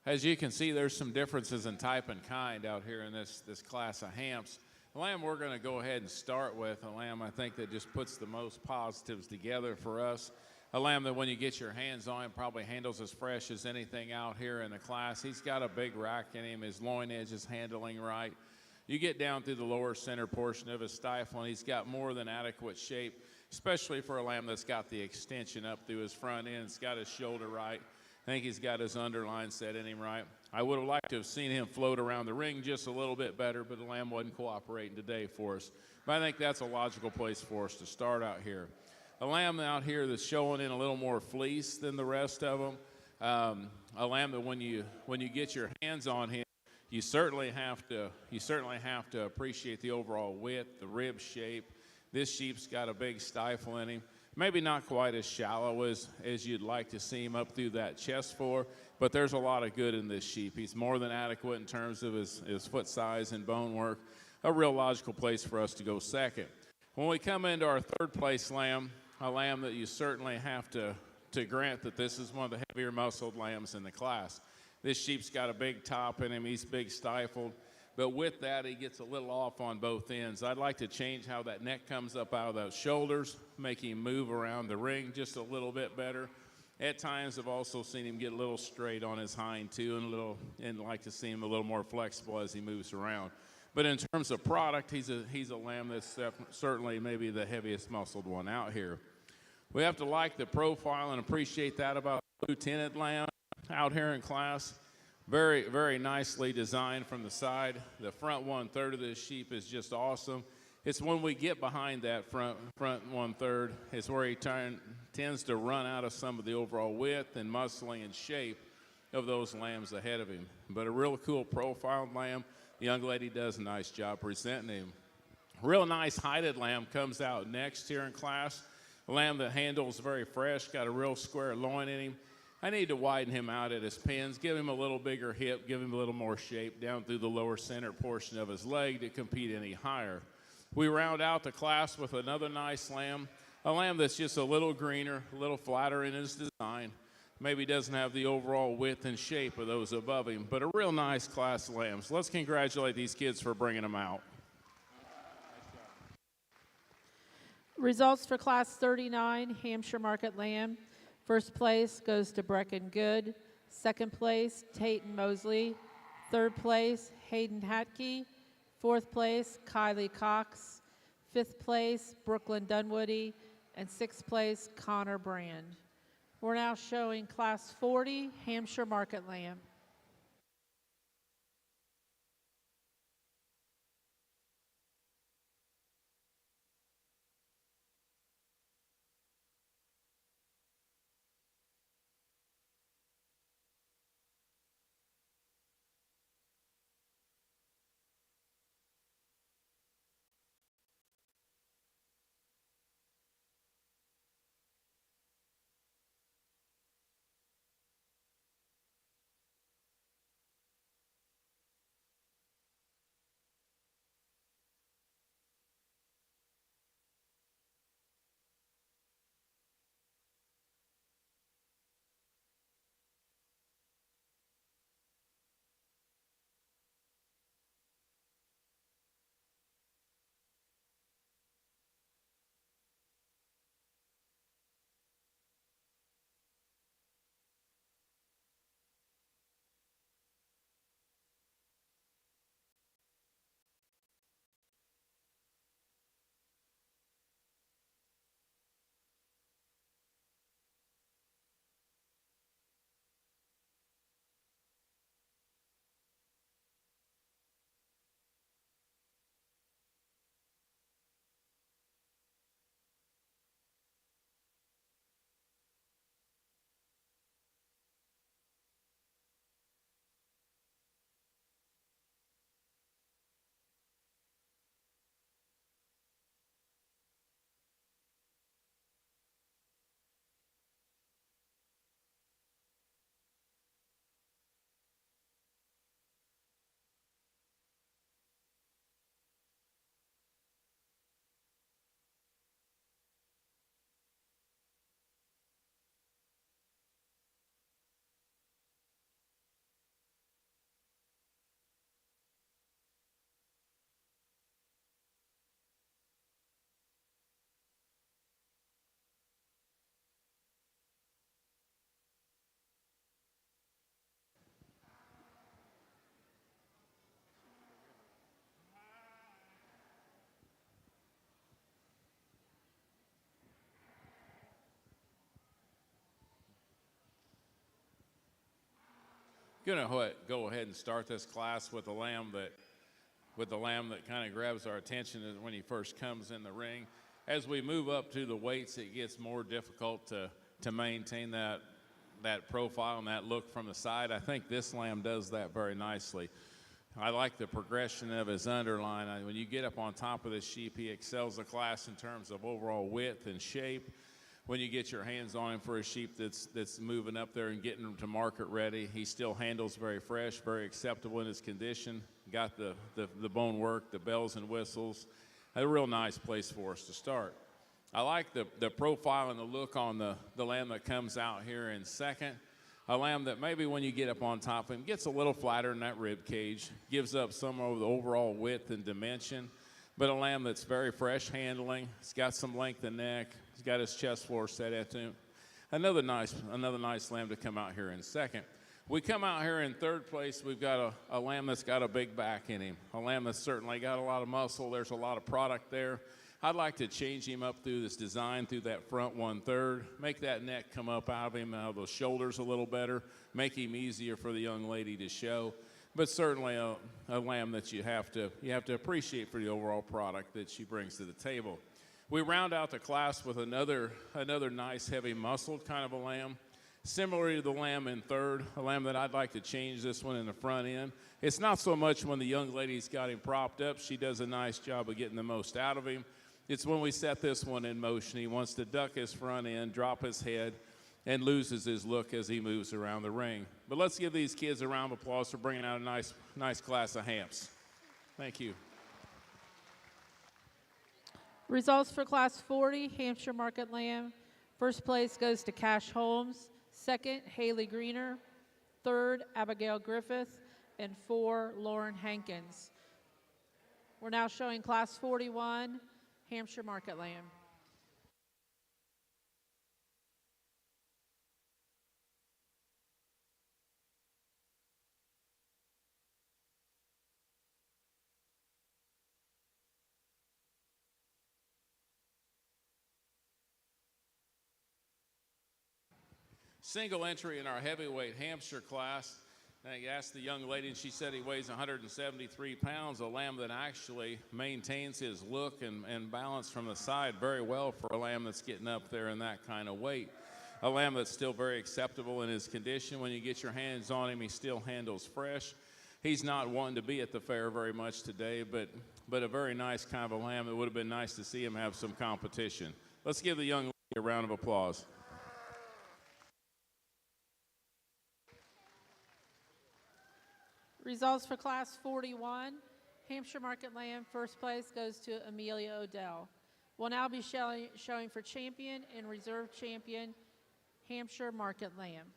As you can see, there's some differences in type and kind out here in this class of Hamps. The lamb we're going to go ahead and start with, a lamb I think that just puts the most positives together for us. A lamb that when you get your hands on him probably handles as fresh as anything out here in the class. He's got a big rack in him. His loin edge is handling right. You get down through the lower center portion of his stifle, and he's got more than adequate shape, especially for a lamb that's got the extension up through his front end. It's got his shoulder right. I think he's got his underline set in him right. I would have liked to have seen him float around the ring just a little bit better, but the lamb wasn't cooperating today for us. But I think that's a logical place for us to start out here. A lamb out here that's showing in a little more fleece than the rest of them. A lamb that when you get your hands on him, you certainly have to appreciate the overall width, the rib shape. This sheep's got a big stifle in him. Maybe not quite as shallow as you'd like to see him up through that chest for, but there's a lot of good in this sheep. He's more than adequate in terms of his foot size and bone work. A real logical place for us to go second. When we come into our third place lamb, a lamb that you certainly have to grant that this is one of the heavier muscled lambs in the class. This sheep's got a big top in him. He's big stifled. But with that, he gets a little off on both ends. I'd like to change how that neck comes up out of those shoulders, make him move around the ring just a little bit better. At times, I've also seen him get a little straight on his hind too, and like to see him a little more flexible as he moves around. But in terms of product, he's a lamb that's certainly maybe the heaviest muscled one out here. We have to like the profile and appreciate that about the lieutenant lamb out here in class. Very, very nicely designed from the side. The front 1/3 of this sheep is just awesome. It's when we get behind that front 1/3 is where he tends to run out of some of the overall width and muscling and shape of those lambs ahead of him. But a real cool profiled lamb. The young lady does a nice job presenting him. Real nice hided lamb comes out next here in class. A lamb that handles very fresh, got a real square loin in him. I need to widen him out at his pins, give him a little bigger hip, give him a little more shape down through the lower center portion of his leg to compete any higher. We round out the class with another nice lamb, a lamb that's just a little greener, a little flatter in his design. Maybe doesn't have the overall width and shape of those above him, but a real nice class of lambs. Let's congratulate these kids for bringing them out. Results for Class 39, Hampshire Market Lamb. First place goes to Brecken Good. Second place, Tayton Mosley. Third place, Hayden Hatke. Fourth place, Kylie Cox. Fifth place, Brooklyn Dunwoody. And sixth place, Connor Brand. We're now showing Class 40, Hampshire Market Lamb. Gonna go ahead and start this class with the lamb that kind of grabs our attention when he first comes in the ring. As we move up to the weights, it gets more difficult to maintain that profile and that look from the side. I think this lamb does that very nicely. I like the progression of his underline. When you get up on top of this sheep, he excels the class in terms of overall width and shape. When you get your hands on him for a sheep that's moving up there and getting him to market ready, he still handles very fresh, very acceptable in his condition. Got the bone work, the bells and whistles. A real nice place for us to start. I like the profile and the look on the lamb that comes out here in second. A lamb that maybe when you get up on top of him gets a little flatter in that rib cage, gives up some of the overall width and dimension, but a lamb that's very fresh handling. He's got some length in neck. He's got his chest floor set at him. Another nice lamb to come out here in second. We come out here in third place. We've got a lamb that's got a big back in him. A lamb that's certainly got a lot of muscle. There's a lot of product there. I'd like to change him up through this design, through that front 1/3, make that neck come up out of him, out of those shoulders a little better, make him easier for the young lady to show. But certainly a lamb that you have to appreciate for the overall product that she brings to the table. We round out the class with another nice, heavy muscled kind of a lamb. Similar to the lamb in third, a lamb that I'd like to change this one in the front end. It's not so much when the young lady's got him propped up. She does a nice job of getting the most out of him. It's when we set this one in motion. He wants to duck his front end, drop his head, and loses his look as he moves around the ring. But let's give these kids a round of applause for bringing out a nice class of hamps. Thank you. Results for Class 40, Hampshire Market Lamb. First place goes to Cash Holmes. Second, Haley Greener. Third, Abigail Griffith. And 4, Lauren Hankins. We're now showing Class 41, Hampshire Market Lamb. Single entry in our heavyweight Hampshire class. I asked the young lady, and she said he weighs 173 pounds, a lamb that actually maintains his look and balance from the side very well for a lamb that's getting up there in that kind of weight. A lamb that's still very acceptable in his condition. When you get your hands on him, he still handles fresh. He's not one to be at the fair very much today, but a very nice kind of a lamb. It would have been nice to see him have some competition. Let's give the young lady a round of applause. Results for Class 41, Hampshire Market Lamb. First place goes to Amelia Odell. We'll now be showing for champion and reserve champion, Hampshire Market Lamb.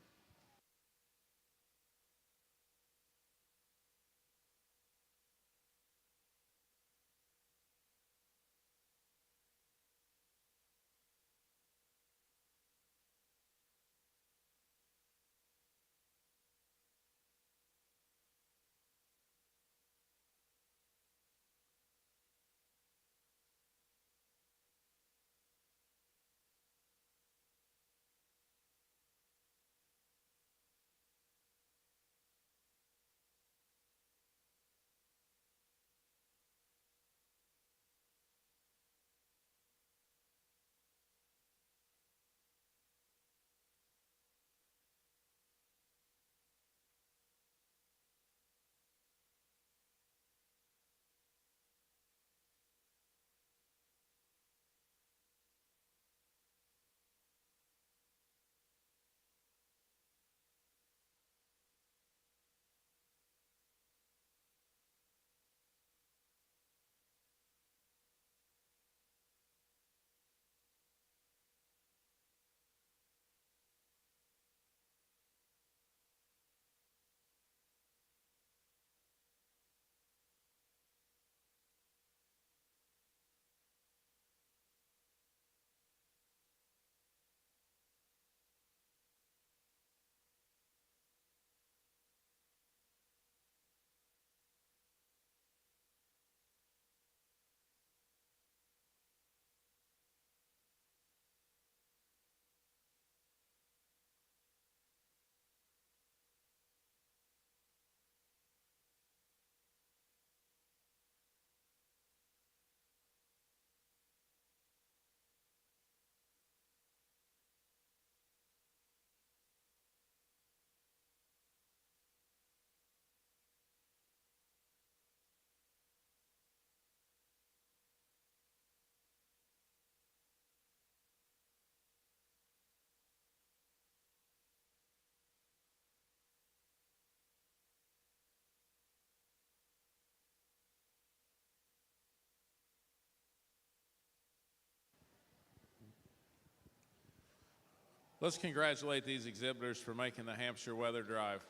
Let's congratulate these exhibitors for making the Hampshire Weather Drive.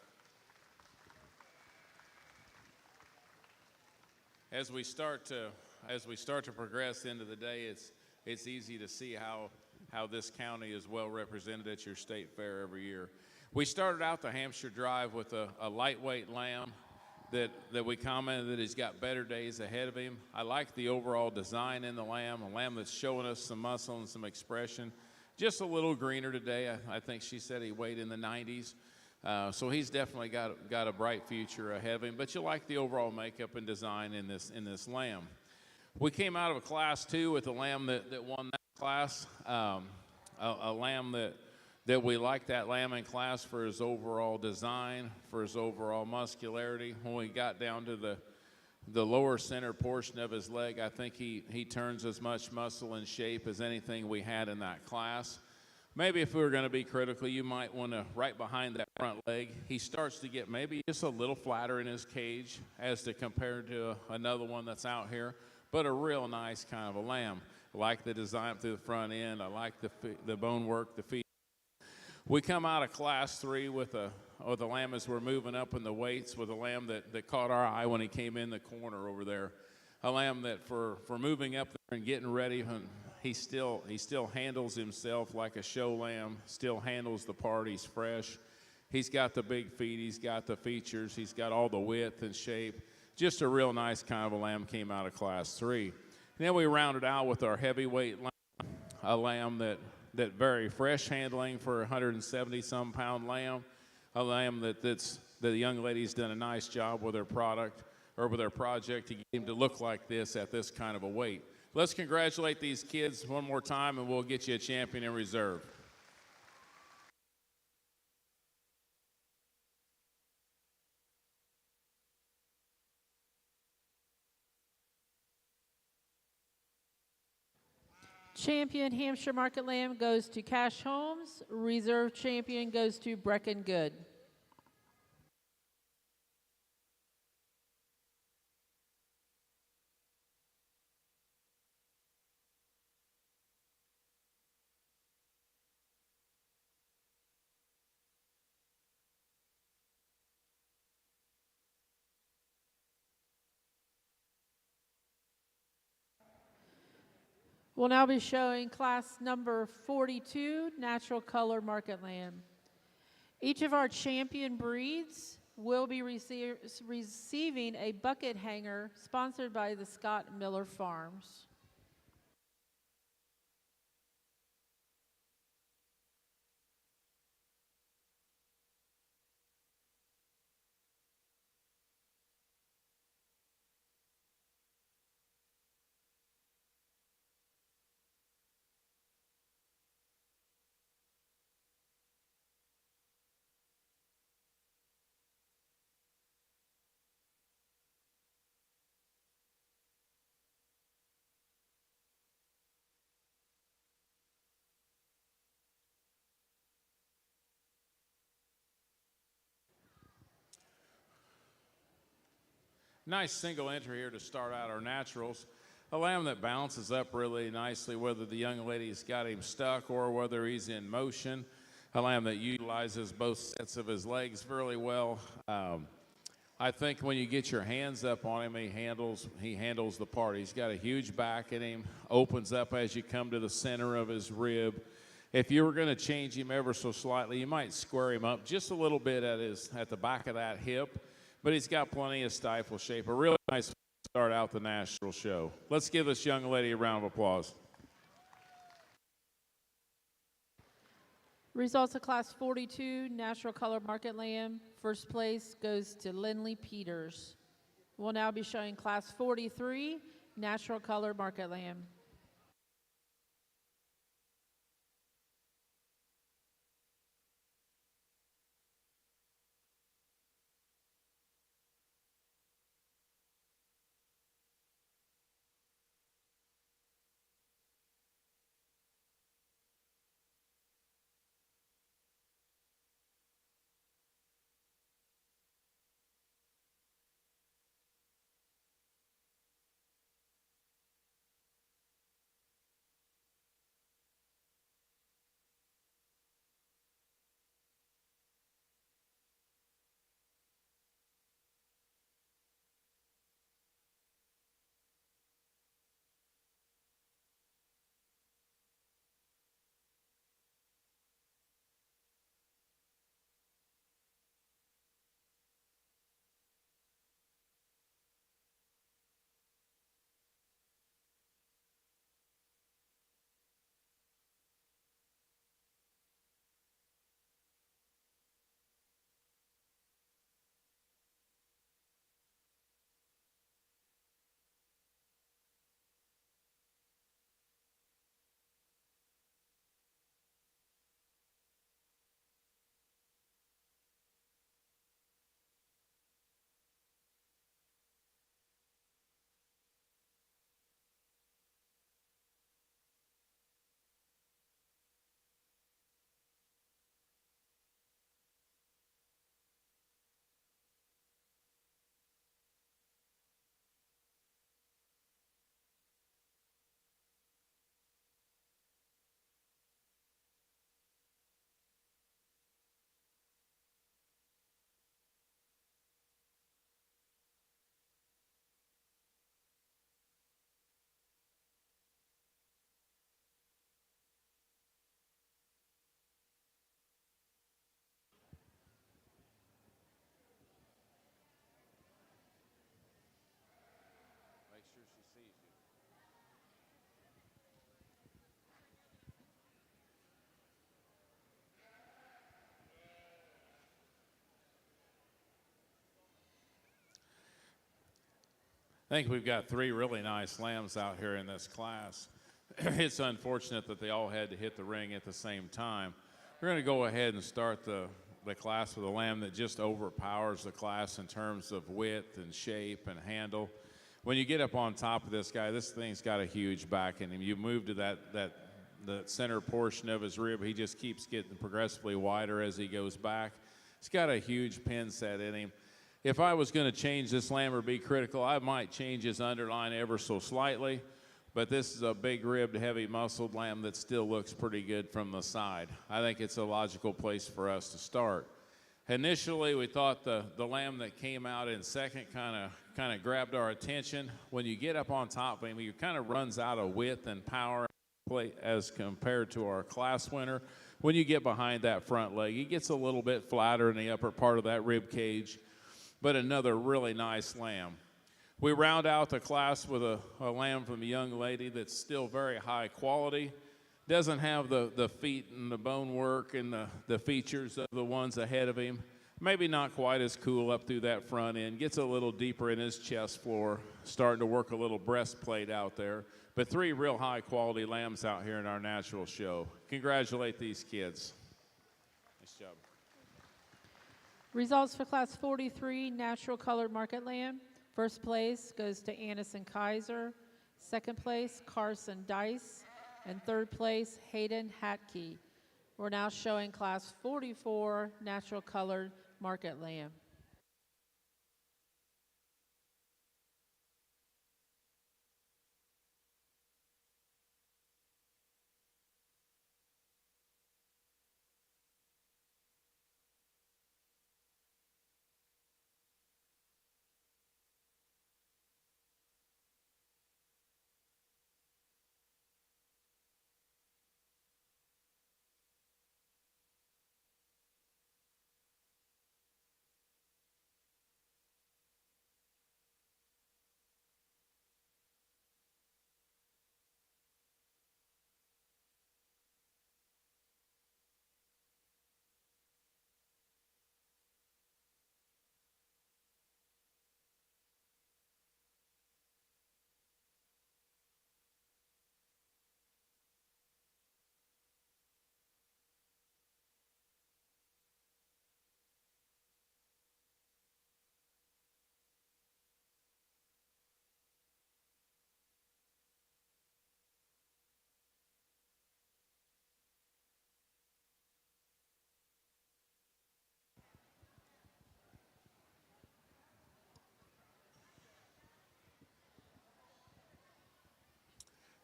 As we start to progress into the day, it's easy to see how this county is well represented at your state fair every year. We started out the Hampshire Drive with a lightweight lamb that we commented that he's got better days ahead of him. I like the overall design in the lamb, a lamb that's showing us some muscle and some expression. Just a little greener today. I think she said he weighed in the 90s. So he's definitely got a bright future ahead of him. But you like the overall makeup and design in this lamb. We came out of a class 2 with a lamb that won that class. A lamb that we liked that lamb in class for his overall design, for his overall muscularity. When we got down to the lower center portion of his leg, I think he turns as much muscle and shape as anything we had in that class. Maybe if we were going to be critical, you might want to, right behind that front leg, he starts to get maybe just a little flatter in his cage as to compare to another one that's out here, but a real nice kind of a lamb. I like the design through the front end. I like the bone work, the feet. We come out of class 3 with the lamb as we're moving up in the weights, with a lamb that caught our eye when he came in the corner over there. A lamb that for moving up there and getting ready, he still handles himself like a show lamb, still handles the part. He's fresh. He's got the big feet. He's got the features. He's got all the width and shape. Just a real nice kind of a lamb came out of class 3. And then we rounded out with our heavyweight lamb, a lamb that very fresh handling for a 170-some pound lamb, a lamb that the young lady's done a nice job with her product or with her project to get him to look like this at this kind of a weight. Let's congratulate these kids one more time, and we'll get you a champion in reserve. Champion Hampshire Market Lamb goes to Cash Holmes. Reserve champion goes to Brecken Good. We'll now be showing class number 42, Natural Color Market Lamb. Each of our champion breeds will be receiving a bucket hanger sponsored by the Scott Miller Farms. Nice single entry here to start out our naturals. A lamb that bounces up really nicely, whether the young lady's got him stuck or whether he's in motion. A lamb that utilizes both sets of his legs really well. I think when you get your hands up on him, he handles the part. He's got a huge back in him, opens up as you come to the center of his rib. If you were going to change him ever so slightly, you might square him up just a little bit at the back of that hip. But he's got plenty of stifle shape. A really nice start out the national show. Let's give this young lady a round of applause. Results of class 42, Natural Color Market Lamb. First place goes to Lindley Peters. We'll now be showing class 43, Natural Color Market Lamb. think we've got three really nice lambs out here in this class. It's unfortunate that they all had to hit the ring at the same time. We're going to go ahead and start the class with a lamb that just overpowers the class in terms of width and shape and handle. When you get up on top of this guy, this thing's got a huge back in him. You move to the center portion of his rib, he just keeps getting progressively wider as he goes back. He's got a huge pin set in him. If I was going to change this lamb or be critical, I might change his underline ever so slightly, but this is a big-ribbed, heavy-muscled lamb that still looks pretty good from the side. I think it's a logical place for us to start. Initially, we thought the lamb that came out in second kind of grabbed our attention. When you get up on top of him, he kind of runs out of width and power as compared to our class winner. When you get behind that front leg, he gets a little bit flatter in the upper part of that rib cage, but another really nice lamb. We round out the class with a lamb from a young lady that's still very high quality. Doesn't have the feet and the bone work and the features of the ones ahead of him. Maybe not quite as cool up through that front end. Gets a little deeper in his chest floor, starting to work a little breastplate out there. But three real high quality lambs out here in our natural show. Congratulate these kids. Nice job. Results for Class 43, Natural Colored Market Lamb. First place goes to Anderson Kaiser. Second place, Carson Dice. And third place, Hayden Hatke. We're now showing Class 44, Natural Colored Market Lamb.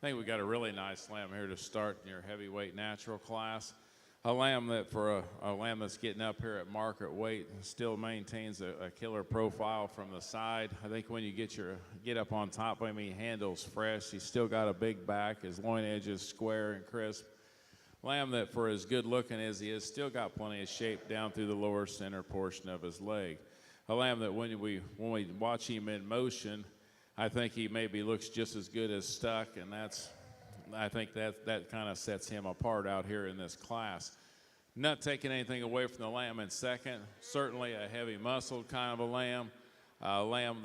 I think we got a really nice lamb here to start in your heavyweight natural class. A lamb that for a lamb that's getting up here at market weight still maintains a killer profile from the side. I think when you get up on top of him, he handles fresh. He's still got a big back. His loin edge is square and crisp. Lamb that for as good looking as he is, still got plenty of shape down through the lower center portion of his leg. A lamb that when we watch him in motion, I think he maybe looks just as good as stuck, and I think that kind of sets him apart out here in this class. Not taking anything away from the lamb in second, certainly a heavy muscled kind of a lamb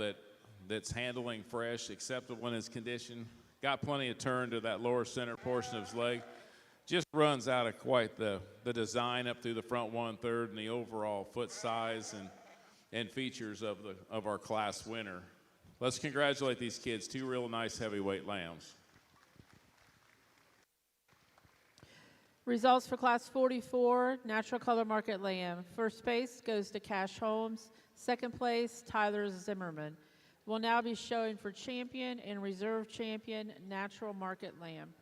that's handling fresh, acceptable in his condition, got plenty of turn to that lower center portion of his leg, just runs out of quite the design up through the front 1/3 and the overall foot size and features of our class winner. Let's congratulate these kids, two real nice heavyweight lambs. Results for Class 44, Natural Color Market Lamb. First place goes to Cash Holmes. Second place, Tyler Zimmerman. We'll now be showing for champion and reserve champion, Natural Market Lamb.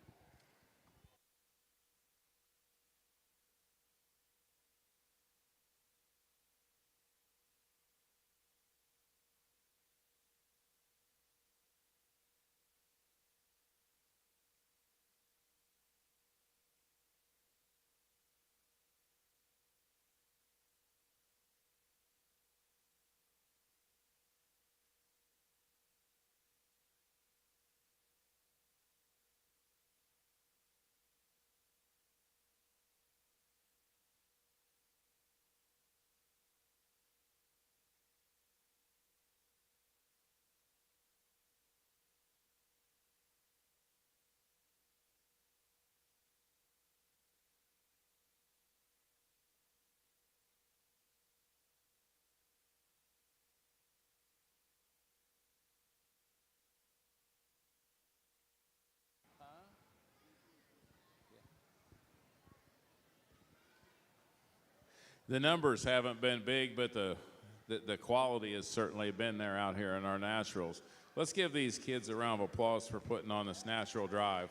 The numbers haven't been big, but the quality has certainly been there out here in our naturals. Let's give these kids a round of applause for putting on this natural drive.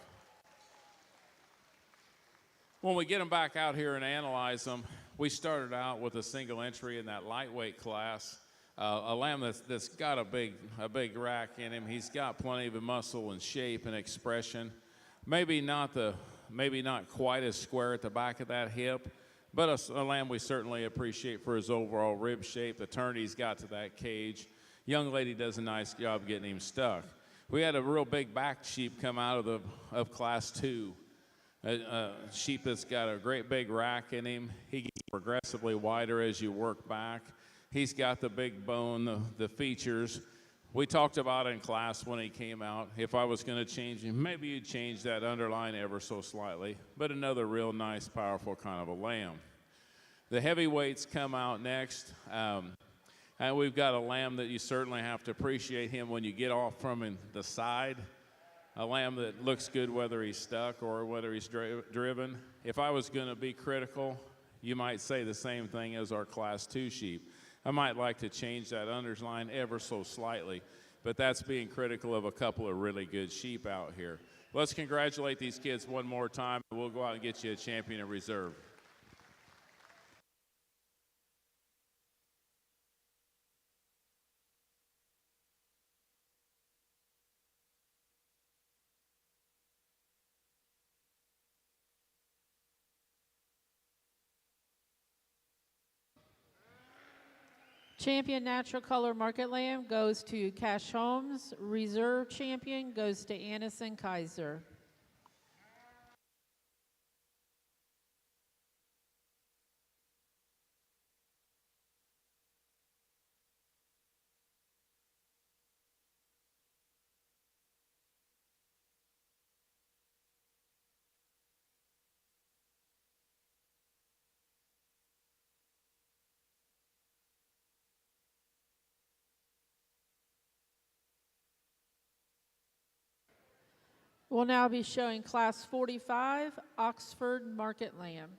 When we get them back out here and analyze them, we started out with a single entry in that lightweight class. A lamb that's got a big rack in him. He's got plenty of muscle and shape and expression. Maybe not quite as square at the back of that hip, but a lamb we certainly appreciate for his overall rib shape, the turn he's got to that cage. Young lady does a nice job getting him stuck. We had a real big back sheep come out of class 2. A sheep that's got a great big rack in him. He gets progressively wider as you work back. He's got the big bone, the features. We talked about in class when he came out, if I was going to change him, maybe you'd change that underline ever so slightly, but another real nice, powerful kind of a lamb. The heavyweights come out next, and we've got a lamb that you certainly have to appreciate him when you get off from the side. A lamb that looks good whether he's stuck or whether he's driven. If I was going to be critical, you might say the same thing as our class 2 sheep. I might like to change that underline ever so slightly, but that's being critical of a couple of really good sheep out here. Let's congratulate these kids one more time, and we'll go out and get you a champion in reserve. Champion Natural Color Market Lamb goes to Cash Holmes. Reserve Champion goes to Anderson Kaiser. We'll now be showing Class 45, Oxford Market Lamb.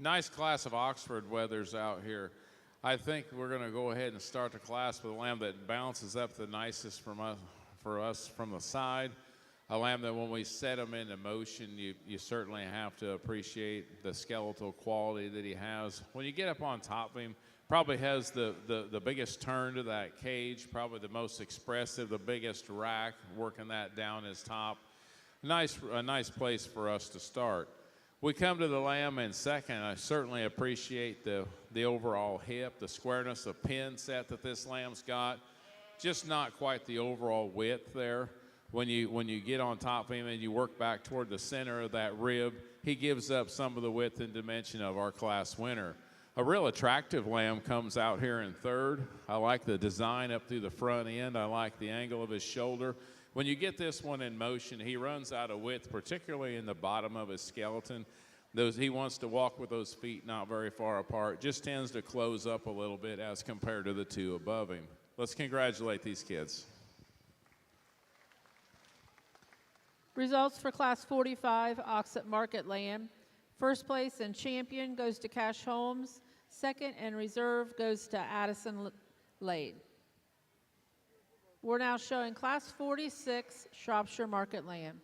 Nice class of Oxford wethers out here. I think we're going to go ahead and start the class with a lamb that bounces up the nicest for us from the side. A lamb that when we set him into motion, you certainly have to appreciate the skeletal quality that he has. When you get up on top of him, probably has the biggest turn to that cage, probably the most expressive, the biggest rack, working that down his top. A nice place for us to start. We come to the lamb in second. I certainly appreciate the overall hip, the squareness of pin set that this lamb's got. Just not quite the overall width there. When you get on top of him and you work back toward the center of that rib, he gives up some of the width and dimension of our class winner. A real attractive lamb comes out here in third. I like the design up through the front end. I like the angle of his shoulder. When you get this one in motion, he runs out of width, particularly in the bottom of his skeleton. He wants to walk with those feet not very far apart. Just tends to close up a little bit as compared to the two above him. Let's congratulate these kids. Results for Class 45 Oxford Market Lamb. First place and champion goes to Cash Holmes. Second and reserve goes to Addison Lade. We're now showing Class 46 Shropshire Market Lamb.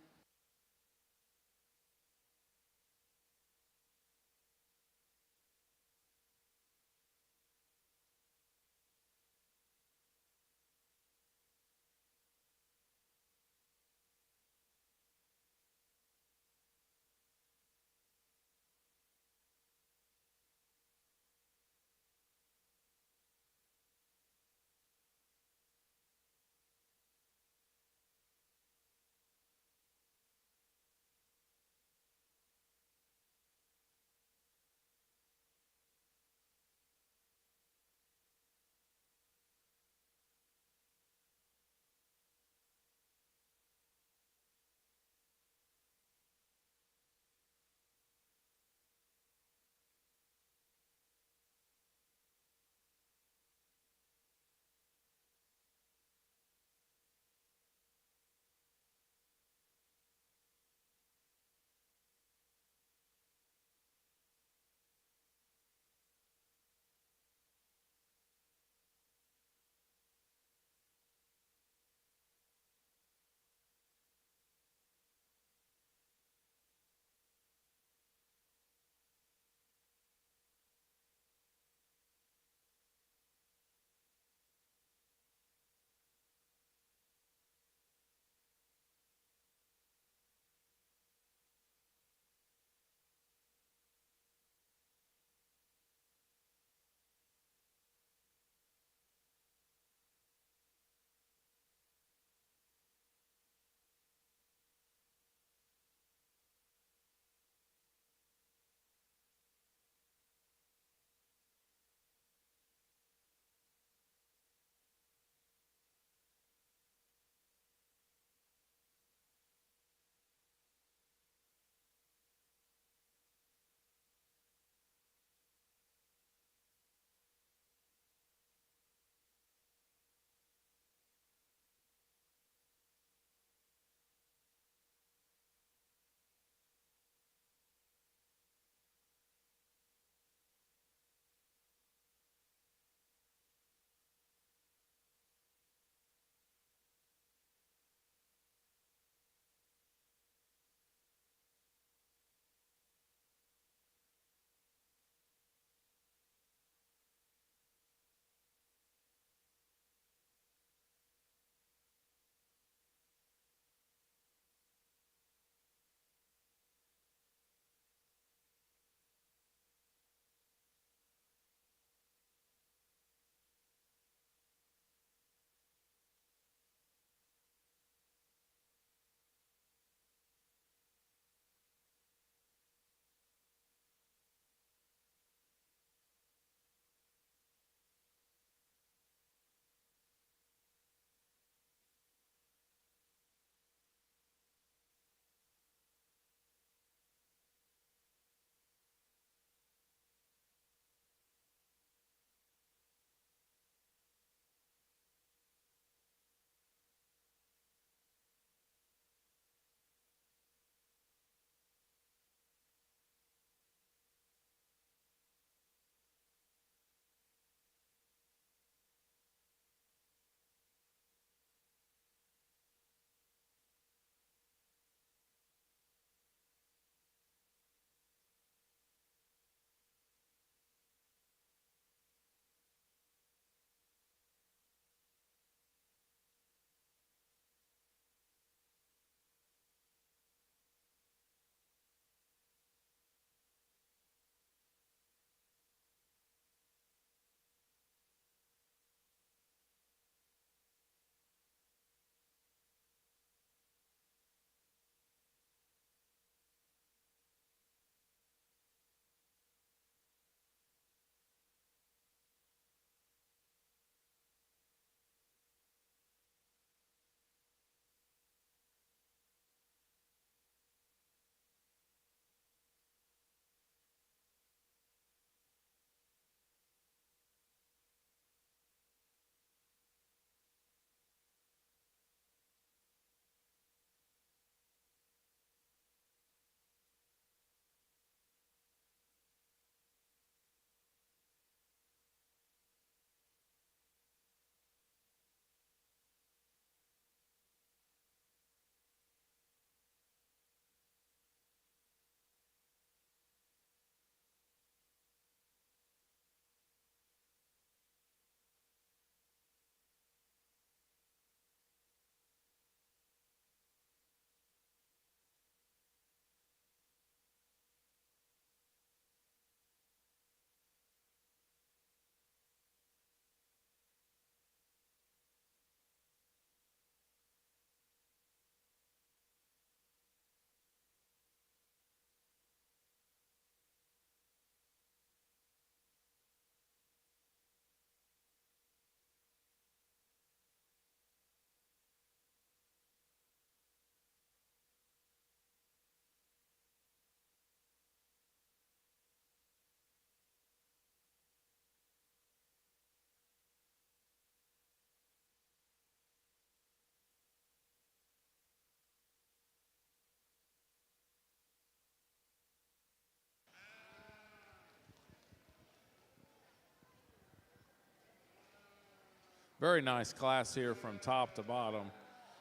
Very nice class here from top to bottom.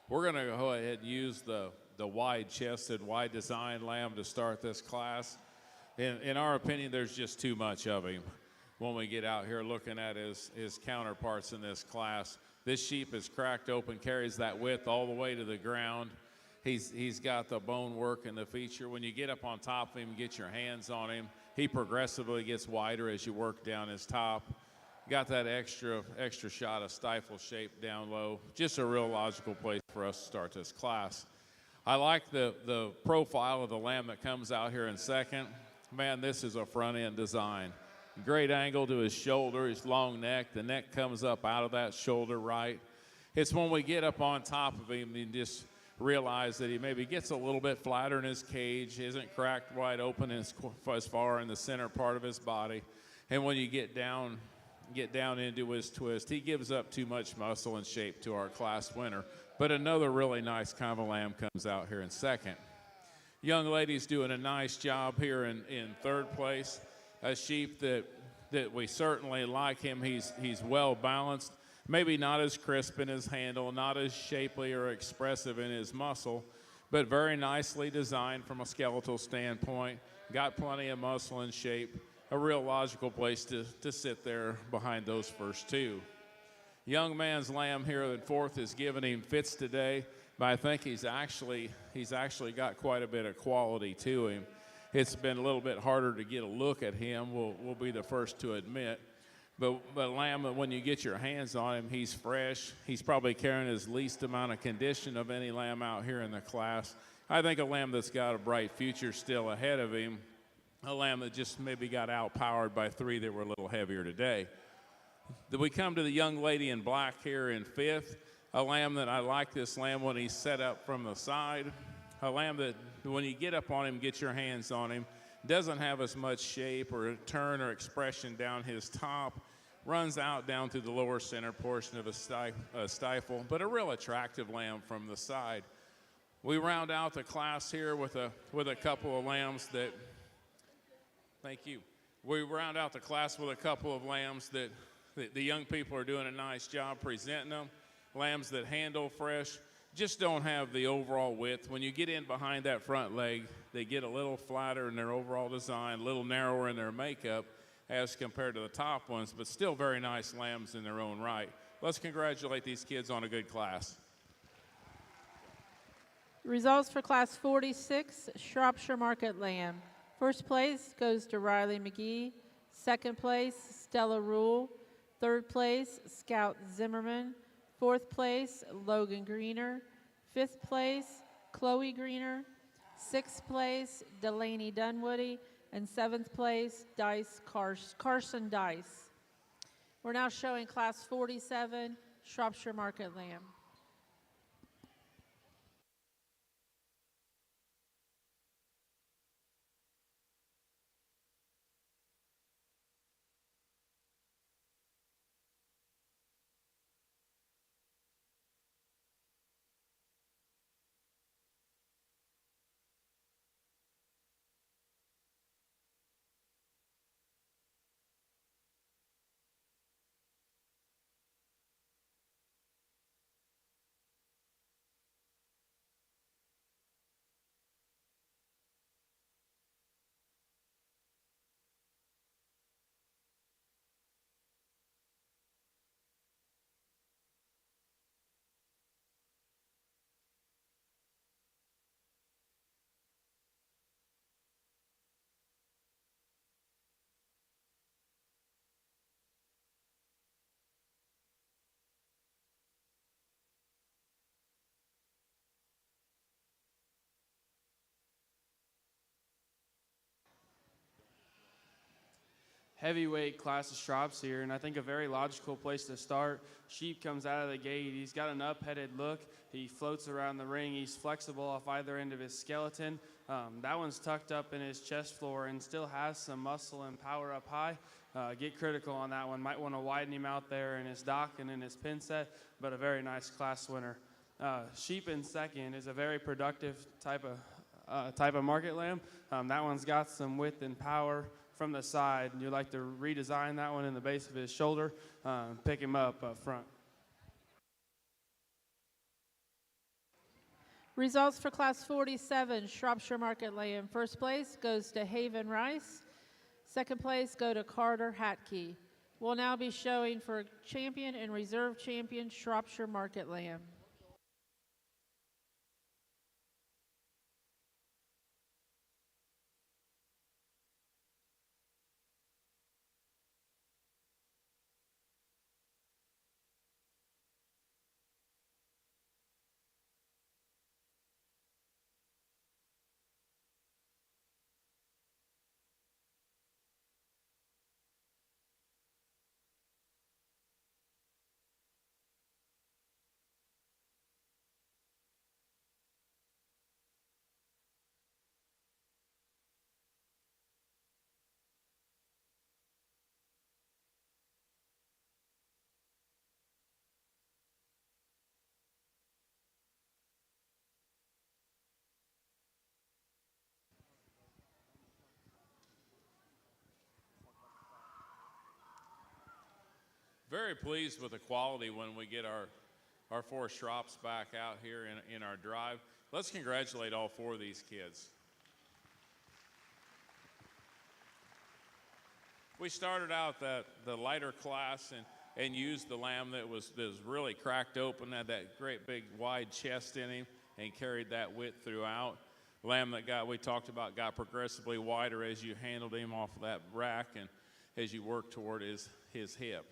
We're going to go ahead and use the wide-chested, wide-design lamb to start this class. In our opinion, there's just too much of him when we get out here looking at his counterparts in this class. This sheep is cracked open, carries that width all the way to the ground. He's got the bone work and the feature. When you get up on top of him, get your hands on him, he progressively gets wider as you work down his top. Got that extra shot of stifle shape down low. Just a real logical place for us to start this class. I like the profile of the lamb that comes out here in second. Man, this is a front end design. Great angle to his shoulder, his long neck. The neck comes up out of that shoulder right. It's when we get up on top of him and just realize that he maybe gets a little bit flatter in his cage, isn't cracked wide open as far in the center part of his body. And when you get down into his twist, he gives up too much muscle and shape to our class winner. But another really nice kind of lamb comes out here in second. Young lady's doing a nice job here in third place. A sheep that we certainly like him. He's well balanced. Maybe not as crisp in his handle, not as shapely or expressive in his muscle, but very nicely designed from a skeletal standpoint. Got plenty of muscle and shape. A real logical place to sit there behind those first two. Young man's lamb here in fourth is giving him fits today, but I think he's actually got quite a bit of quality to him. It's been a little bit harder to get a look at him, we'll be the first to admit. But lamb, when you get your hands on him, he's fresh. He's probably carrying his least amount of condition of any lamb out here in the class. I think a lamb that's got a bright future still ahead of him. A lamb that just maybe got outpowered by three that were a little heavier today. Then we come to the young lady in black here in fifth. A lamb that I like this lamb when he's set up from the side. A lamb that when you get up on him, get your hands on him, doesn't have as much shape or turn or expression down his top. Runs out down through the lower center portion of a stifle, but a real attractive lamb from the side. We round out the class here with a couple of lambs that, thank you. We round out the class with a couple of lambs that the young people are doing a nice job presenting them. Lambs that handle fresh, just don't have the overall width. When you get in behind that front leg, they get a little flatter in their overall design, a little narrower in their makeup as compared to the top ones, but still very nice lambs in their own right. Let's congratulate these kids on a good class. Results for Class 46, Shropshire Market Lamb. First place goes to Riley McGee. Second place, Stella Rule. Third place, Scout Zimmerman. Fourth place, Logan Greener. Fifth place, Chloe Greener. Sixth place, Delaney Dunwoody. And seventh place, Carson Dice. We're now showing Class 47, Shropshire Market Lamb. Heavyweight class of Shropshire, and I think a very logical place to start. Sheep comes out of the gate. He's got an up-headed look. He floats around the ring. He's flexible off either end of his skeleton. That one's tucked up in his chest floor and still has some muscle and power up high. Get critical on that one. Might want to widen him out there in his dock and in his pin set, but a very nice class winner. Sheep in second is a very productive type of market lamb. That one's got some width and power from the side, and you'd like to redesign that one in the base of his shoulder, pick him up front. Results for Class 47, Shropshire Market Lamb. First place goes to Haven Rice. Second place go to Carter Hatke. We'll now be showing for champion and reserve champion Shropshire Market Lamb. Very pleased with the quality when we get our 4 Shrops back out here in our drive. Let's congratulate all 4 of these kids. We started out the lighter class and used the lamb that was really cracked open, had that great big wide chest in him, and carried that width throughout. Lamb that we talked about got progressively wider as you handled him off of that rack and as you worked toward his hip.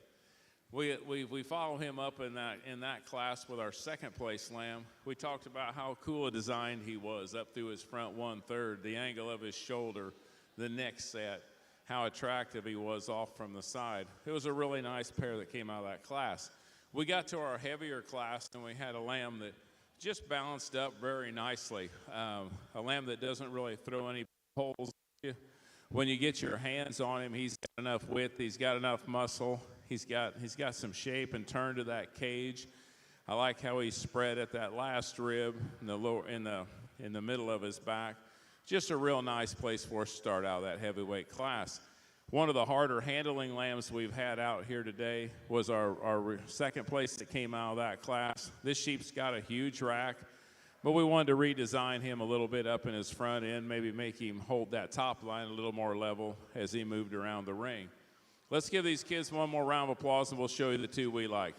We follow him up in that class with our second place lamb. We talked about how cool a design he was up through his front 1/3, the angle of his shoulder, the neck set, how attractive he was off from the side. It was a really nice pair that came out of that class. We got to our heavier class and we had a lamb that just balanced up very nicely. A lamb that doesn't really throw any holes at you. When you get your hands on him, he's got enough width, he's got enough muscle. He's got some shape and turn to that cage. I like how he's spread at that last rib in the middle of his back. Just a real nice place for us to start out that heavyweight class. One of the harder handling lambs we've had out here today was our second place that came out of that class. This sheep's got a huge rack, but we wanted to redesign him a little bit up in his front end, maybe make him hold that top line a little more level as he moved around the ring. Let's give these kids one more round of applause, and we'll show you the 2 we like.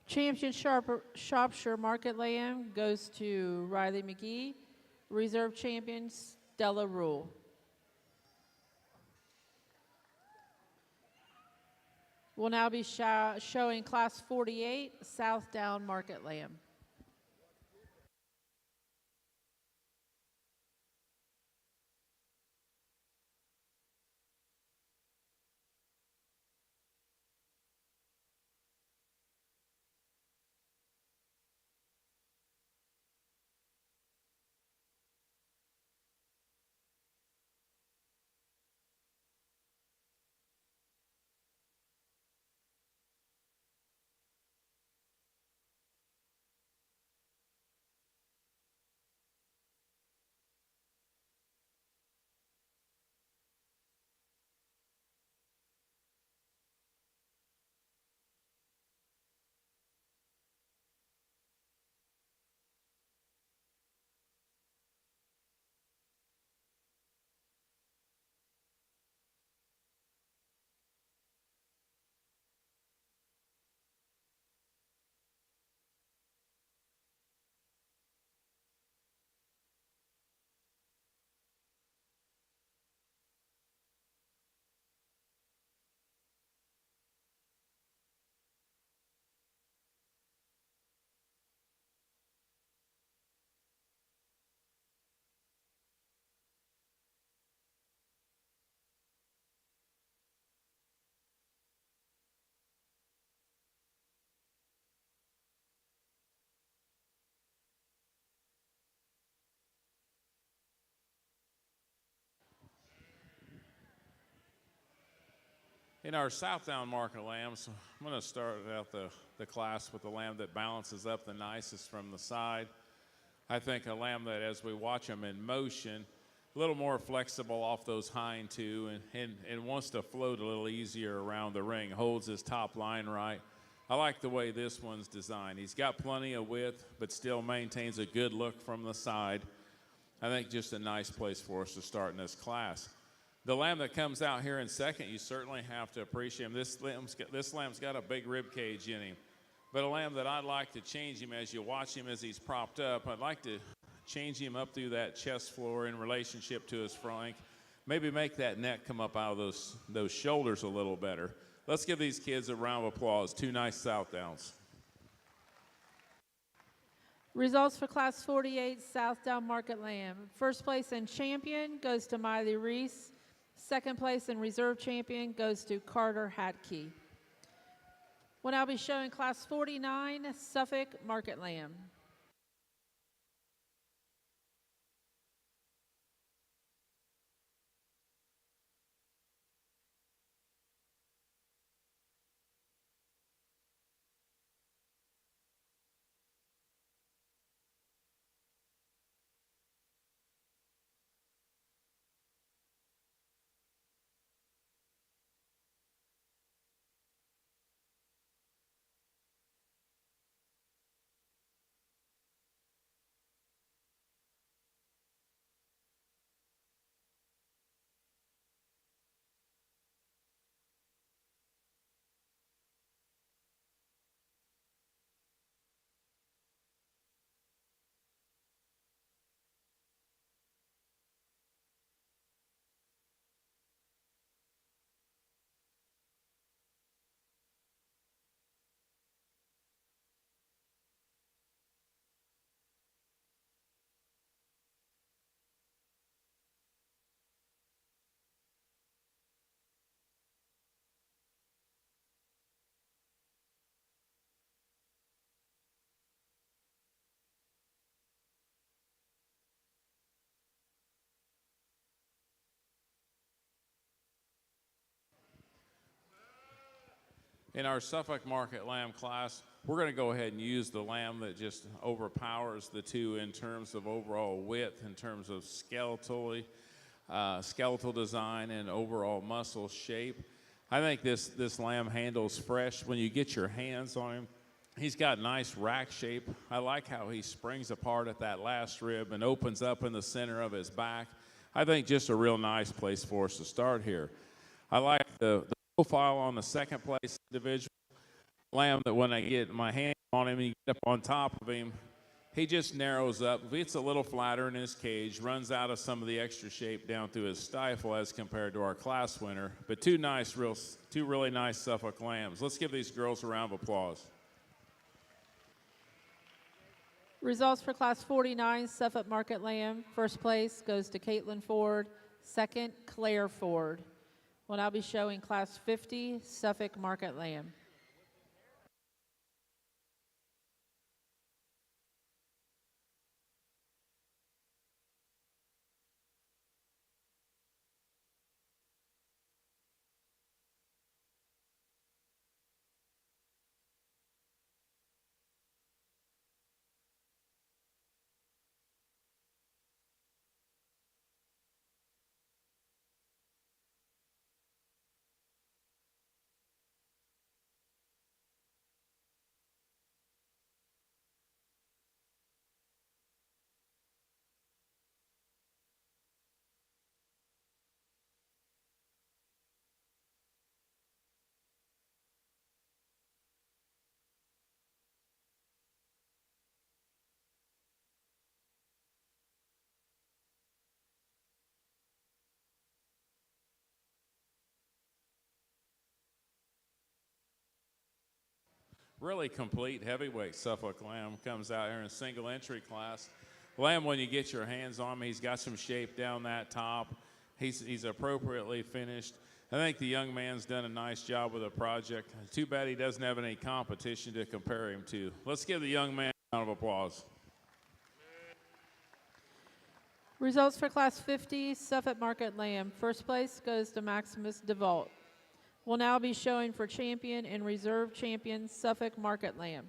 Champion Shropshire Market Lamb goes to Riley McGee. Reserve champion Stella Rule. We'll now be showing Class 48 Southdown Market Lamb. In our Southdown market lambs, I'm going to start out the class with the lamb that balances up the nicest from the side. I think a lamb that, as we watch him in motion, a little more flexible off those hind two and wants to float a little easier around the ring, holds his top line right. I like the way this one's designed. He's got plenty of width, but still maintains a good look from the side. I think just a nice place for us to start in this class. The lamb that comes out here in second, you certainly have to appreciate him. This lamb's got a big rib cage in him. But a lamb that I'd like to change him as you watch him as he's propped up, I'd like to change him up through that chest floor in relationship to his flank. Maybe make that neck come up out of those shoulders a little better. Let's give these kids a round of applause. Two nice Southdowns. Results for Class 48 Southdown Market Lamb. First place and champion goes to Miley Reese. Second place and reserve champion goes to Carter Hadkey. We'll now be showing Class 49 Suffolk Market Lamb. In our Suffolk Market Lamb class, we're going to go ahead and use the lamb that just overpowers the two in terms of overall width, in terms of skeletal design, and overall muscle shape. I think this lamb handles fresh when you get your hands on him. He's got nice rack shape. I like how he springs apart at that last rib and opens up in the center of his back. I think just a real nice place for us to start here. I like the profile on the second place individual lamb that when I get my hand on him and get up on top of him, he just narrows up. If it's a little flatter in his cage, runs out of some of the extra shape down through his stifle as compared to our class winner. But two really nice Suffolk lambs. Let's give these girls a round of applause. Results for Class 49 Suffolk Market Lamb. First place goes to Caitlin Ford. Second, Claire Ford. We'll now be showing Class 50 Suffolk Market Lamb. Really complete heavyweight Suffolk lamb comes out here in single entry class. Lamb, when you get your hands on him, he's got some shape down that top. He's appropriately finished. I think the young man's done a nice job with the project. Too bad he doesn't have any competition to compare him to. Let's give the young man a round of applause. Results for Class 50 Suffolk Market Lamb. First place goes to Maximus DeVault. will now be showing for champion and reserve champion Suffolk Market Lamb.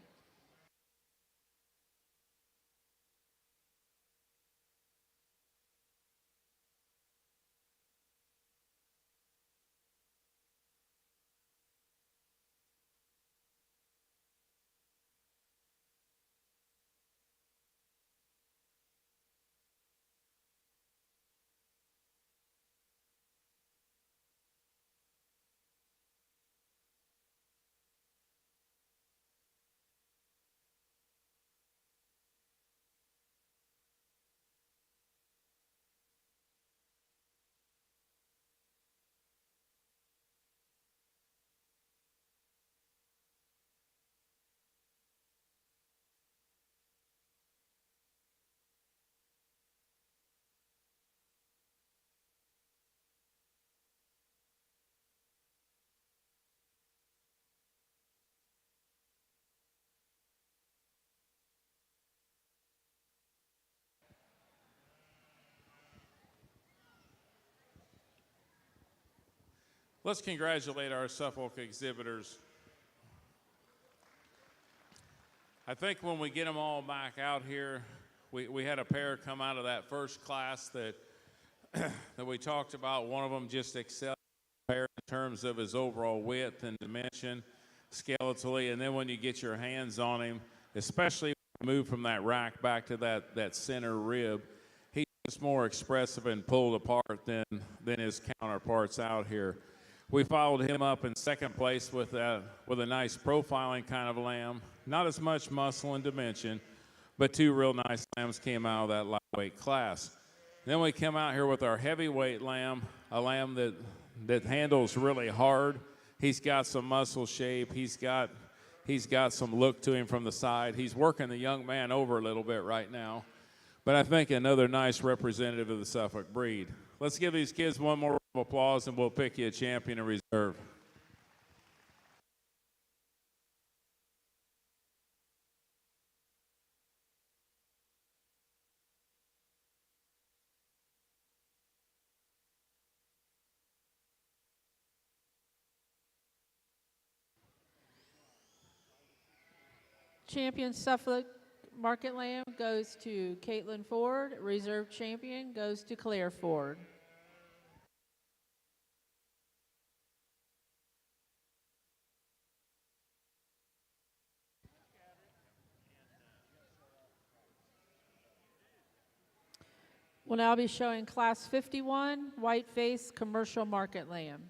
Let's congratulate our Suffolk exhibitors. I think when we get them all back out here, we had a pair come out of that first class that that we talked about. One of them just excelled in terms of his overall width and dimension, skeletally, and then when you get your hands on him, especially when you move from that rack back to that center rib, he's just more expressive and pulled apart than his counterparts out here. We followed him up in second place with a nice profiling kind of lamb. Not as much muscle and dimension, but two real nice lambs came out of that lightweight class. Then we come out here with our heavyweight lamb, a lamb that handles really hard. He's got some muscle shape. He's got some look to him from the side. He's working the young man over a little bit right now. But I think another nice representative of the Suffolk breed. Let's give these kids one more round of applause, and we'll pick you a champion in reserve. Champion Suffolk Market Lamb goes to Caitlin Ford. Reserve champion goes to Claire Ford. We'll now be showing Class 51, Whiteface Commercial Market Lamb.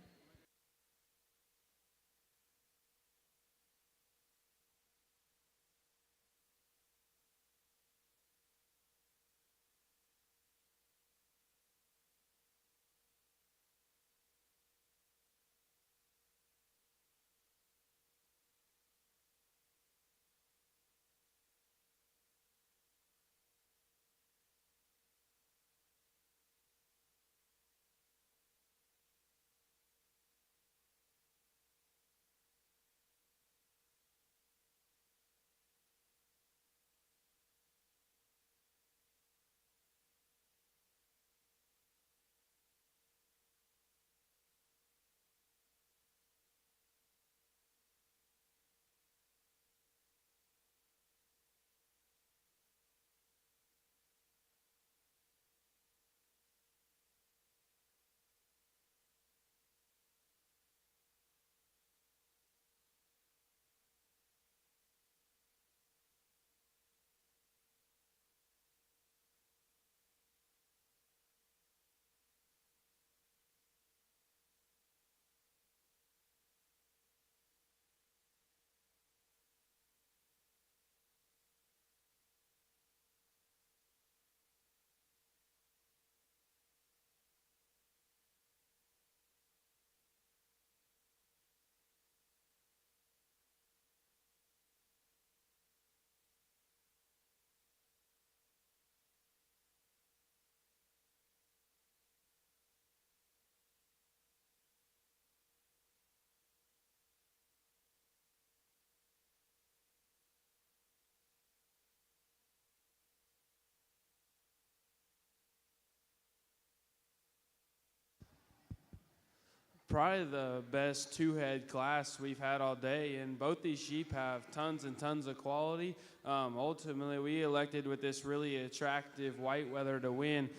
probably the best two-head class we've had all day, and both these sheep have tons and tons of quality. Ultimately, we elected with this really attractive white weather to win.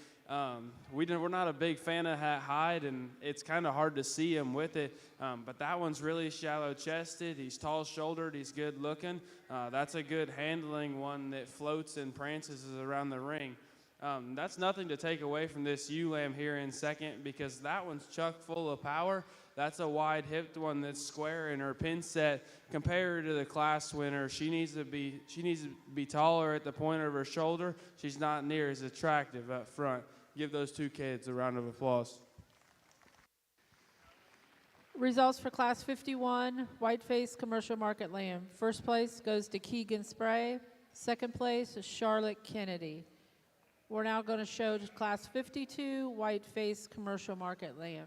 We're not a big fan of that hide, and it's kind of hard to see him with it, but that one's really shallow-chested. He's tall-shouldered. He's good-looking. That's a good handling one that floats and prances around the ring. That's nothing to take away from this ewe lamb here in second, because that one's chock full of power. That's a wide-hipped one that's square in her pin set. Compare her to the class winner. She needs to be taller at the point of her shoulder. She's not near as attractive up front. Give those two kids a round of applause. Results for Class 51, Whiteface Commercial Market Lamb. First place goes to Keegan Spray. Second place is Charlotte Kennedy. We're now going to show Class 52, Whiteface Commercial Market Lamb.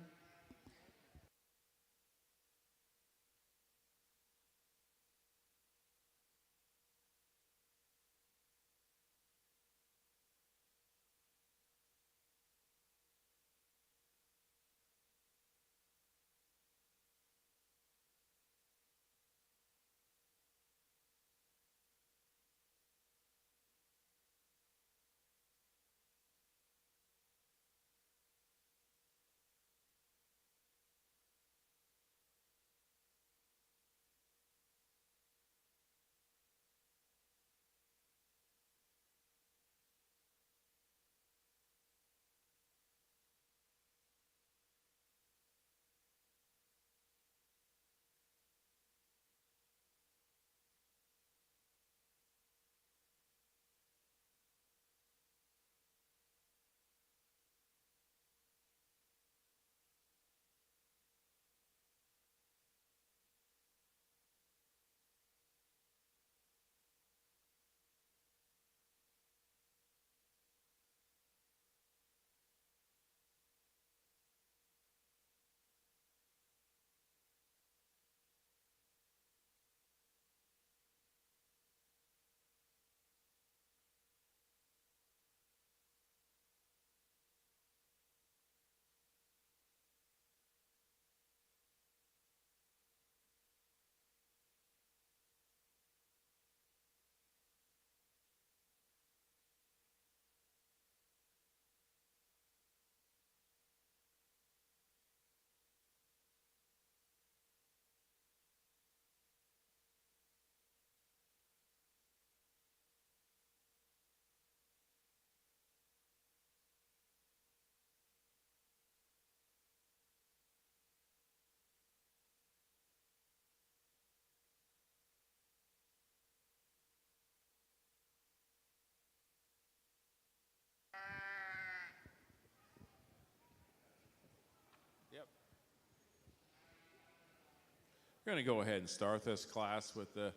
We're going to go ahead and start this class with the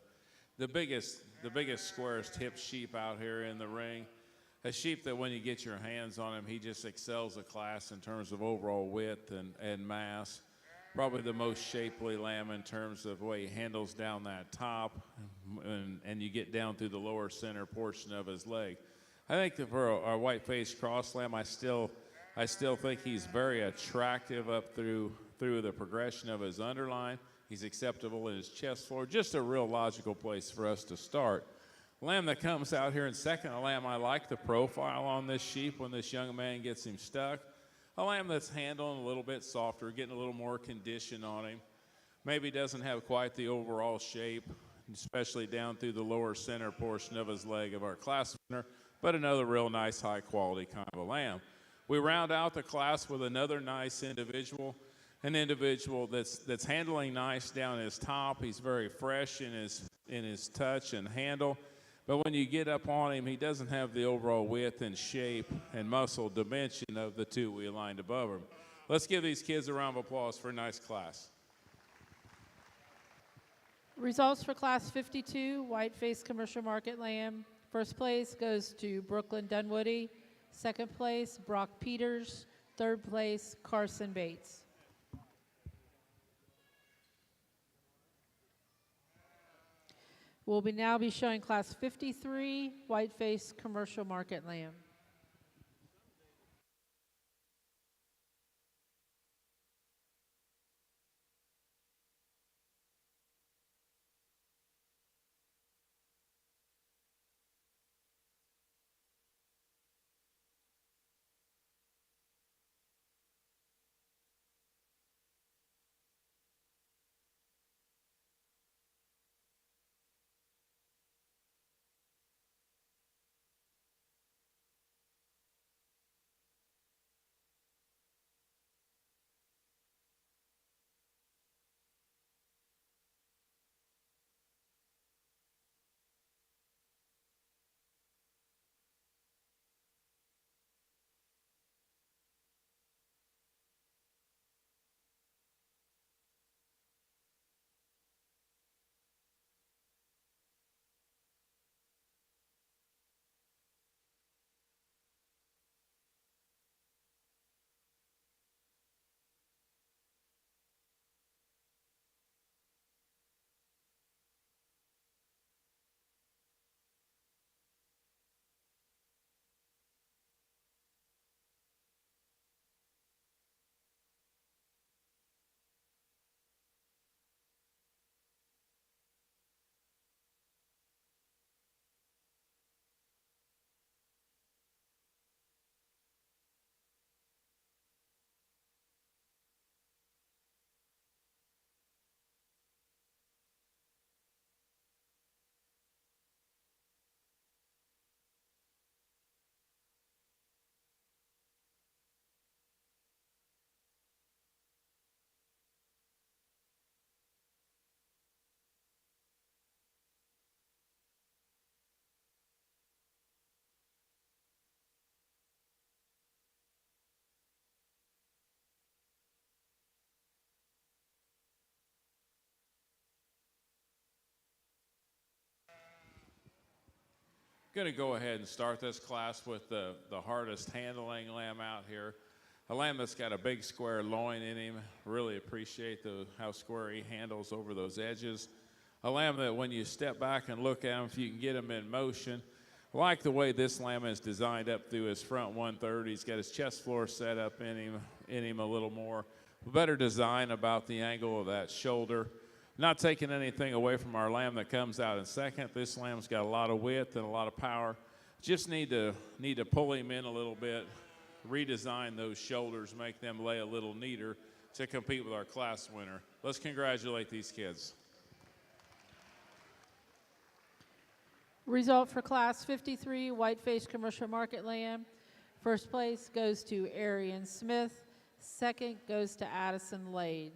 biggest squarest hip sheep out here in the ring. A sheep that when you get your hands on him, he just excels the class in terms of overall width and mass. Probably the most shapely lamb in terms of the way he handles down that top, and you get down through the lower center portion of his leg. I think that for our white-faced cross lamb, I still think he's very attractive up through the progression of his underline. He's acceptable in his chest floor. Just a real logical place for us to start. Lamb that comes out here in second, a lamb I like the profile on this sheep when this young man gets him stuck. A lamb that's handling a little bit softer, getting a little more condition on him. Maybe doesn't have quite the overall shape, especially down through the lower center portion of his leg of our class winner, but another real nice high quality kind of a lamb. We round out the class with another nice individual. An individual that's handling nice down his top. He's very fresh in his touch and handle. But when you get up on him, he doesn't have the overall width and shape and muscle dimension of the two we aligned above him. Let's give these kids a round of applause for a nice class. Results for Class 52, Whiteface Commercial Market Lamb. First place goes to Brooklyn Dunwoody. Second place, Brock Peters. Third place, Carson Bates. We'll now be showing Class 53, Whiteface Commercial Market Lamb. Going to go ahead and start this class with the hardest handling lamb out here. A lamb that's got a big square loin in him. Really appreciate how square he handles over those edges. A lamb that when you step back and look at him, if you can get him in motion, like the way this lamb is designed up through his front 1/3. He's got his chest floor set up in him a little more. Better design about the angle of that shoulder. Not taking anything away from our lamb that comes out in second. This lamb's got a lot of width and a lot of power. Just need to pull him in a little bit, redesign those shoulders, make them lay a little neater to compete with our class winner. Let's congratulate these kids. Result for Class 53, Whiteface Commercial Market Lamb. First place goes to Arian Smith. Second goes to Addison Lade.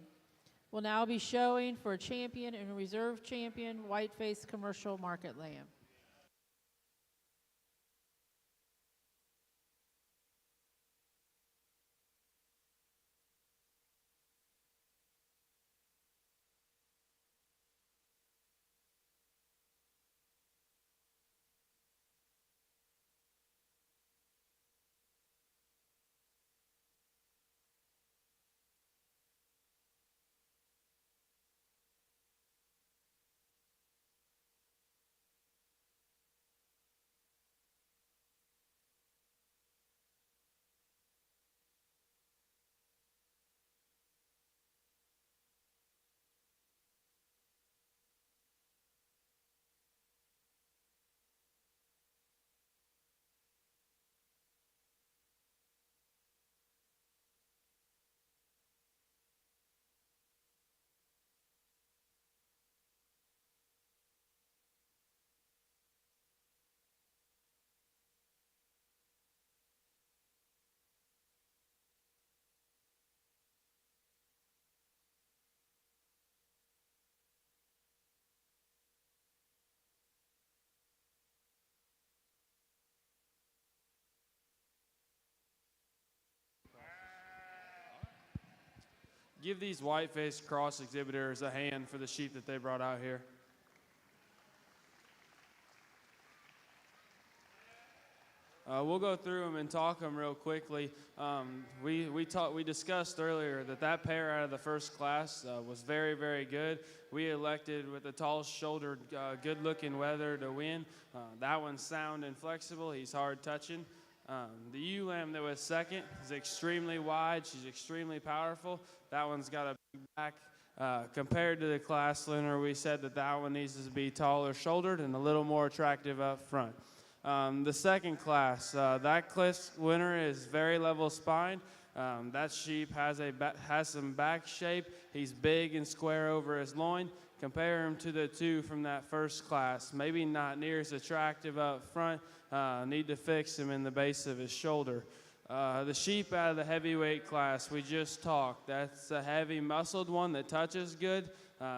We'll now be showing for champion and reserve champion, Whiteface Commercial Market Lamb. Give these white-faced cross exhibitors a hand for the sheep that they brought out here. We'll go through them and talk them real quickly. We discussed earlier that pair out of the first class was very, very good. We elected with the tall-shouldered, good-looking wether to win. That one's sound and flexible. He's hard touching. The ewe lamb that was second is extremely wide. She's extremely powerful. That one's got a big back. Compared to the class winner, we said that one needs to be taller shouldered and a little more attractive up front. The second class, that class winner is very level spine. That sheep has some back shape. He's big and square over his loin. Compare him to the two from that first class. Maybe not near as attractive up front. Need to fix him in the base of his shoulder. The sheep out of the heavyweight class we just talked. That's a heavy muscled one that touches good.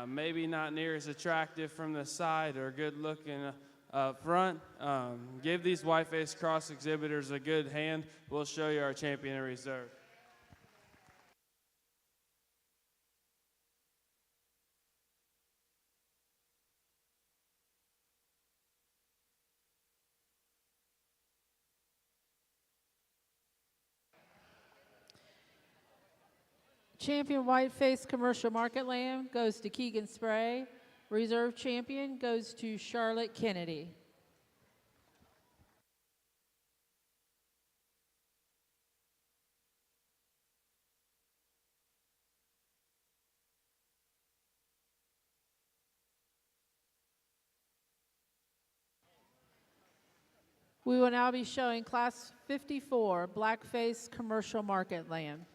Maybe not near as attractive from the side or good looking up front. Give these white-faced cross exhibitors a good hand. We'll show you our champion in reserve. Champion Whiteface Commercial Market Lamb goes to Keegan Spray. Reserve champion goes to Charlotte Kennedy. We will now be showing Class 54, Blackface Commercial Market Lamb.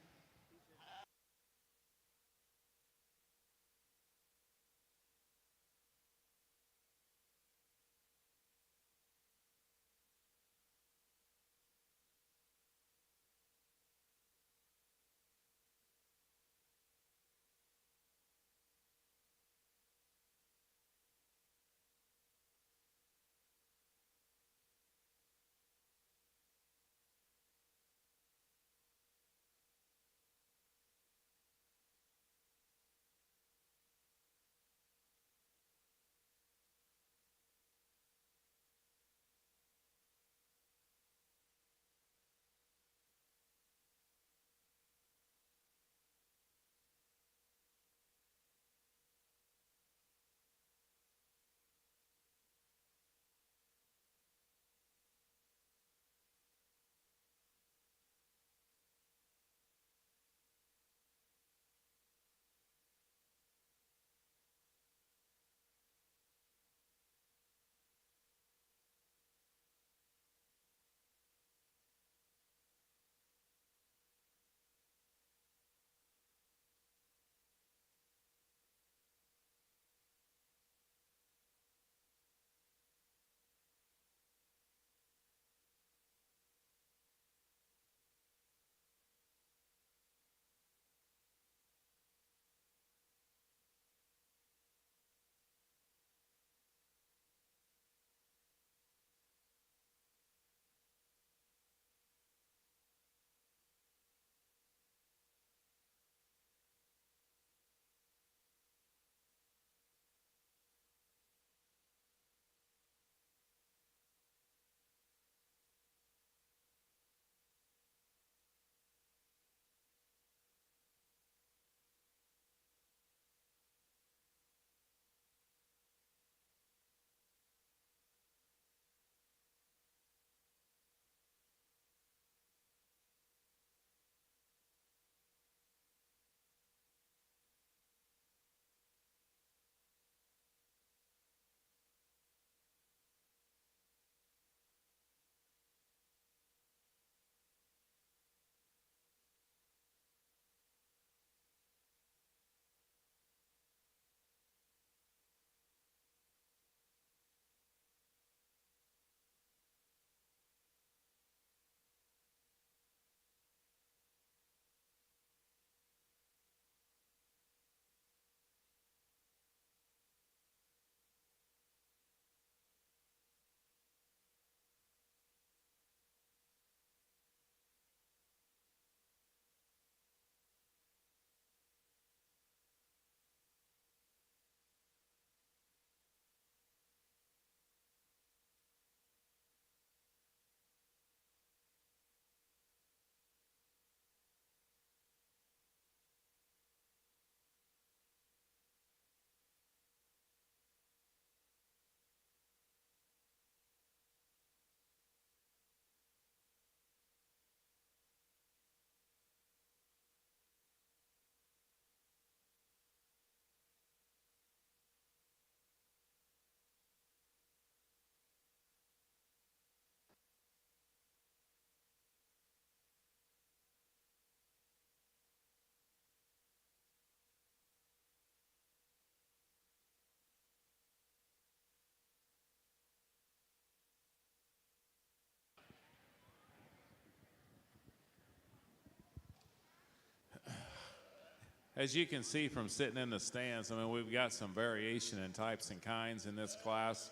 As you can see from sitting in the stands, I mean, we've got some variation in types and kinds in this class.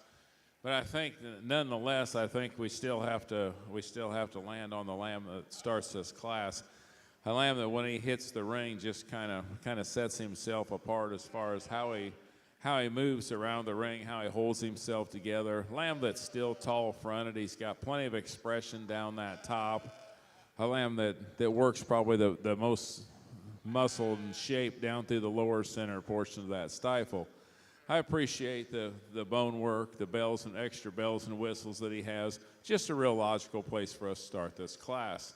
But I think that nonetheless, I think we still have to land on the lamb that starts this class. A lamb that when he hits the ring just kind of sets himself apart as far as how he moves around the ring, how he holds himself together. Lamb that's still tall fronted. He's got plenty of expression down that top. A lamb that works probably the most muscled and shaped down through the lower center portion of that stifle. I appreciate the bone work, the bells and extra bells and whistles that he has. Just a real logical place for us to start this class.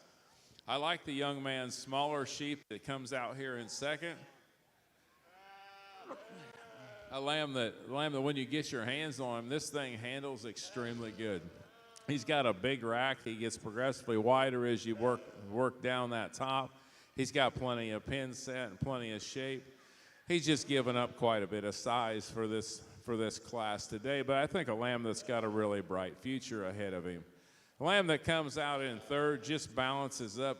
I like the young man's smaller sheep that comes out here in second. A lamb that when you get your hands on him, this thing handles extremely good. He's got a big rack. He gets progressively wider as you work down that top. He's got plenty of pin set and plenty of shape. He's just given up quite a bit of size for this class today, but I think a lamb that's got a really bright future ahead of him. A lamb that comes out in third just balances up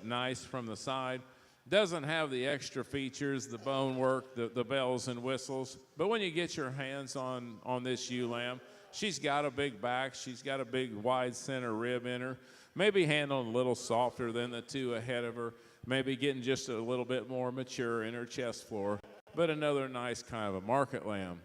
nice from the side. Doesn't have the extra features, the bone work, the bells and whistles, but when you get your hands on this ewe lamb, she's got a big back, she's got a big wide center rib in her, maybe handled a little softer than the two ahead of her, maybe getting just a little bit more mature in her chest floor, but another nice kind of a market lamb.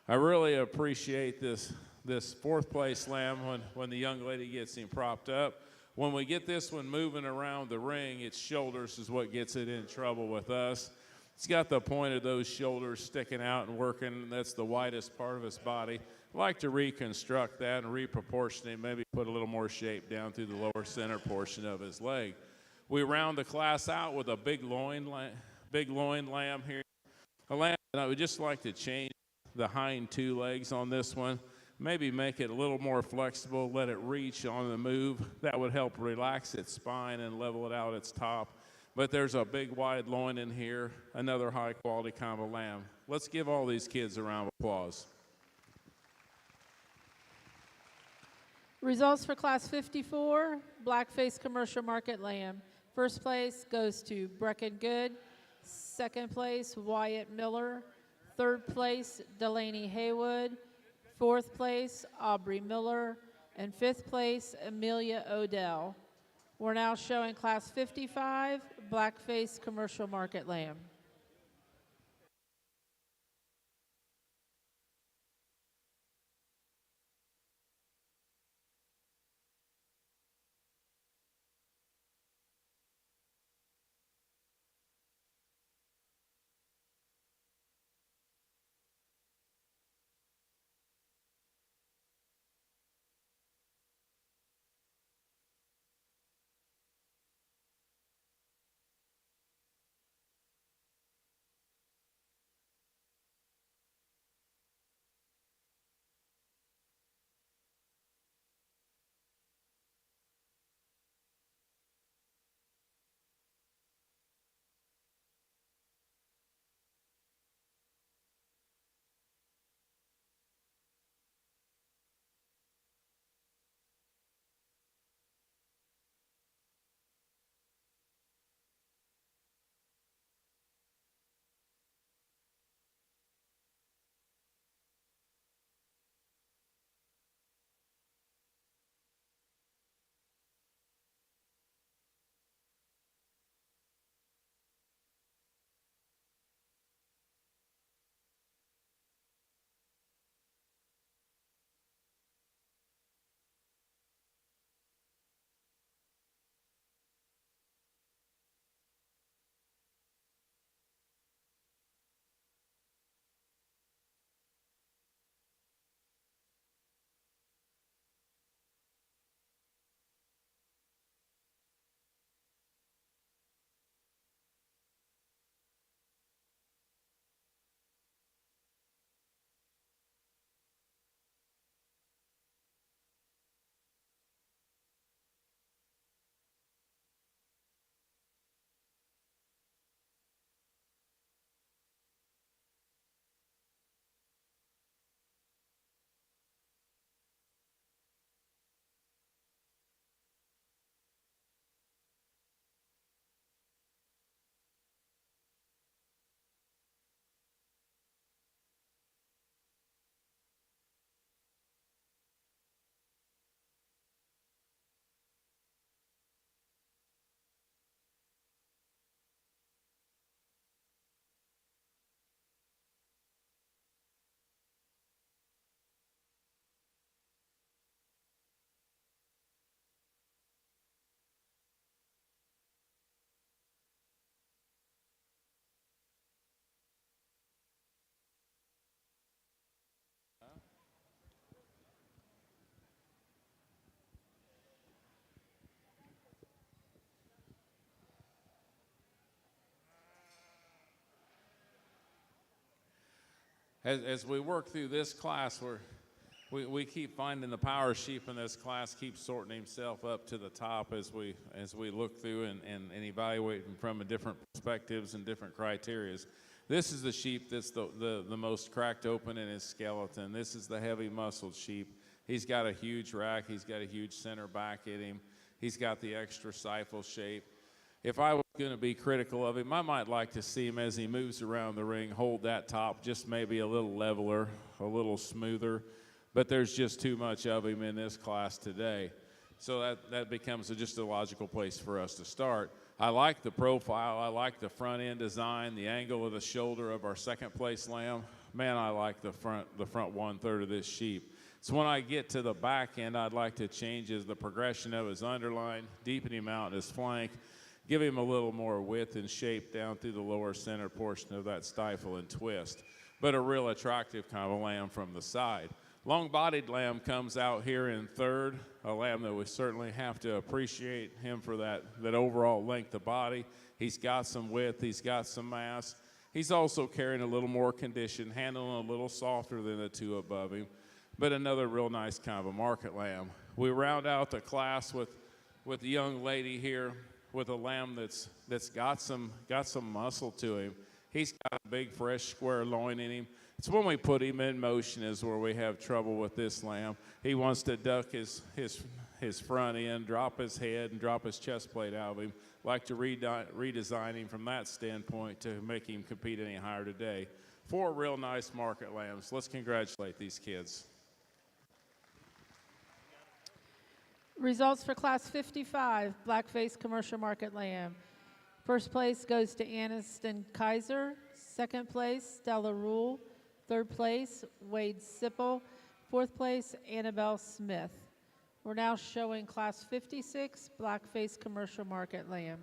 I really appreciate this fourth place lamb when the young lady gets him propped up. When we get this one moving around the ring, its shoulders is what gets it in trouble with us. It's got the point of those shoulders sticking out and working. That's the widest part of his body. I like to reconstruct that and reproportion it, maybe put a little more shape down through the lower center portion of his leg. We round the class out with a big loin lamb here. A lamb that I would just like to change the hind two legs on this one. Maybe make it a little more flexible, let it reach on the move. That would help relax its spine and level it out its top. But there's a big wide loin in here, another high quality kind of lamb. Let's give all these kids a round of applause. Results for Class 54, Blackface Commercial Market Lamb. First place goes to Brecken Good. Second place, Wyatt Miller. Third place, Delaney Haywood. Fourth place, Aubrey Miller. And fifth place, Amelia Odell. We're now showing Class 55, Blackface Commercial Market Lamb. as we work through this class, we keep finding the power sheep in this class keeps sorting himself up to the top as we look through and evaluate him from different perspectives and different criterias. This is the sheep that's the most cracked open in his skeleton. This is the heavy muscled sheep. He's got a huge rack. He's got a huge center back in him. He's got the extra stifle shape. If I was going to be critical of him, I might like to see him as he moves around the ring hold that top just maybe a little leveler, a little smoother. But there's just too much of him in this class today. So that becomes just a logical place for us to start. I like the profile. I like the front end design, the angle of the shoulder of our second place lamb. Man, I like the front 1/3 of this sheep. So when I get to the back end, I'd like to change the progression of his underline, deepen him out in his flank, give him a little more width and shape down through the lower center portion of that stifle and twist. But a real attractive kind of lamb from the side. Long-bodied lamb comes out here in third, a lamb that we certainly have to appreciate him for that overall length of body. He's got some width, he's got some mass. He's also carrying a little more condition, handling a little softer than the two above him, but another real nice kind of a market lamb. We round out the class with the young lady here with a lamb that's got some muscle to him. He's got a big, fresh, square loin in him. It's when we put him in motion is where we have trouble with this lamb. He wants to duck his front end, drop his head, and drop his chest plate out of him. Like to redesign him from that standpoint to make him compete any higher today. 4 real nice market lambs. Let's congratulate these kids. Results for Class 55, Blackface Commercial Market Lamb. First place goes to Aniston Kaiser. Second place, Stella Rule. Third place, Wade Sipple. Fourth place, Annabelle Smith. We're now showing Class 56, Blackface Commercial Market Lamb.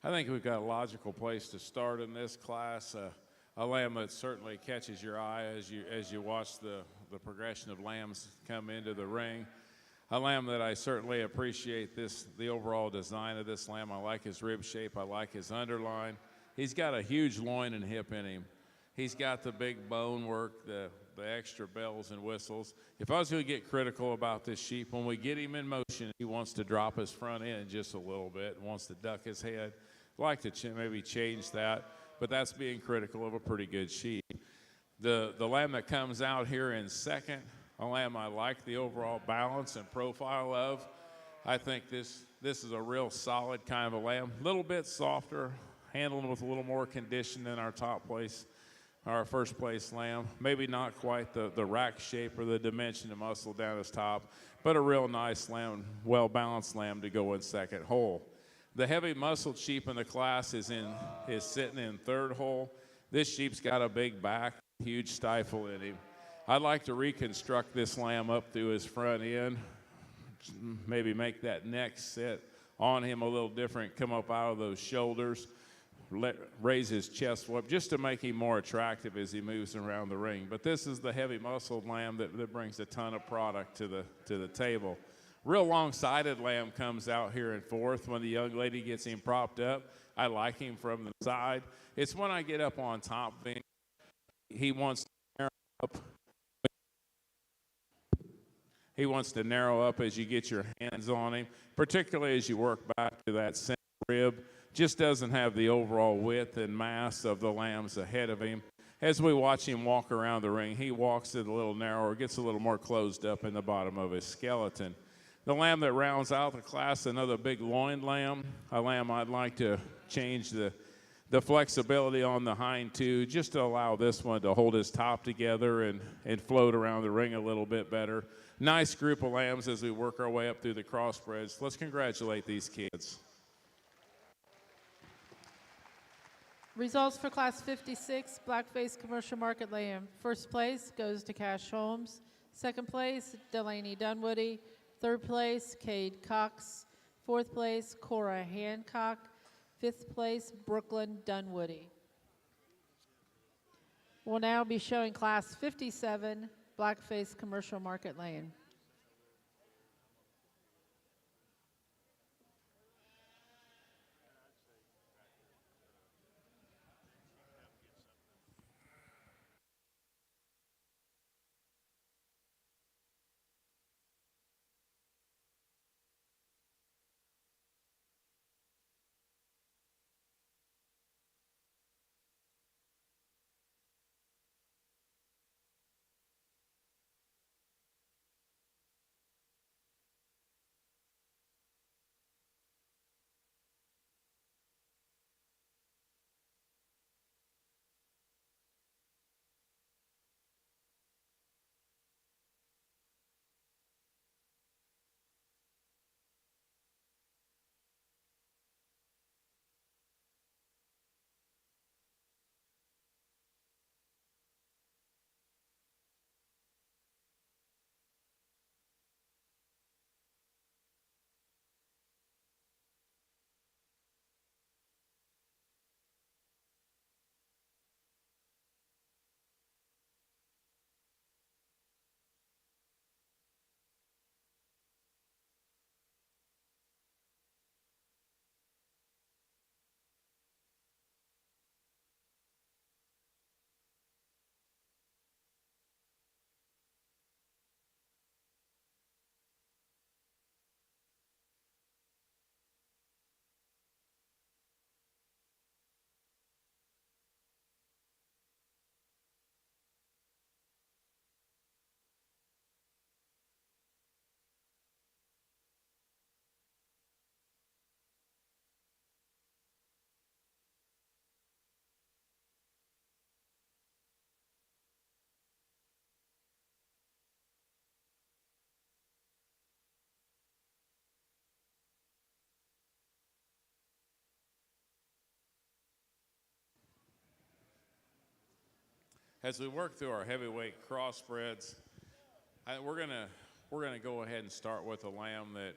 I think we've got a logical place to start in this class. A lamb that certainly catches your eye as you watch the progression of lambs come into the ring. A lamb that I certainly appreciate the overall design of this lamb. I like his rib shape. I like his underline. He's got a huge loin and hip in him. He's got the big bone work, the extra bells and whistles. If I was going to get critical about this sheep, when we get him in motion, he wants to drop his front end just a little bit, wants to duck his head. I'd like to maybe change that, but that's being critical of a pretty good sheep. The lamb that comes out here in second, a lamb I like the overall balance and profile of. I think this is a real solid kind of a lamb. A little bit softer, handled with a little more condition than our our first place lamb. Maybe not quite the rack shape or the dimension of muscle down his top, but a real nice lamb, well-balanced lamb to go in second hole. The heavy muscled sheep in the class is sitting in third hole. This sheep's got a big back, huge stifle in him. I'd like to reconstruct this lamb up through his front end, maybe make that neck sit on him a little different, come up out of those shoulders, raise his chest up just to make him more attractive as he moves around the ring. But this is the heavy muscled lamb that brings a ton of product to the table. Real long-sided lamb comes out here in fourth when the young lady gets him propped up. I like him from the side. It's when I get up on top of him, he wants to narrow up. He wants to narrow up as you get your hands on him, particularly as you work back to that center rib. Just doesn't have the overall width and mass of the lambs ahead of him. As we watch him walk around the ring, he walks it a little narrower, gets a little more closed up in the bottom of his skeleton. The lamb that rounds out the class, another big loin lamb, a lamb I'd like to change the flexibility on the hind two just to allow this one to hold his top together and float around the ring a little bit better. Nice group of lambs as we work our way up through the crossbreds. Let's congratulate these kids. Results for Class 56, Blackface Commercial Market Lamb. First place goes to Cash Holmes. Second place, Delaney Dunwoody. Third place, Cade Cox. Fourth place, Cora Hancock. Fifth place, Brooklyn Dunwoody. We'll now be showing Class 57, Blackface Commercial Market Lamb. As we work through our heavyweight crossbreds, we're gonna go ahead and start with a lamb that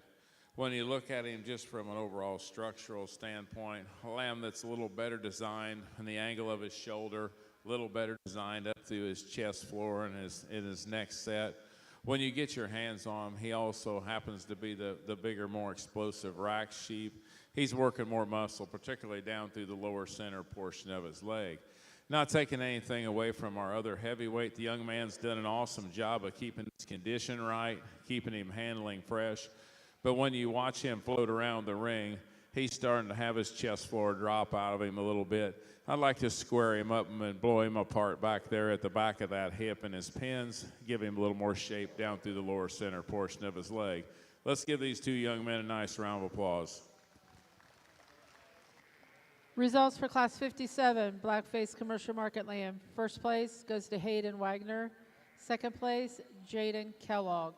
When you look at him just from an overall structural standpoint, a lamb that's a little better designed in the angle of his shoulder, a little better designed up through his chest floor and his neck set. When you get your hands on him, he also happens to be the bigger, more explosive rack sheep. He's working more muscle, particularly down through the lower center portion of his leg. Not taking anything away from our other heavyweight. The young man's done an awesome job of keeping his condition right, keeping him handling fresh. But when you watch him float around the ring, he's starting to have his chest floor drop out of him a little bit. I'd like to square him up and blow him apart back there at the back of that hip and his pins, give him a little more shape down through the lower center portion of his leg. Let's give these two young men a nice round of applause. Results for Class 57, Blackface Commercial Market Lamb. First place goes to Hayden Wagner. Second place, Jaden Kellogg.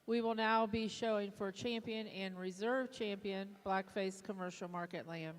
We will now be showing for champion and reserve champion, Blackface Commercial Market Lamb.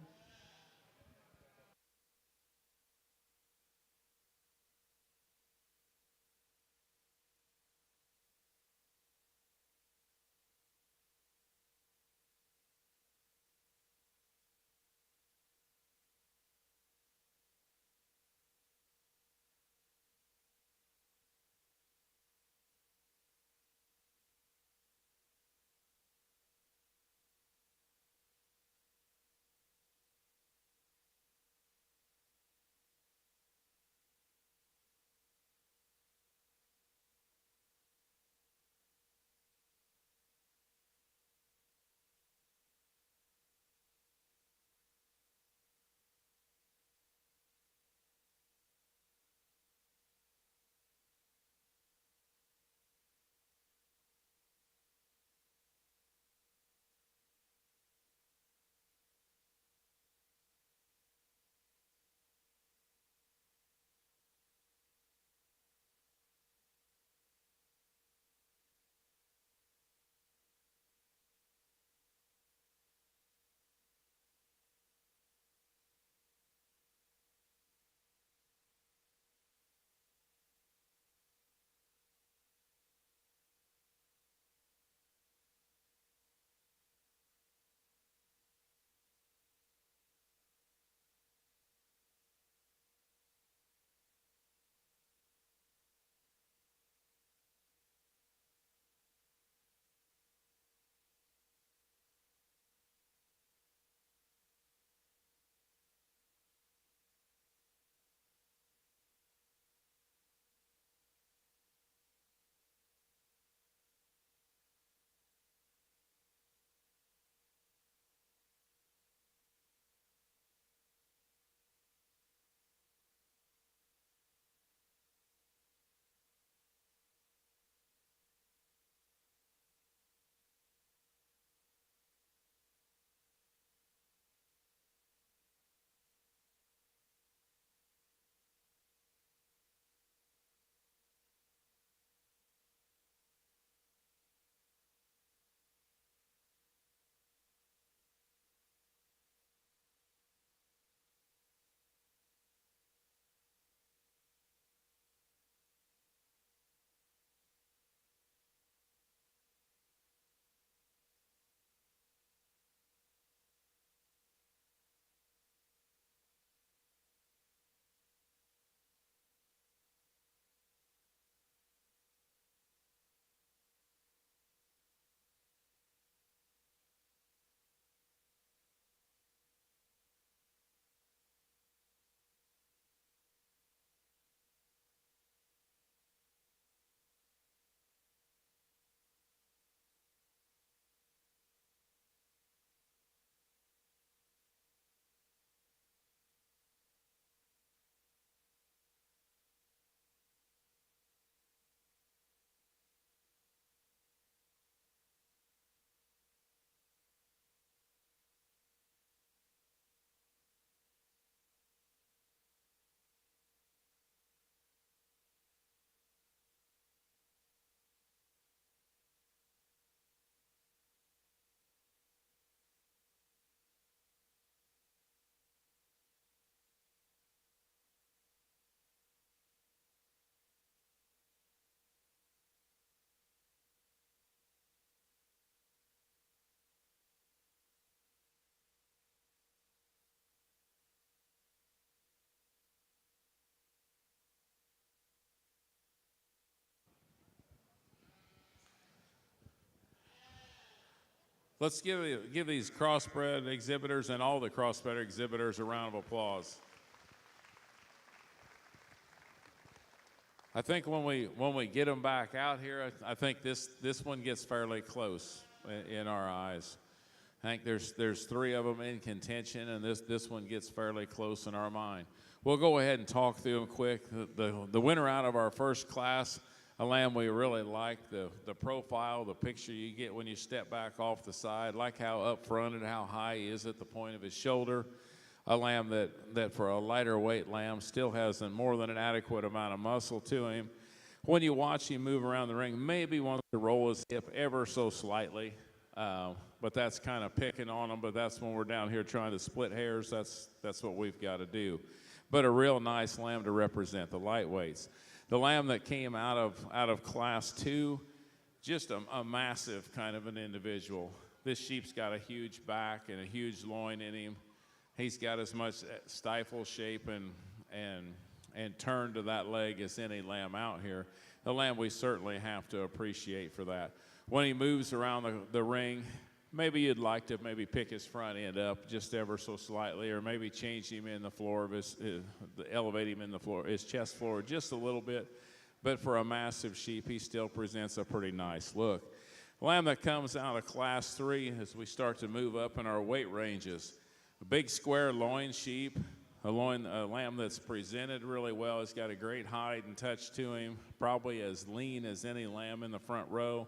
Let's give these crossbred exhibitors and all the crossbred exhibitors a round of applause. I think when we get them back out here, I think this one gets fairly close in our eyes. I think there's three of them in contention, and this one gets fairly close in our mind. We'll go ahead and talk through them quick. The winner out of our first class, a lamb we really like, the profile, the picture you get when you step back off the side, like how up front and how high he is at the point of his shoulder. A lamb that for a lighter weight lamb still has more than an adequate amount of muscle to him. When you watch him move around the ring, maybe wants to roll his hip ever so slightly, but that's kind of picking on him. But that's when we're down here trying to split hairs. That's what we've got to do. But a real nice lamb to represent the lightweights. The lamb that came out of Class 2, just a massive kind of an individual. This sheep's got a huge back and a huge loin in him. He's got as much stifle shape and turn to that leg as any lamb out here. The lamb we certainly have to appreciate for that. When he moves around the ring, maybe you'd like to maybe pick his front end up just ever so slightly, or maybe change him in the floor of elevate him in the floor, his chest floor just a little bit. But for a massive sheep, he still presents a pretty nice look. The lamb that comes out of Class 3 as we start to move up in our weight ranges. A big square loin sheep, a lamb that's presented really well. He's got a great height and touch to him, probably as lean as any lamb in the front row.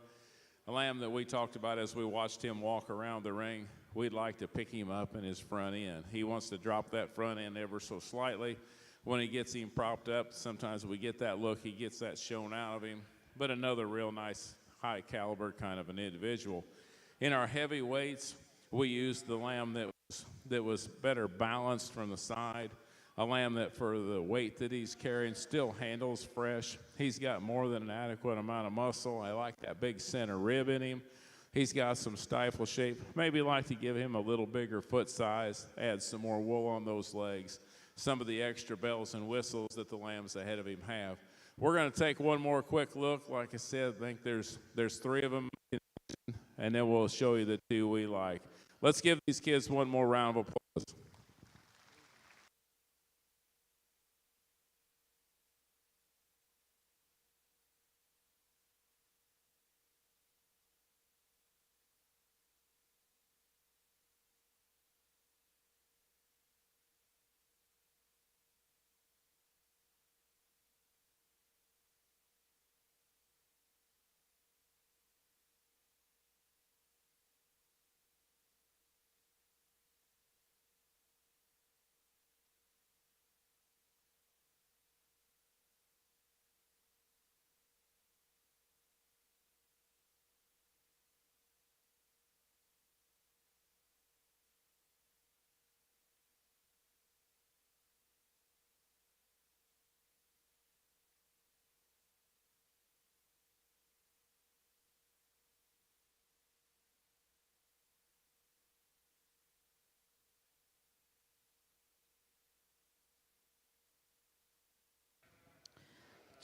A lamb that we talked about as we watched him walk around the ring. We'd like to pick him up in his front end. He wants to drop that front end ever so slightly. When he gets him propped up, sometimes we get that look. He gets that shown out of him. But another real nice high caliber kind of an individual. In our heavyweights, we used the lamb that was better balanced from the side, a lamb that for the weight that he's carrying still handles fresh. He's got more than an adequate amount of muscle. I like that big center rib in him. He's got some stifle shape. Maybe like to give him a little bigger foot size, add some more wool on those legs, some of the extra bells and whistles that the lambs ahead of him have. We're going to take one more quick look. Like I said, I think there's three of them, and then we'll show you the two we like. Let's give these kids one more round of applause.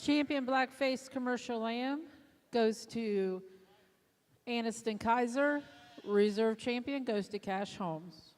Champion Blackface Commercial Lamb goes to Aniston Kaiser. Reserve champion goes to Cash Holmes.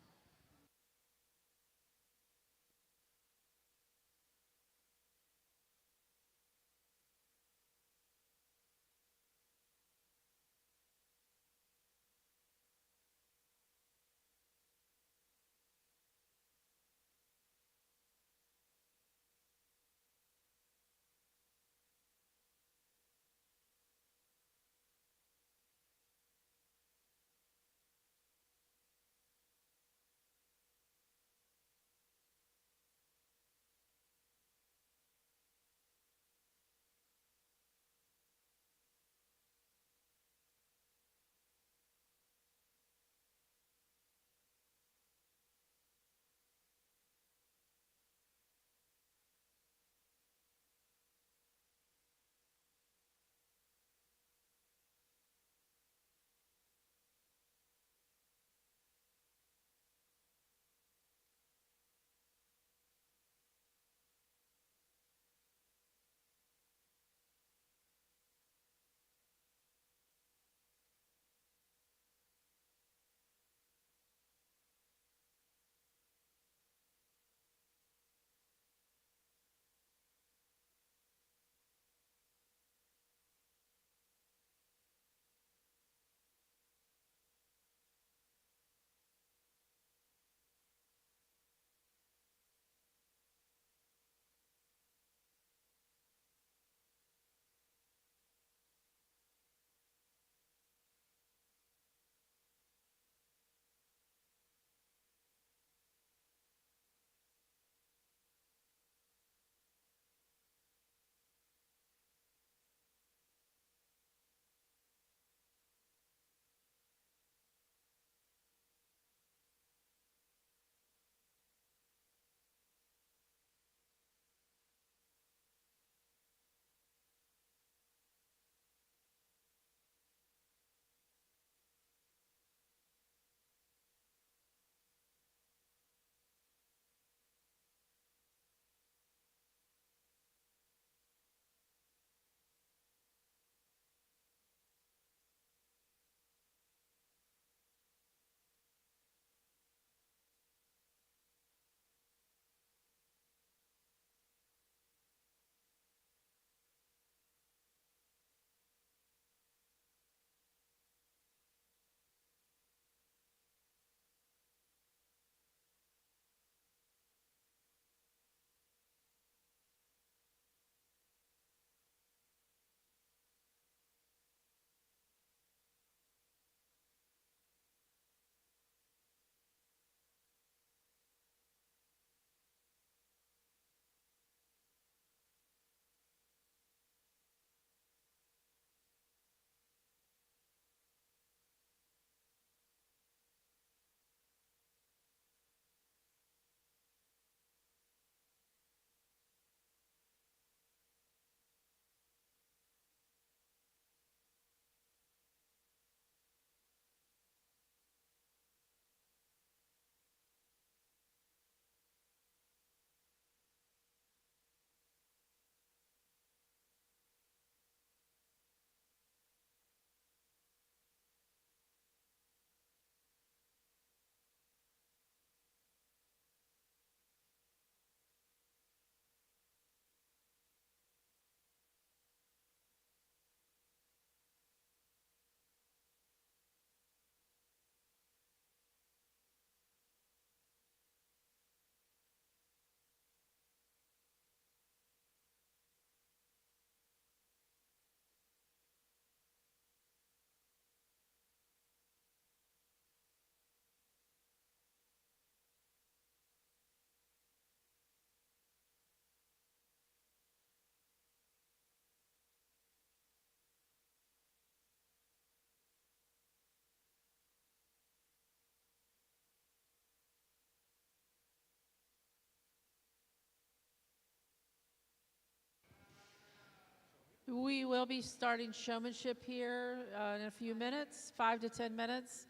We will be starting showmanship here in a few minutes, 5 to 10 minutes.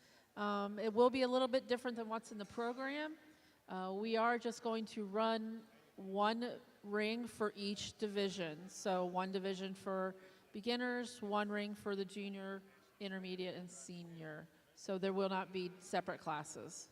It will be a little bit different than what's in the program. We are just going to run one ring for each division. So one division for beginners, one ring for the junior, intermediate, and senior. So there will not be separate classes.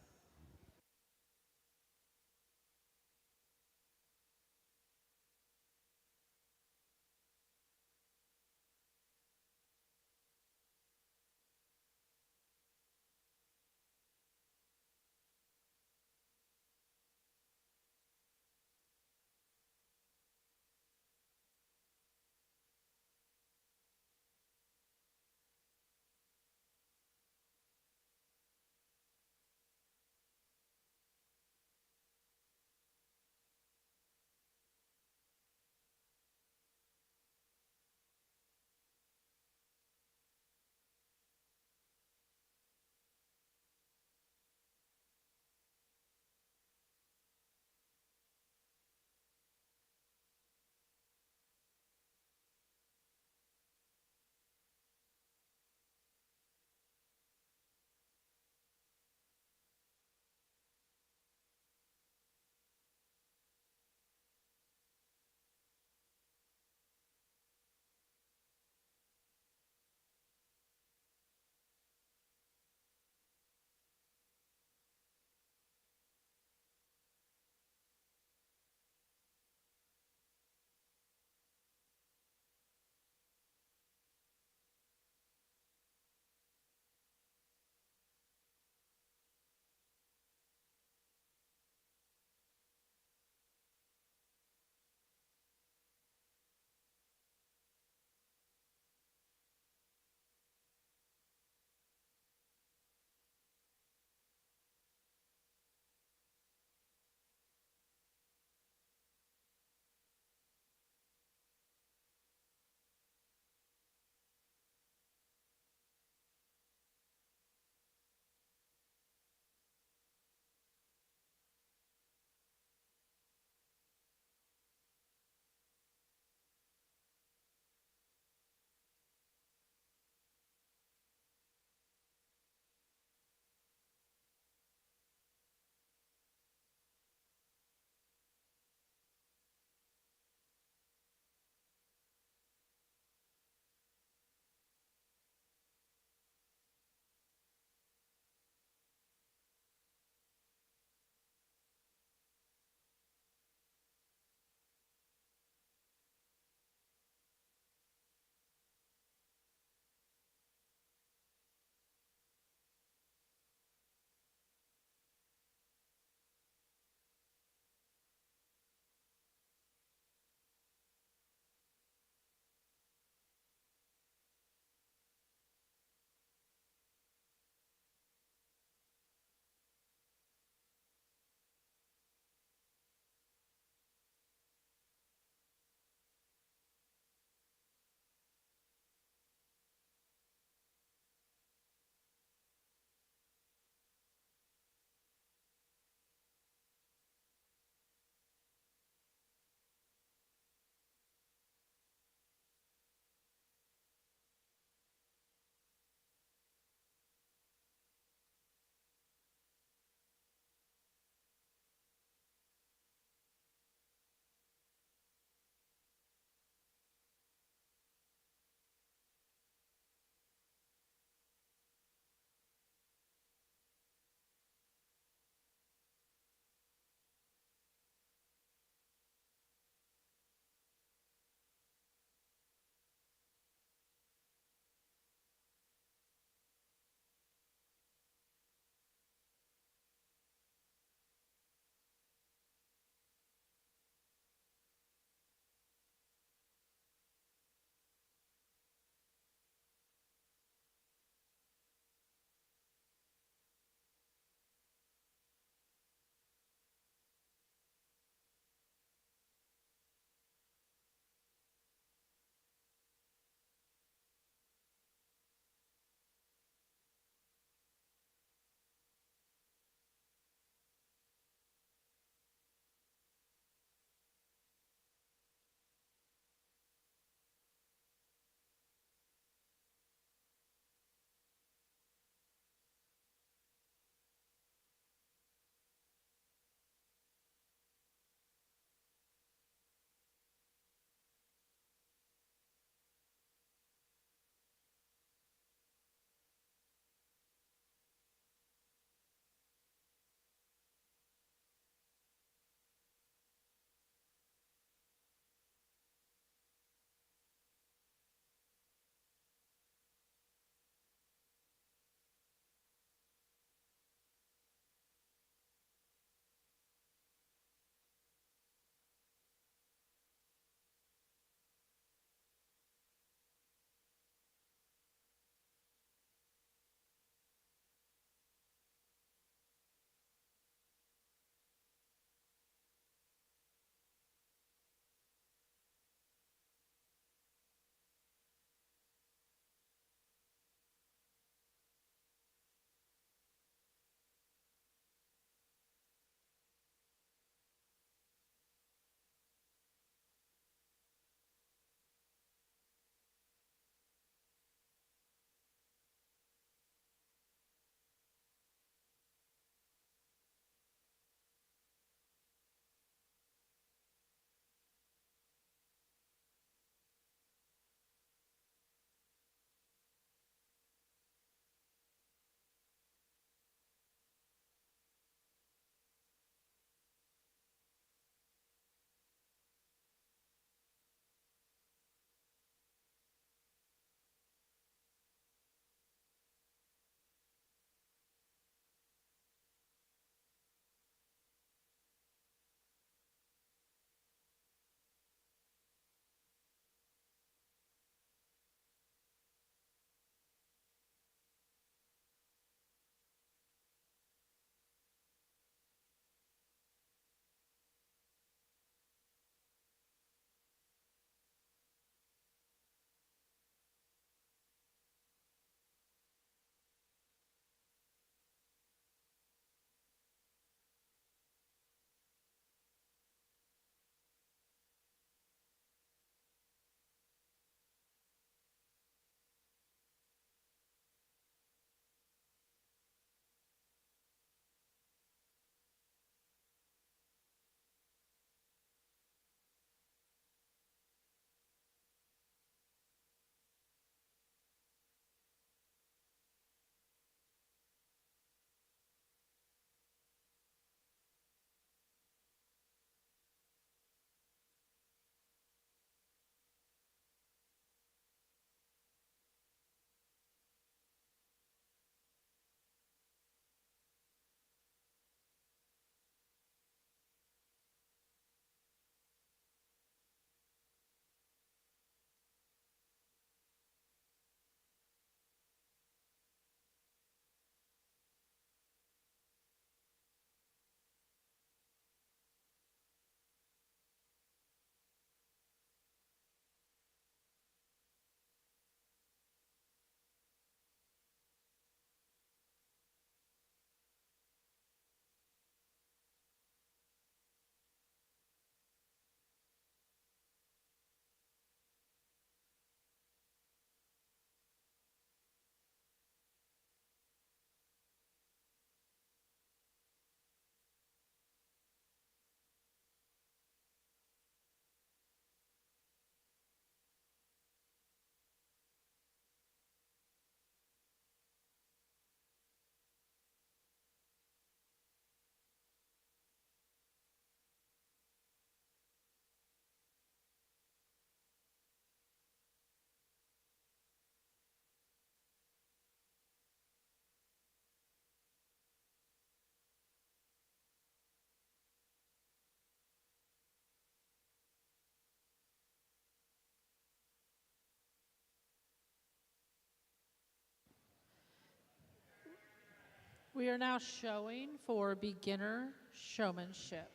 We are now showing for beginner showmanship.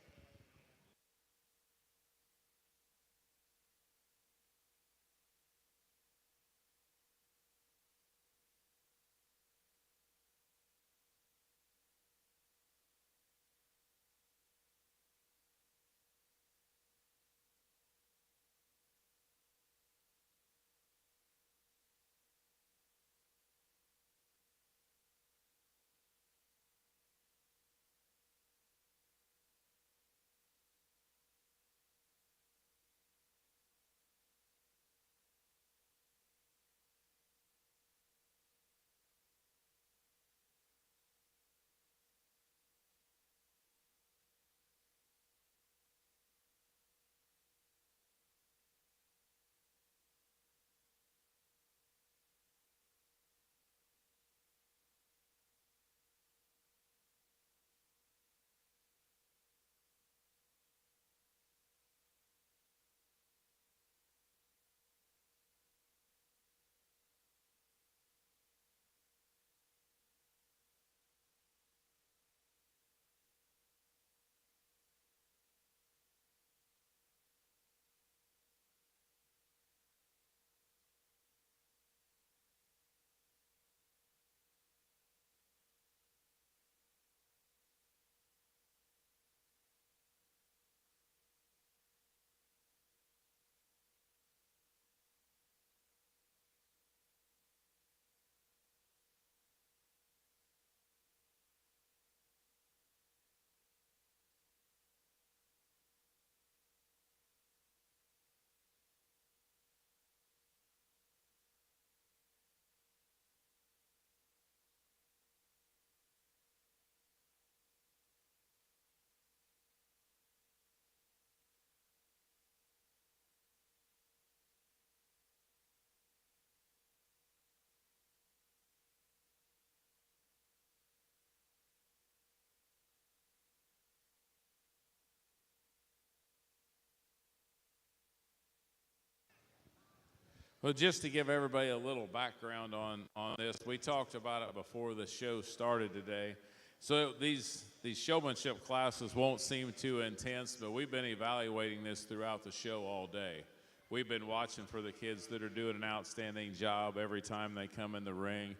Well, just to give everybody a little background on this, we talked about it before the show started today. So these showmanship classes won't seem too intense, but we've been evaluating this throughout the show all day. We've been watching for the kids that are doing an outstanding job every time they come in the ring.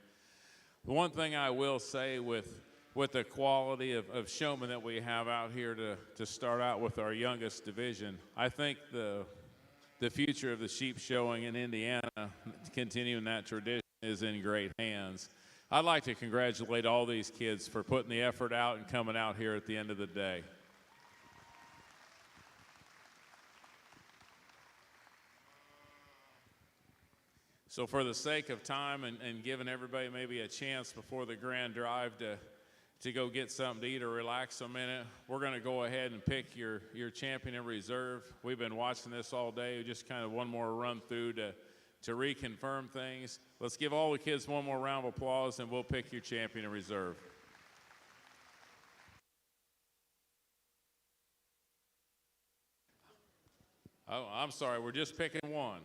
The one thing I will say with the quality of showmen that we have out here to start out with our youngest division, I think the future of the sheep showing in Indiana, continuing that tradition, is in great hands. I'd like to congratulate all these kids for putting the effort out and coming out here at the end of the day. So for the sake of time and giving everybody maybe a chance before the grand drive to go get something to eat or relax a minute, we're going to go ahead and pick your champion in reserve. We've been watching this all day. Just kind of one more run through to reconfirm things. Let's give all the kids one more round of applause, and we'll pick your champion in reserve. Oh, I'm sorry. We're just picking one.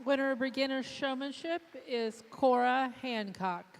Winner of beginner showmanship is Cora Hancock.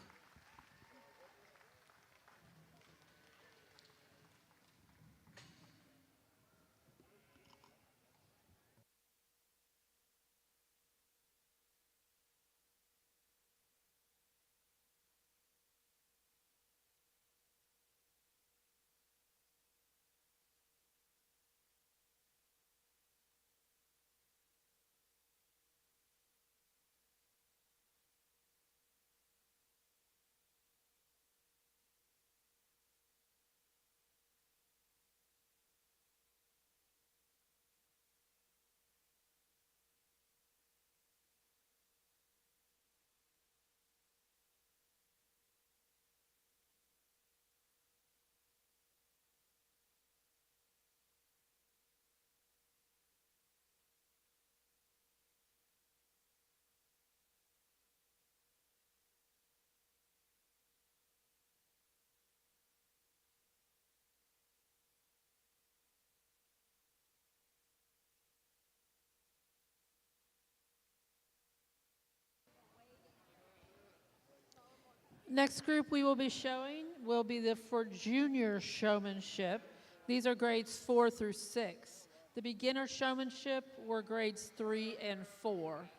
Next group we will be showing will be for junior showmanship. These are grades 4 through 6. The beginner showmanship were grades 3 and 4.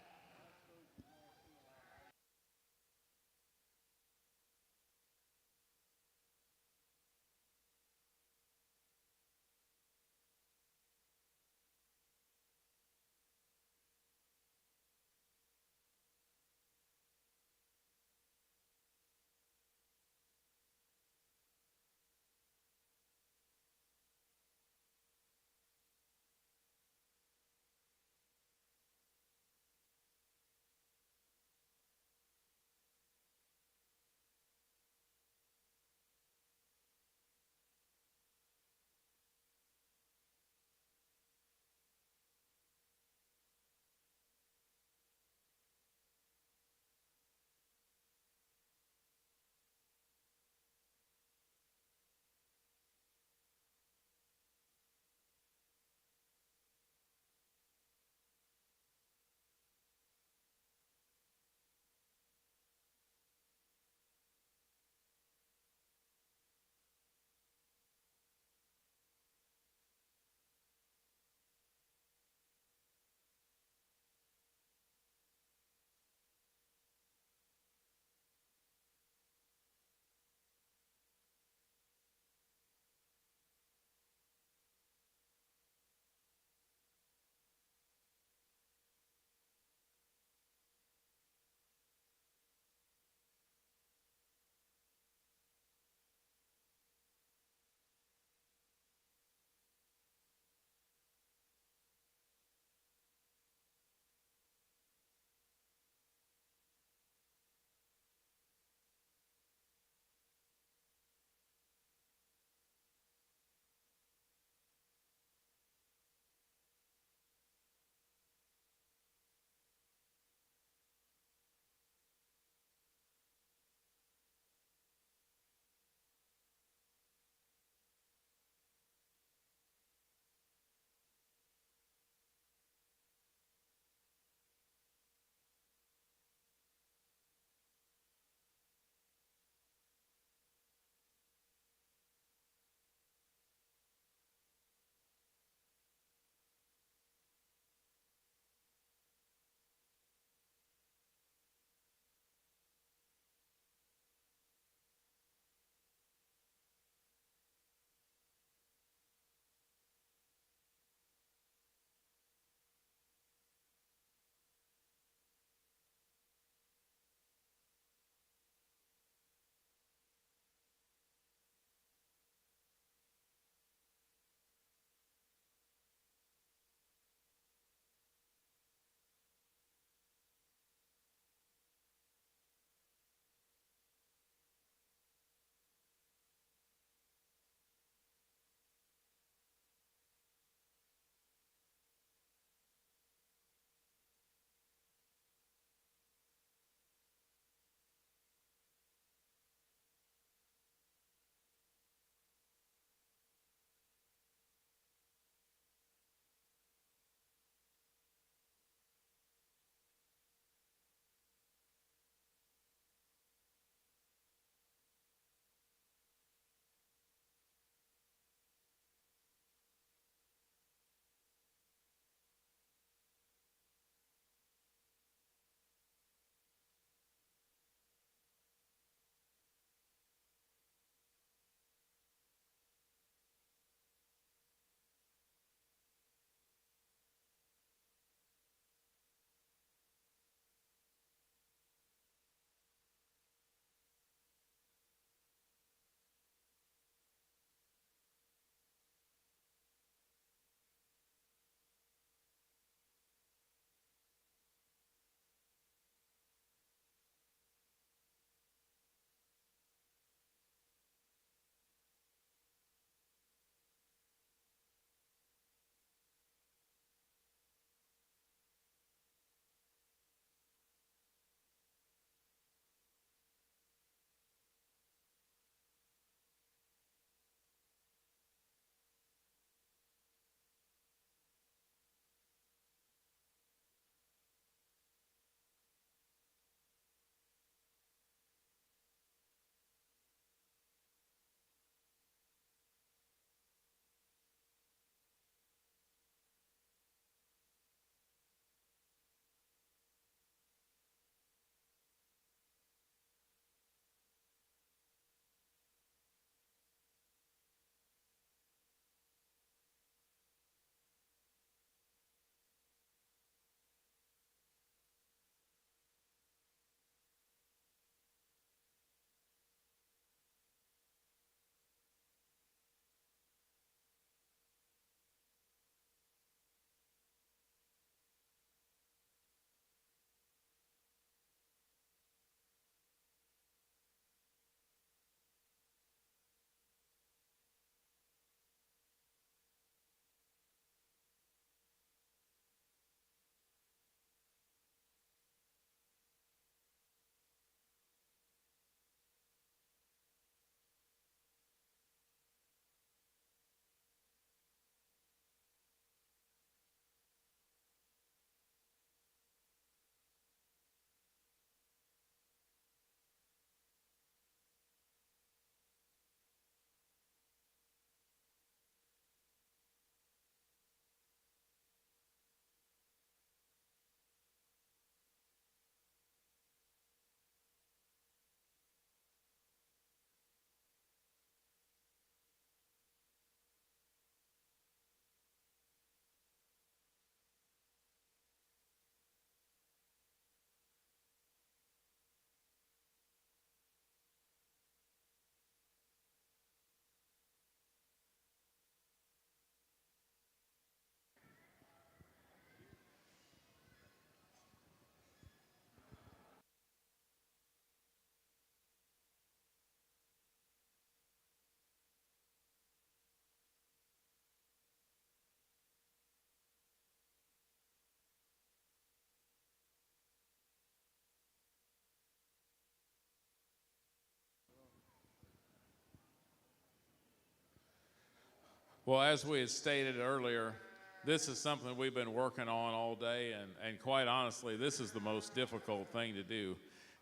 Well, as we had stated earlier, this is something we've been working on all day, and quite honestly, this is the most difficult thing to do,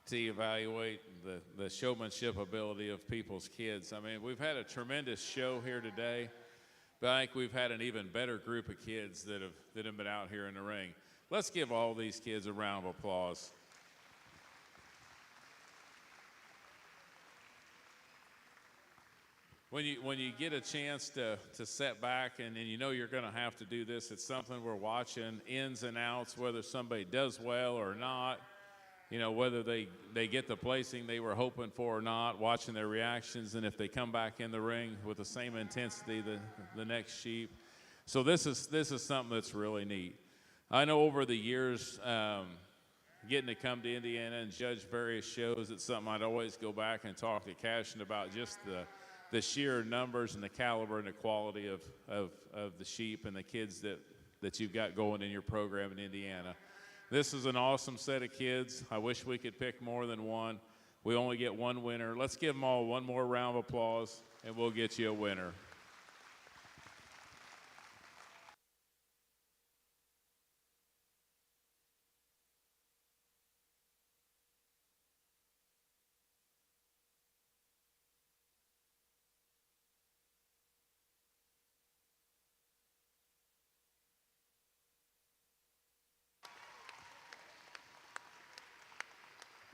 to evaluate the showmanship ability of people's kids. I mean, we've had a tremendous show here today, but I think we've had an even better group of kids that have been out here in the ring. Let's give all these kids a round of applause. When you get a chance to sit back and you know you're going to have to do this, it's something we're watching ins and outs, whether somebody does well or not, you know, whether they get the placing they were hoping for or not, watching their reactions, and if they come back in the ring with the same intensity the next sheep. So this is something that's really neat. I know over the years, getting to come to Indiana and judge various shows, it's something I'd always go back and talk to Cashin about, just the sheer numbers and the caliber and the quality of the sheep and the kids that you've got going in your program in Indiana. This is an awesome set of kids. I wish we could pick more than one. We only get one winner. Let's give them all one more round of applause, and we'll get you a winner.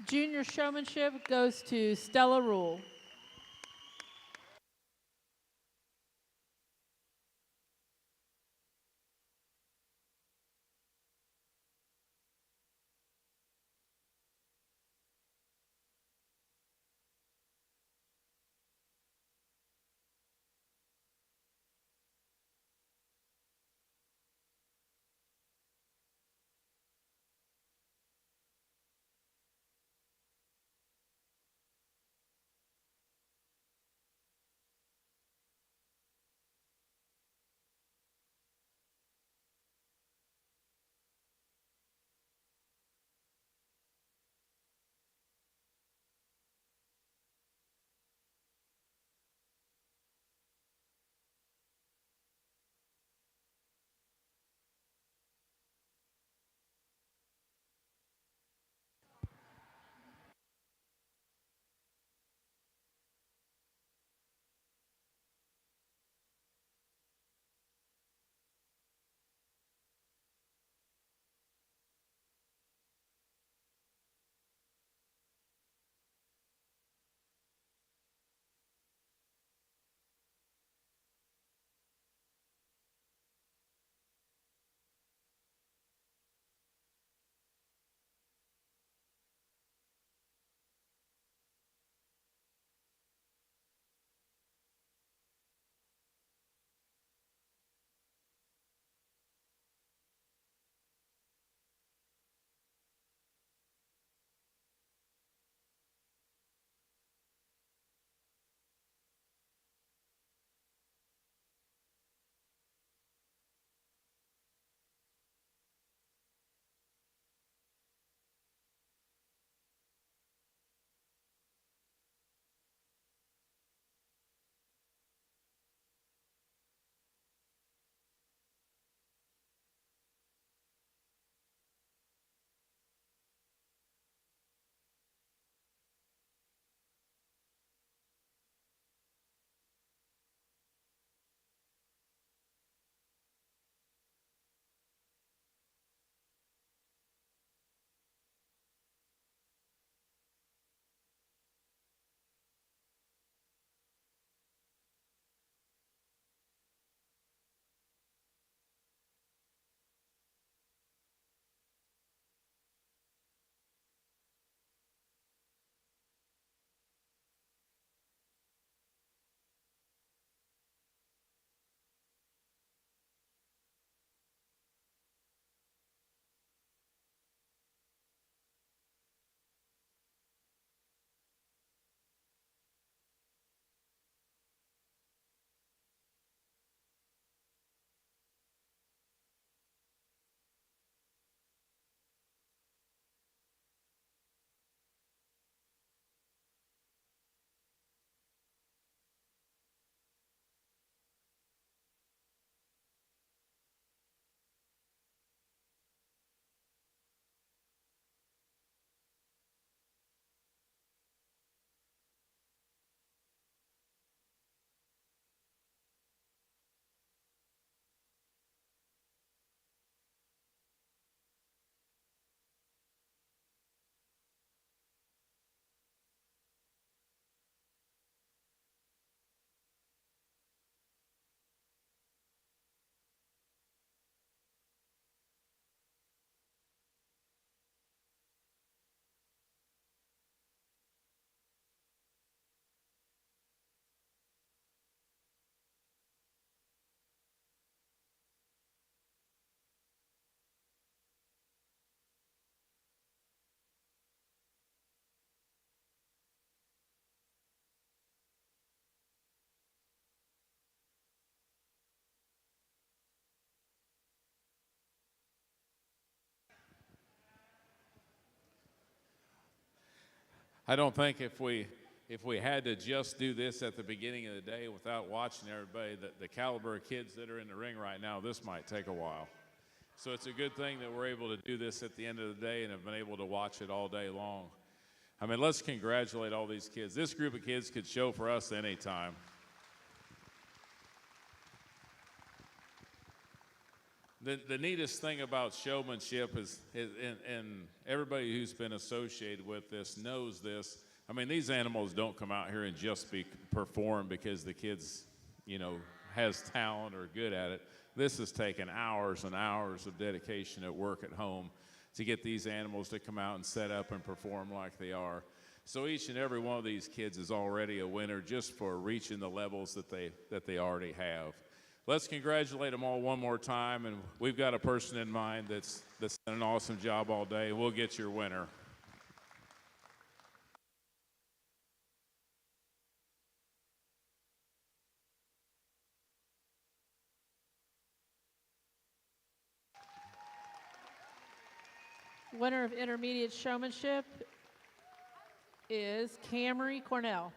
Junior showmanship goes to Stella Rule. I don't think if we had to just do this at the beginning of the day without watching everybody, the caliber of kids that are in the ring right now, this might take a while. So it's a good thing that we're able to do this at the end of the day and have been able to watch it all day long. I mean, let's congratulate all these kids. This group of kids could show for us anytime. The neatest thing about showmanship is and everybody who's been associated with this knows this. I mean, these animals don't come out here and just perform because the kids, has talent or good at it. This has taken hours and hours of dedication at work at home to get these animals to come out and set up and perform like they are. So each and every one of these kids is already a winner just for reaching the levels that they already have. Let's congratulate them all one more time, and we've got a person in mind that's done an awesome job all day. We'll get your winner. Winner of intermediate showmanship is Camry Cornell.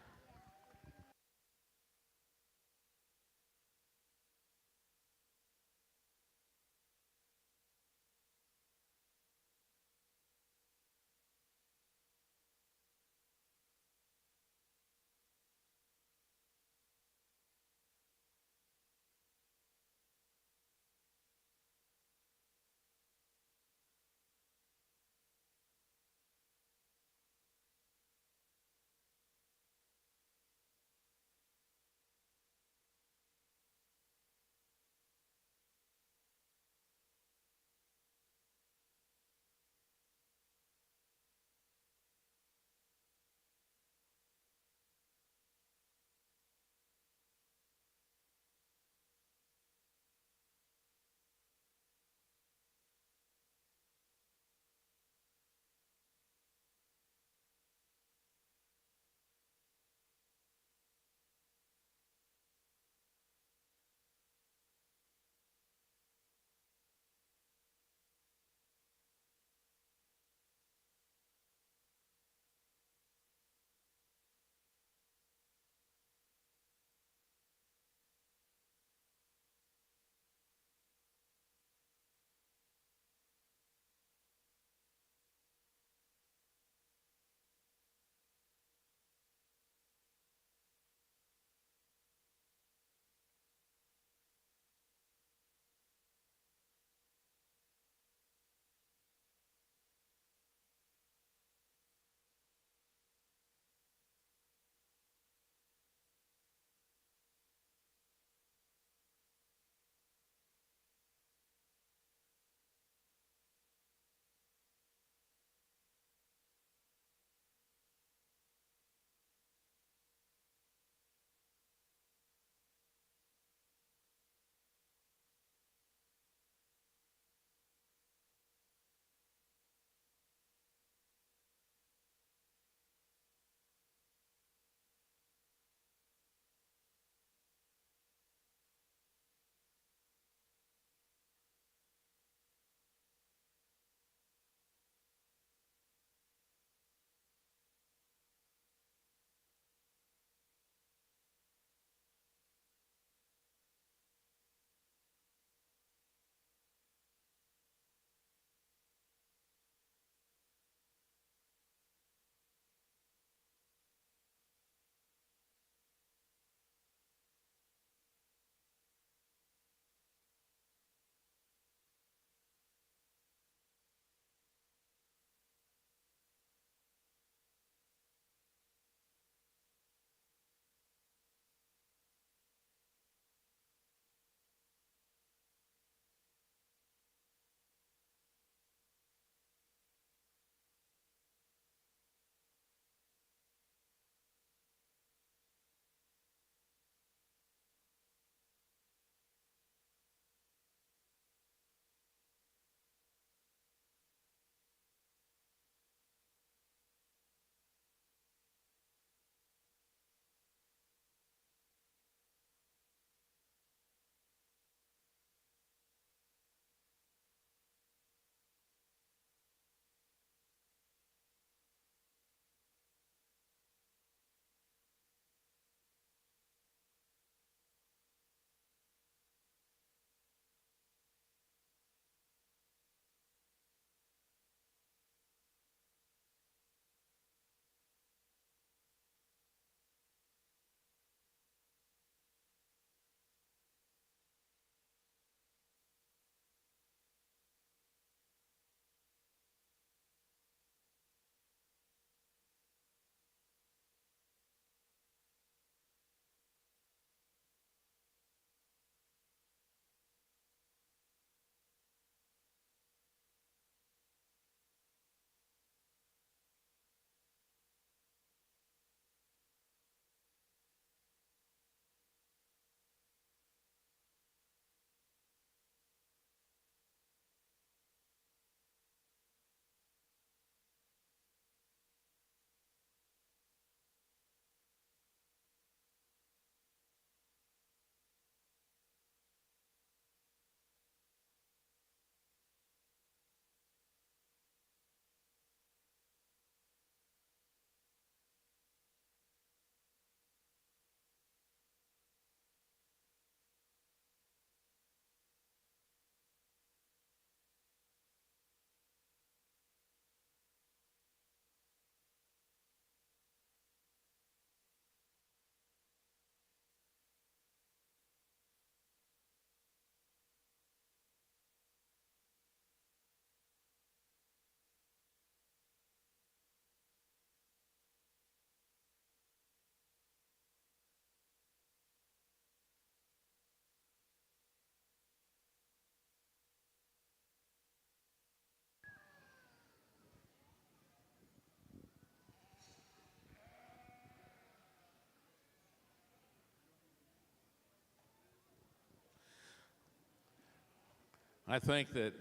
I think that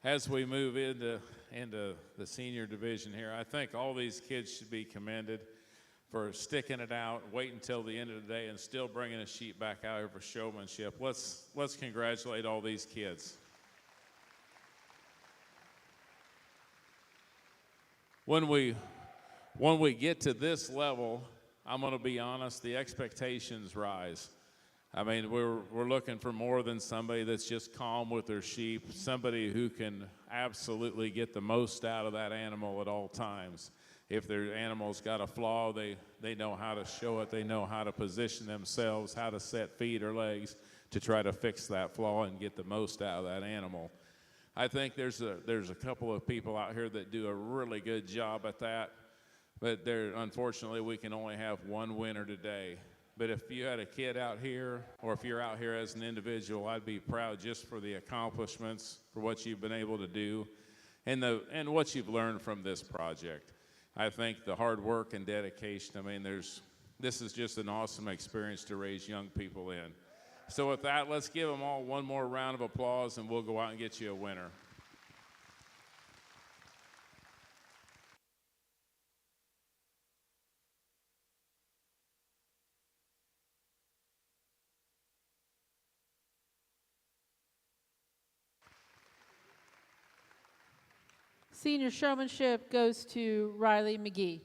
as we move into the senior division here, I think all these kids should be commended for sticking it out, waiting until the end of the day, and still bringing a sheep back out here for showmanship. Let's congratulate all these kids. When we get to this level, I'm going to be honest, the expectations rise. I mean, we're looking for more than somebody that's just calm with their sheep, somebody who can absolutely get the most out of that animal at all times. If their animal's got a flaw, they know how to show it, they know how to position themselves, how to set feet or legs to try to fix that flaw and get the most out of that animal. I think there's a couple of people out here that do a really good job at that, but unfortunately we can only have one winner today. But if you had a kid out here, or if you're out here as an individual, I'd be proud just for the accomplishments, for what you've been able to do, and what you've learned from this project. I think the hard work and dedication, I mean, this is just an awesome experience to raise young people in. So with that, let's give them all one more round of applause, and we'll go out and get you a winner. Senior showmanship goes to Riley McGee.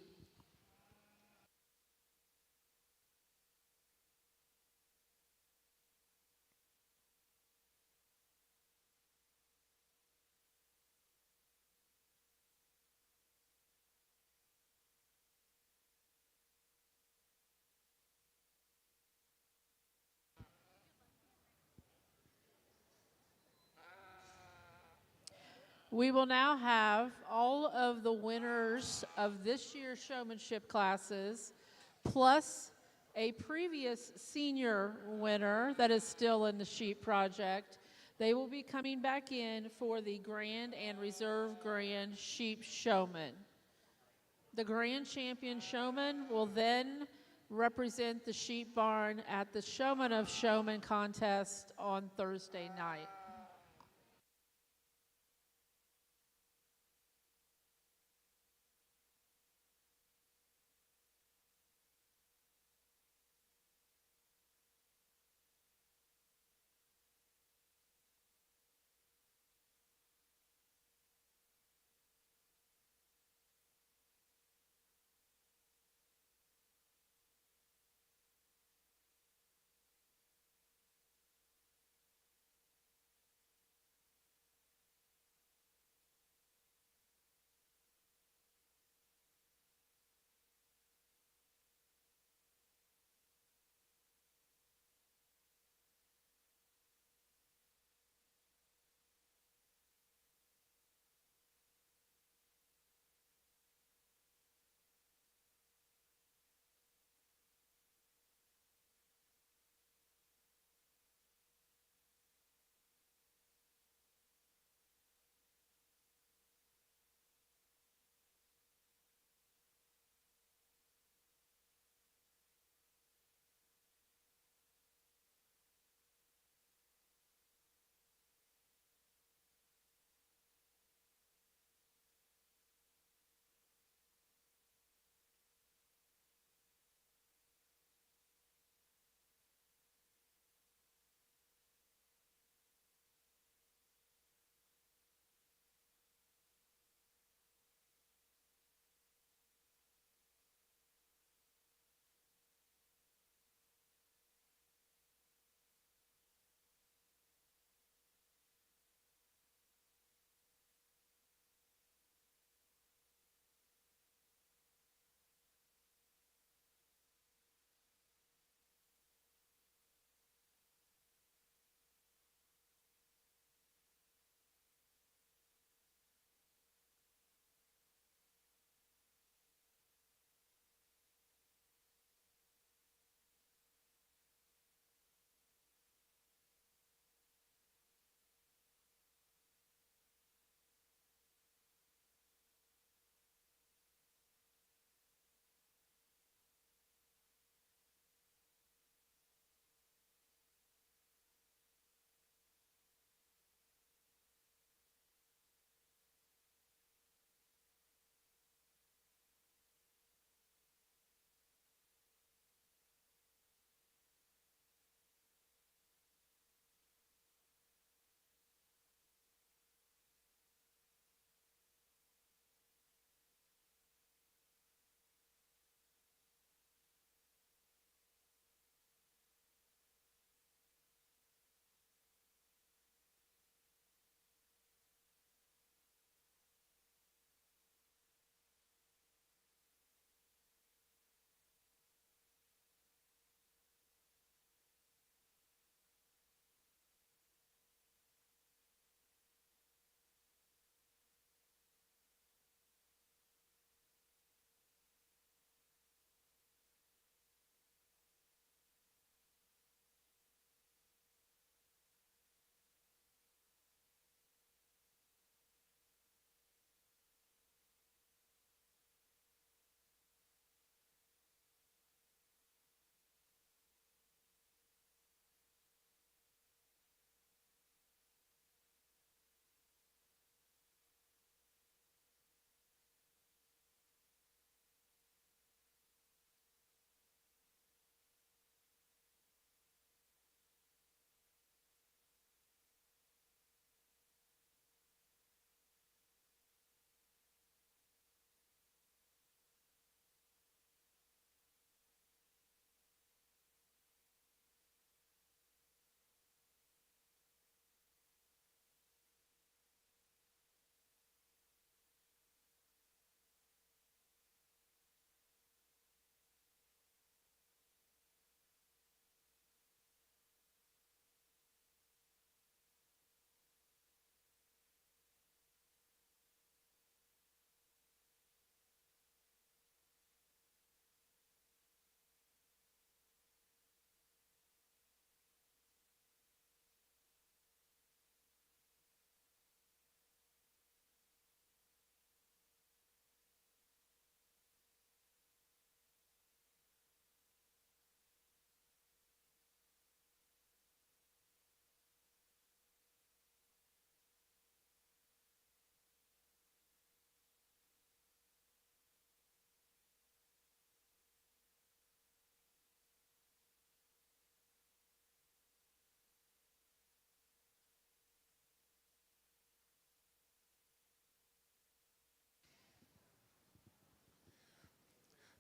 We will now have all of the winners of this year's showmanship classes, plus a previous senior winner that is still in the sheep project. They will be coming back in for the Grand and Reserve Grand Sheep Showman. The Grand Champion Showman will then represent the sheep barn at the Showman of Showman contest on Thursday night.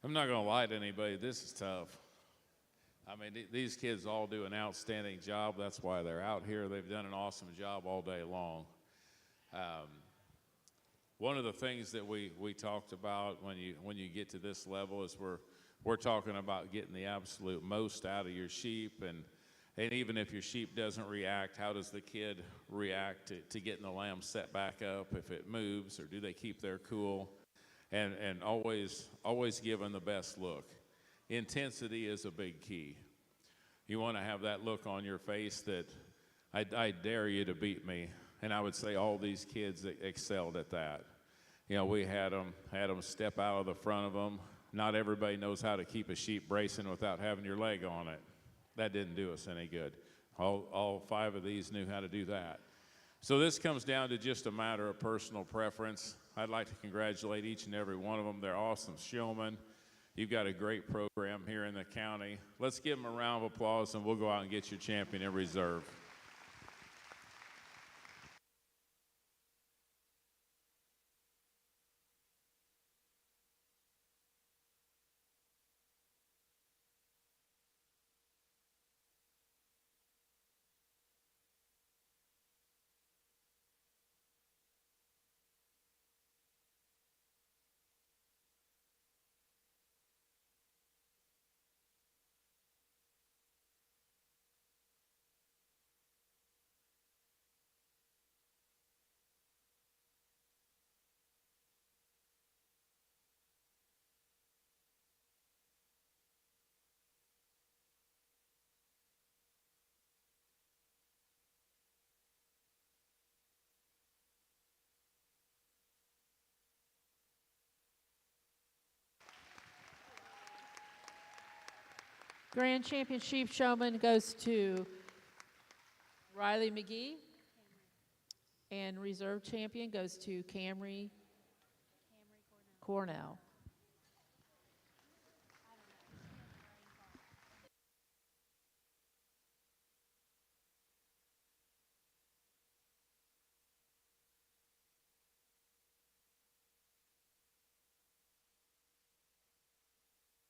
I'm not going to lie to anybody. This is tough. I mean, these kids all do an outstanding job. That's why they're out here. They've done an awesome job all day long. One of the things that we talked about when you get to this level is we're talking about getting the absolute most out of your sheep, and even if your sheep doesn't react, how does the kid react to getting the lamb set back up if it moves, or do they keep their cool? And always giving the best look. Intensity is a big key. You want to have that look on your face that I dare you to beat me. And I would say all these kids excelled at that. You know, we had them step out of the front of them. Not everybody knows how to keep a sheep bracing without having your leg on it. That didn't do us any good. All 5 of these knew how to do that. So this comes down to just a matter of personal preference. I'd like to congratulate each and every one of them. They're awesome showmen. You've got a great program here in the county. Let's give them a round of applause, and we'll go out and get your champion in reserve. Grand Champion Sheep Showman goes to Riley McGee. And Reserve Champion goes to Camry Cornell.